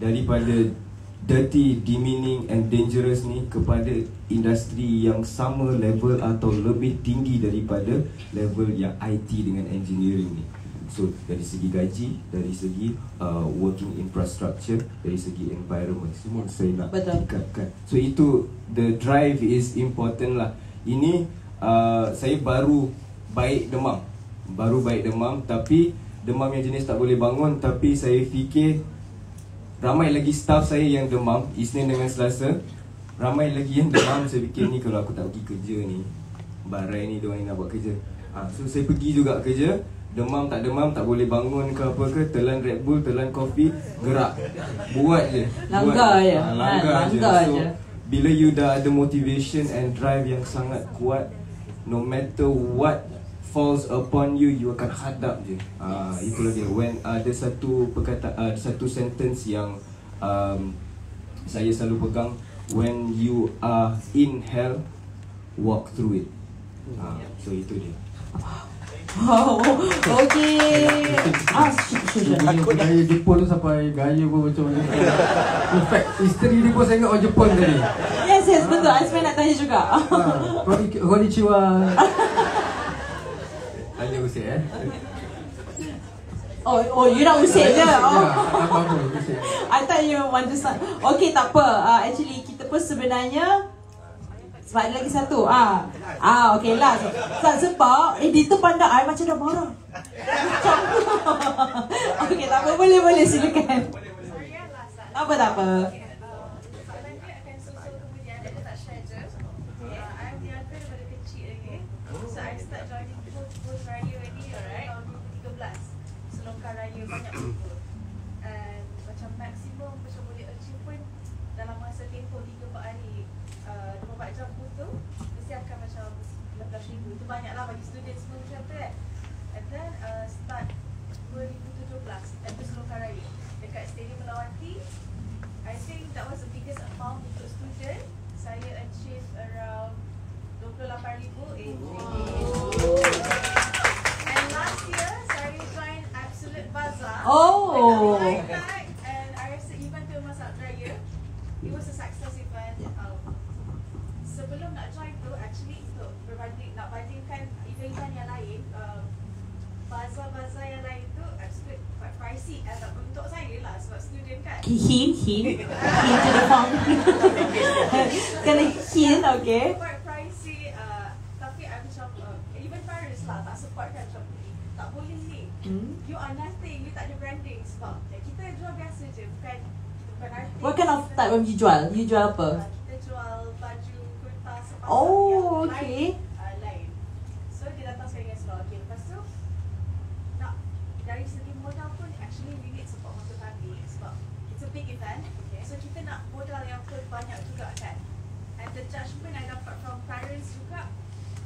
daripada dirty, demeaning and dangerous ni kepada industri yang sama level atau lebih tinggi daripada level yang IT dengan engineering ni. So dari segi gaji, dari segi working infrastructure, dari segi environment, semua saya nak tingkatkan. So itu, the drive is important lah. Ini saya baru baik demam, tapi demam yang jenis tak boleh bangun. Tapi saya fikir ramai lagi staff saya yang demam Isnin dengan Selasa, ramai lagi yang demam. Saya fikir ni kalau aku tak pergi kerja ni, barai ni diorang nak buat kerja. So saya pergi juga kerja, demam tak boleh bangun ke apa ke, telan Red Bull, telan kopi, gerak, buat je, langgar je. So bila you dah ada motivation and drive yang sangat kuat, no matter what falls upon you, you akan hadap je. Itulah dia. When ada satu perkataan, satu sentence yang saya selalu pegang, when you are in hell, walk through it. So itu dia. Oh, okay. Gaya Jepun tu sampai gaya pun macam mana. In fact, isteri dia pun saya ingat orang Jepun tadi. Yes, betul. Asma nak tanya juga. Konnichiwa. Tanya usik Oh, you nak usik je? Apa usik. I thought you want to start. Okay, tak apa. Actually, kita pun sebenarnya sebab ada lagi satu. Okay lah. Sebab dia tu pandang I macam dah marah. Okay, tak apa. Boleh silakan. Tak apa. Banyak people and macam maksimum macam boleh achieve pun dalam masa tempoh 3-4 hari 24 jam pun tu mesti akan macam 11,000. Itu banyak lah bagi student semua macam tu kan. And then start 2017 itu Selokan Raya dekat Stadium Melawati. I think that was the biggest amount untuk student. Saya achieve around 28,000 and last year saya join Absolute Bazaar. And I rasa event tu Masak Raya, it was a success event. Sebelum nak join tu, actually untuk nak bandingkan event-event yang lain, bazar-bazar yang lain tu Absolute quite pricey. Untuk saya lah sebab student kan. Hint to the phone. Kena hint, okay. Quite pricey. Tapi I macam even parents lah tak support kan, macam tak boleh ni. You are nothing, you tak ada branding. Sebab kita jual biasa je, bukan artis. What kind of type of you jual? You jual apa? Kita jual baju, kurta, sepatu. Oh, okay. Lain. So dia datang sekali dengan slot. Okay, lepas tu nak dari segi modal pun actually we need support from the family sebab it's a big event. Okay. So kita nak modal yang banyak juga kan. And the judgement I dapat from parents juga,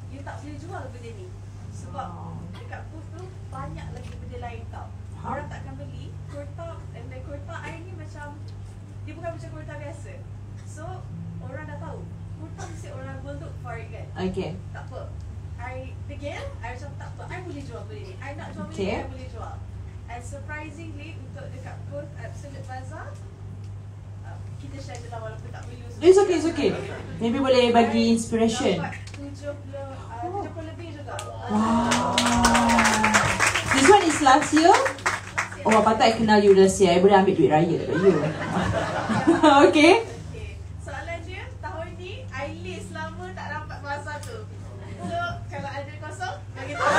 you tak boleh jual benda ni sebab dekat booth tu banyak lagi benda lain tau. Orang takkan beli kurta, and then kurta I ni macam dia bukan macam kurta biasa. So orang dah tahu kurta mesti orang will look for it kan. Okay. Tak apa, I again I macam tak apa, I boleh jual benda ni, I nak jual benda Okay. ni, I boleh jual. And surprisingly untuk dekat booth Absolute Bazaar, kita share je lah walaupun tak boleh. It's okay, it's okay. Maybe boleh bagi inspiration. Dapat 70 lebih juga. Wow. This one is last year. Oh, patut I kenal you last year. I boleh ambil duit raya kat you. Okay. Soalan dia, tahun ni I list lama tak dapat bazar tu. So, kalau ada kosong, bagi tahu.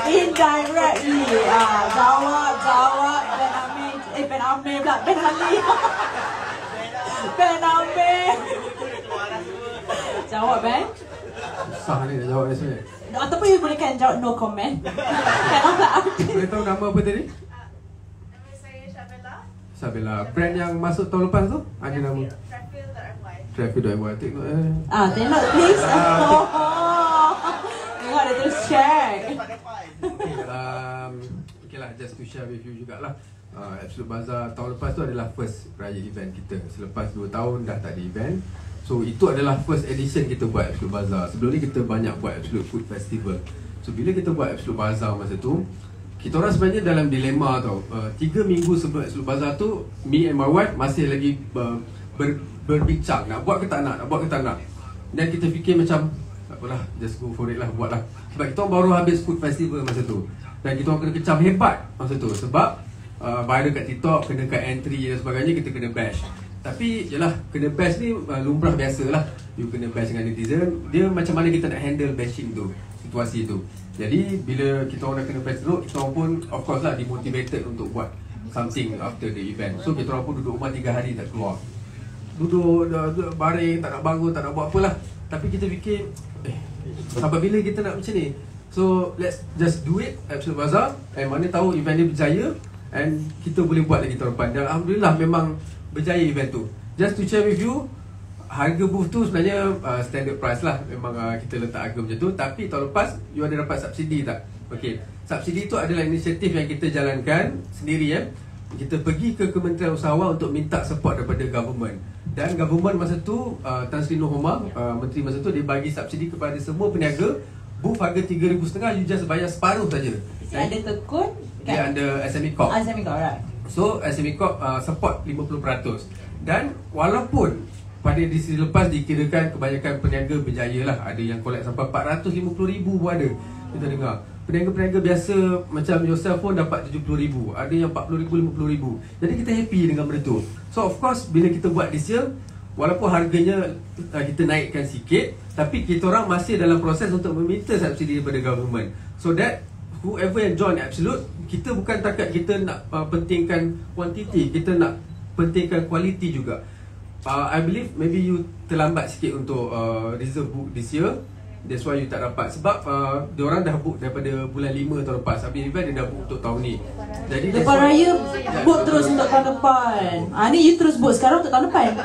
Indirectly. Jawab Ben Amir pula. Ben Ali. Ben Amir. Jawab Ben. Susah ni nak jawab ni sebenarnya. Ataupun you boleh kan jawab no comment. Kan tak? Boleh tahu nama apa tadi? Nama saya Syabella. Syabella. Brand yang masuk tahun lepas tu ada nama Traffic.my. Tengok Tengok please. Tengok dia terus check. Okay lah, just to share with you jugalah. Absolute Bazaar tahun lepas tu adalah first raya event kita. Selepas 2 tahun dah tak ada event. So itu adalah first edition kita buat Absolute Bazaar. Sebelum ni kita banyak buat Absolute Food Festival. So bila kita buat Absolute Bazaar masa tu, kita orang sebenarnya dalam dilema tau. 3 minggu sebelum Absolute Bazaar tu, me and my wife masih lagi berbincang nak buat ke tak nak buat ke tak nak. Dan kita fikir macam tak apalah, just go for it lah, buat lah. Sebab kita orang baru habis food festival masa tu. Dan kita orang kena kecam hebat masa tu. Sebab viral kat TikTok, kena kat entry dan sebagainya, kita kena bash. Tapi yelah, kena bash ni lumrah biasa lah. You kena bash dengan netizen. Dia macam mana kita nak handle bashing tu, situasi tu. Jadi bila kita orang dah kena bash tu, kita orang pun of course lah demotivated untuk buat something after the event. So kita orang pun duduk rumah 3 hari tak keluar. Duduk baring, tak nak bangun, tak nak buat apalah. Tapi kita fikir sampai bila kita nak macam ni. So let's just do it Absolute Bazaar. And mana tahu event ni berjaya, and kita boleh buat lagi tahun depan. Dan Alhamdulillah memang berjaya event tu. Just to share with you, harga booth tu sebenarnya standard price lah. Memang kita letak harga macam tu. Tapi tahun lepas you ada dapat subsidi tak? Okay, subsidi tu adalah inisiatif yang kita jalankan sendiri. Kita pergi ke Kementerian Usahawan untuk minta support daripada government. Dan government masa tu, Tan Sri Nur Homa, menteri masa tu, dia bagi subsidi kepada semua peniaga. Booth harga RM3,500, you just bayar separuh saja. Ada tekun dia ada SME Corp. SME Corp, right. So SME Corp support 50%. Dan walaupun pada edisi lepas dikirakan kebanyakan peniaga berjaya lah, ada yang collect sampai RM450,000 pun ada. Kita dengar peniaga-peniaga biasa macam yourself pun dapat RM70,000, ada yang RM40,000, RM50,000. Jadi kita happy dengan benda tu. So of course bila kita buat this year, walaupun harganya kita naikkan sikit, tapi kita orang masih dalam proses untuk meminta subsidi daripada government. So that whoever yang join Absolute, kita bukan takat kita nak pentingkan quantity, kita nak pentingkan quality juga. I believe maybe you terlambat sikit untuk reserve book this year. That's why you tak dapat. Sebab diorang dah book daripada bulan 5 tahun lepas. Habis event dia dah book untuk tahun ni. Jadi lepas raya book terus untuk tahun depan. Ni you terus book sekarang untuk tahun depan.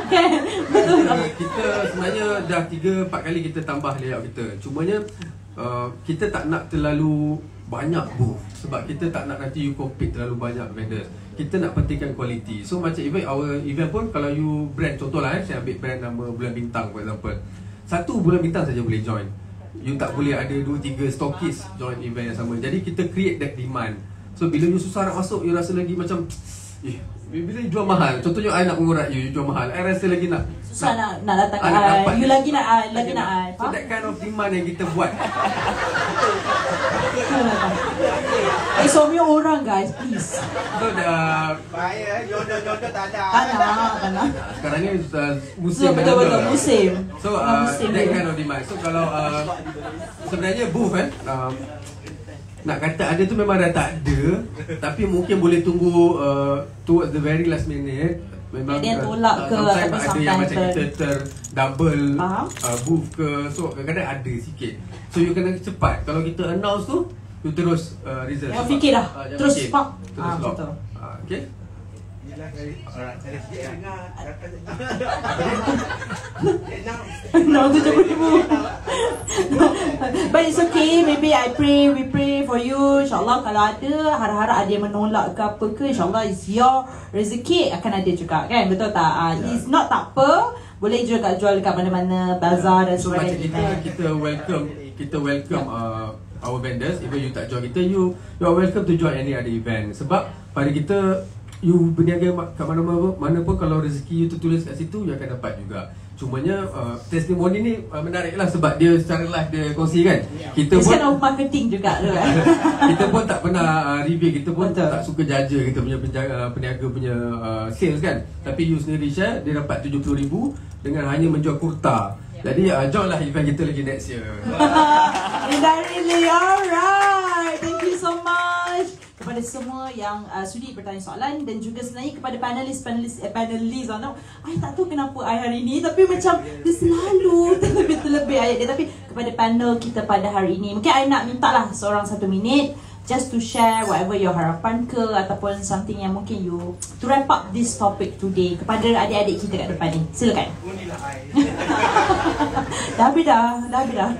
Kan? Betul. Kita sebenarnya dah 3-4 kali kita tambah layout kita. Cumanya kita tak nak terlalu banyak booth. Sebab kita tak nak nanti you compete terlalu banyak vendors. Kita nak pentingkan quality. So macam our event pun, kalau you brand, contohlah saya ambil brand nama Bulan Bintang for example, 1 Bulan Bintang saja boleh join. You tak boleh ada 2-3 stokis join event yang sama. Jadi kita create that demand. So bila you susah nak masuk, you rasa lagi macam bila you jual mahal, contohnya I nak mengurat you jual mahal, I rasa lagi nak susah nak datang I, you lagi nak I. So that kind of demand yang kita buat. Suami orang guys, please. So dah bahaya, jodoh tak ada. Tak nak. Sekarang ni musim. Betul musim. So that kind of demand. So kalau sebenarnya booth nak kata ada tu memang dah tak ada. Tapi mungkin boleh tunggu towards the very last minute. memang dia tolak ke sometimes ataupun ada yang macam sometimes kita ter-double Faham? move ke, so kadang-kadang ada sikit. So you kena cepat. Kalau kita announce tu, you terus result. Jangan fikir dah. Jangan Terus fikir. pak. Terus lock. betul. Okay. No, tu cukup ibu. But it's okay. Maybe we pray for you. InsyaAllah kalau ada, harap-harap ada yang menolak ke apa ke, InsyaAllah it's your rezeki akan ada juga kan. Betul tak? It's not tak apa. Boleh juga jual dekat mana-mana, bazar dan So macam sebagainya. kita welcome our vendors. Even you tak jual kita, you are welcome to join any other event. Sebab pada kita, you berniaga kat mana pun, kalau rezeki you tertulis kat situ, you akan dapat juga. Cumanya testimoni ni menarik lah sebab dia secara live dia kongsi kan. Kita It's pun kind of marketing juga tu kan. kita pun tak pernah review, kita pun tak suka jaja kita punya peniaga punya sales kan. Tapi you sendiri share, dia dapat 70,000 dengan hanya menjual kurta. Jadi join lah event kita lagi next year. Indirectly, alright. Thank you so much kepada semua yang sudi bertanya soalan dan juga sebenarnya kepada panelis. I tak tahu kenapa I hari ini, tapi macam dia selalu terlebih ayat dia. Tapi kepada panel kita pada hari ini, mungkin I nak minta lah seorang 1 minit just to share whatever your harapan ke ataupun something yang mungkin you to wrap up this topic today kepada adik-adik kita kat depan ni. Silakan. Dah habis dah.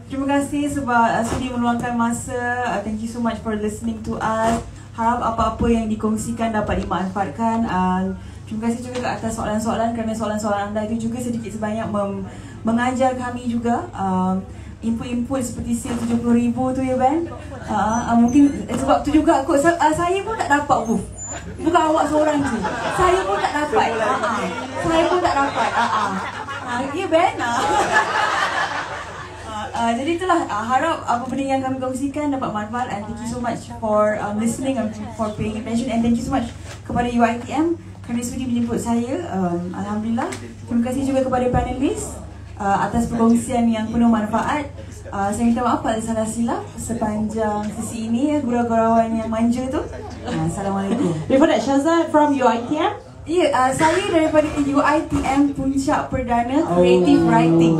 Terima kasih sebab sudi meluangkan masa. Thank you so much for listening to us. Harap apa-apa yang dikongsikan dapat dimanfaatkan. Terima kasih juga ke atas soalan-soalan, kerana soalan-soalan anda itu juga sedikit sebanyak mengajar kami juga. Input-input seperti sale 70,000 tu ya Ben. Mungkin sebab tu juga kot saya pun tak dapat booth. Bukan awak seorang je. Saya pun tak dapat. Ya Ben. Jadi itulah, harap apa benda yang kami kongsikan dapat manfaat, and thank you so much for listening and for paying attention, and thank you so much kepada UiTM kerana sudi menjemput saya. Alhamdulillah. Terima kasih juga kepada panelis atas perkongsian yang penuh manfaat. Saya minta maaf kalau ada salah silap sepanjang sesi ini, gurau-gurauan yang manja tu. Assalamualaikum. Before that, Shazad from UiTM. Ya, saya daripada UiTM Puncak Perdana Creative Writing.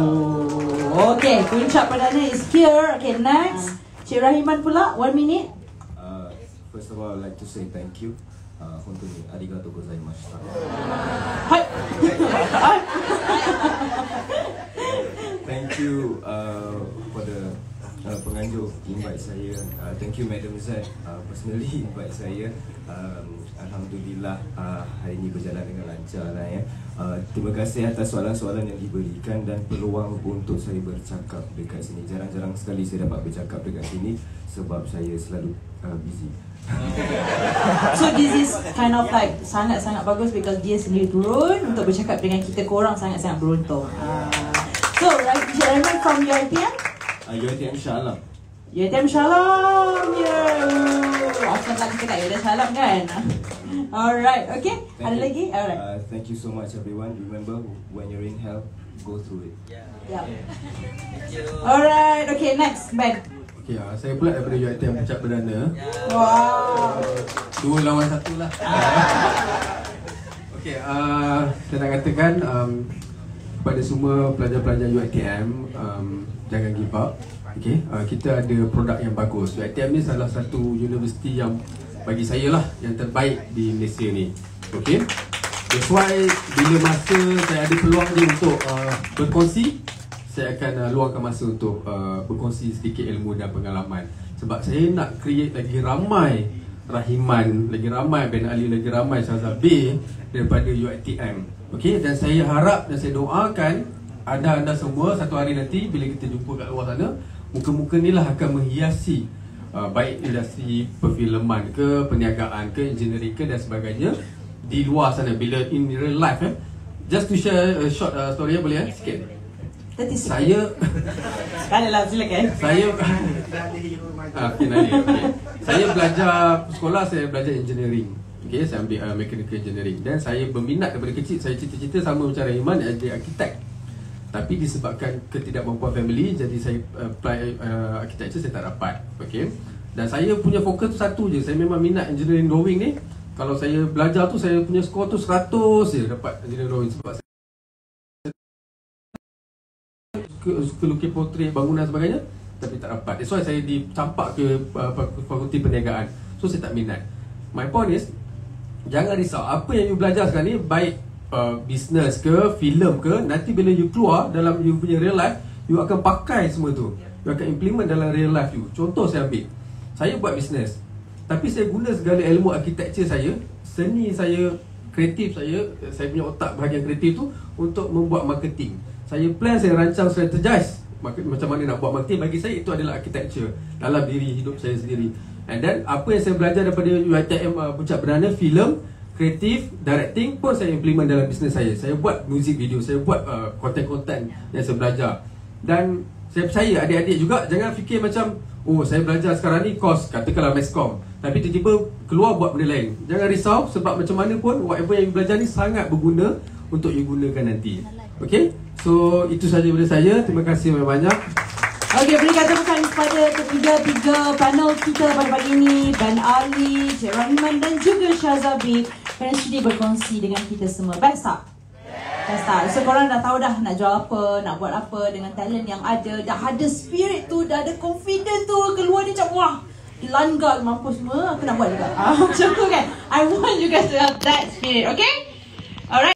Okay, Puncak Perdana is here. Okay, next, Cik Rahiman pula, 1 minute. First of all, I'd like to say thank you. 本当にありがとうございました。はい。Thank you kepada penganjur invite saya. Thank you Madam Z personally invite saya. Alhamdulillah hari ini berjalan dengan lancar lah ya. Terima kasih atas soalan-soalan yang diberikan dan peluang untuk saya bercakap dekat sini. Jarang-jarang sekali saya dapat bercakap dekat sini sebab saya selalu busy. So this is kind of like sangat-sangat bagus because dia sendiri turun untuk bercakap dengan kita korang, sangat-sangat beruntung. So, Cik Rahman from UiTM? UiTM Shalom. UiTM Shalom. Yeah. Often lah kita kat UiTM Shalom kan? Alright, okay. Ada lagi? Alright. Thank you so much everyone. Remember, when you're in hell, go through it. Yeah. Alright, okay, next, Ben. Okay, saya pula daripada UiTM Puncak Perdana. Wow. 2 lawan 1 lah. Okay, saya nak katakan kepada semua pelajar-pelajar UiTM, jangan give up. Okay, kita ada produk yang bagus. UiTM ni salah satu universiti yang bagi saya lah yang terbaik di Malaysia ni. Okay, that's why bila masa saya ada peluang ni untuk berkongsi, saya akan luangkan masa untuk berkongsi sedikit ilmu dan pengalaman. Sebab saya nak create lagi ramai Rahiman, lagi ramai Ben Ali, lagi ramai Shazad B daripada UiTM. Okay, dan saya harap dan saya doakan anda semua satu hari nanti bila kita jumpa kat luar sana, muka-muka ni lah akan menghiasi baik industri perfilman ke, perniagaan ke, engineering ke dan sebagainya di luar sana. Bila in real life just to share a short story boleh sikit. Saya Kalilah silakan. Saya belajar sekolah, saya belajar engineering. Okay, saya ambil mechanical engineering. Dan saya berminat daripada kecil, saya cita-cita sama macam Rahiman jadi arkitek. Tapi disebabkan ketidakmampuan family, jadi saya apply architecture, saya tak dapat. Okay, dan saya punya fokus tu satu je, saya memang minat engineering drawing ni. Kalau saya belajar tu, saya punya skor tu 100 je dapat engineering drawing. Sebab saya suka lukis portrait, bangunan sebagainya, tapi tak dapat. That's why saya dicampak ke fakulti perniagaan. So saya tak minat. My point is, jangan risau. Apa yang you belajar sekarang ni, baik business ke, filem ke, nanti bila you keluar dalam you punya real life, you akan pakai semua tu. You akan implement dalam real life you. Contoh saya ambil, saya buat business, tapi saya guna segala ilmu architecture saya, seni saya, kreatif saya punya otak bahagian kreatif tu untuk membuat marketing. Saya plan, saya rancang, strategize macam mana nak buat marketing. Bagi saya itu adalah architecture dalam diri hidup saya sendiri. And then apa yang saya belajar daripada UiTM Puncak Perdana, filem, kreatif, directing pun saya implement dalam bisnes saya. Saya buat music video, saya buat konten-konten yang saya belajar. Dan saya percaya adik-adik juga jangan fikir macam, oh saya belajar sekarang ni course katakanlah Masscom, tapi tiba-tiba keluar buat benda lain. Jangan risau, sebab macam mana pun whatever yang you belajar ni sangat berguna untuk you gunakan nanti. Okay, so itu saja daripada saya. Terima kasih banyak-banyak. Okey, beri kata bukan kepada ketiga panel kita pada pagi ini, Ben Ali, Cik Rahman dan juga Syazabi, kerana sudi berkongsi dengan kita semua. Best tak? Best tak? So korang dah tahu dah nak jual apa, nak buat apa dengan talent yang ada, dah ada spirit tu, dah ada confident tu, keluar dia macam wah, langgar mampus semua, aku nak buat juga. Macam tu kan? I want you guys to have that spirit, okay? Alright.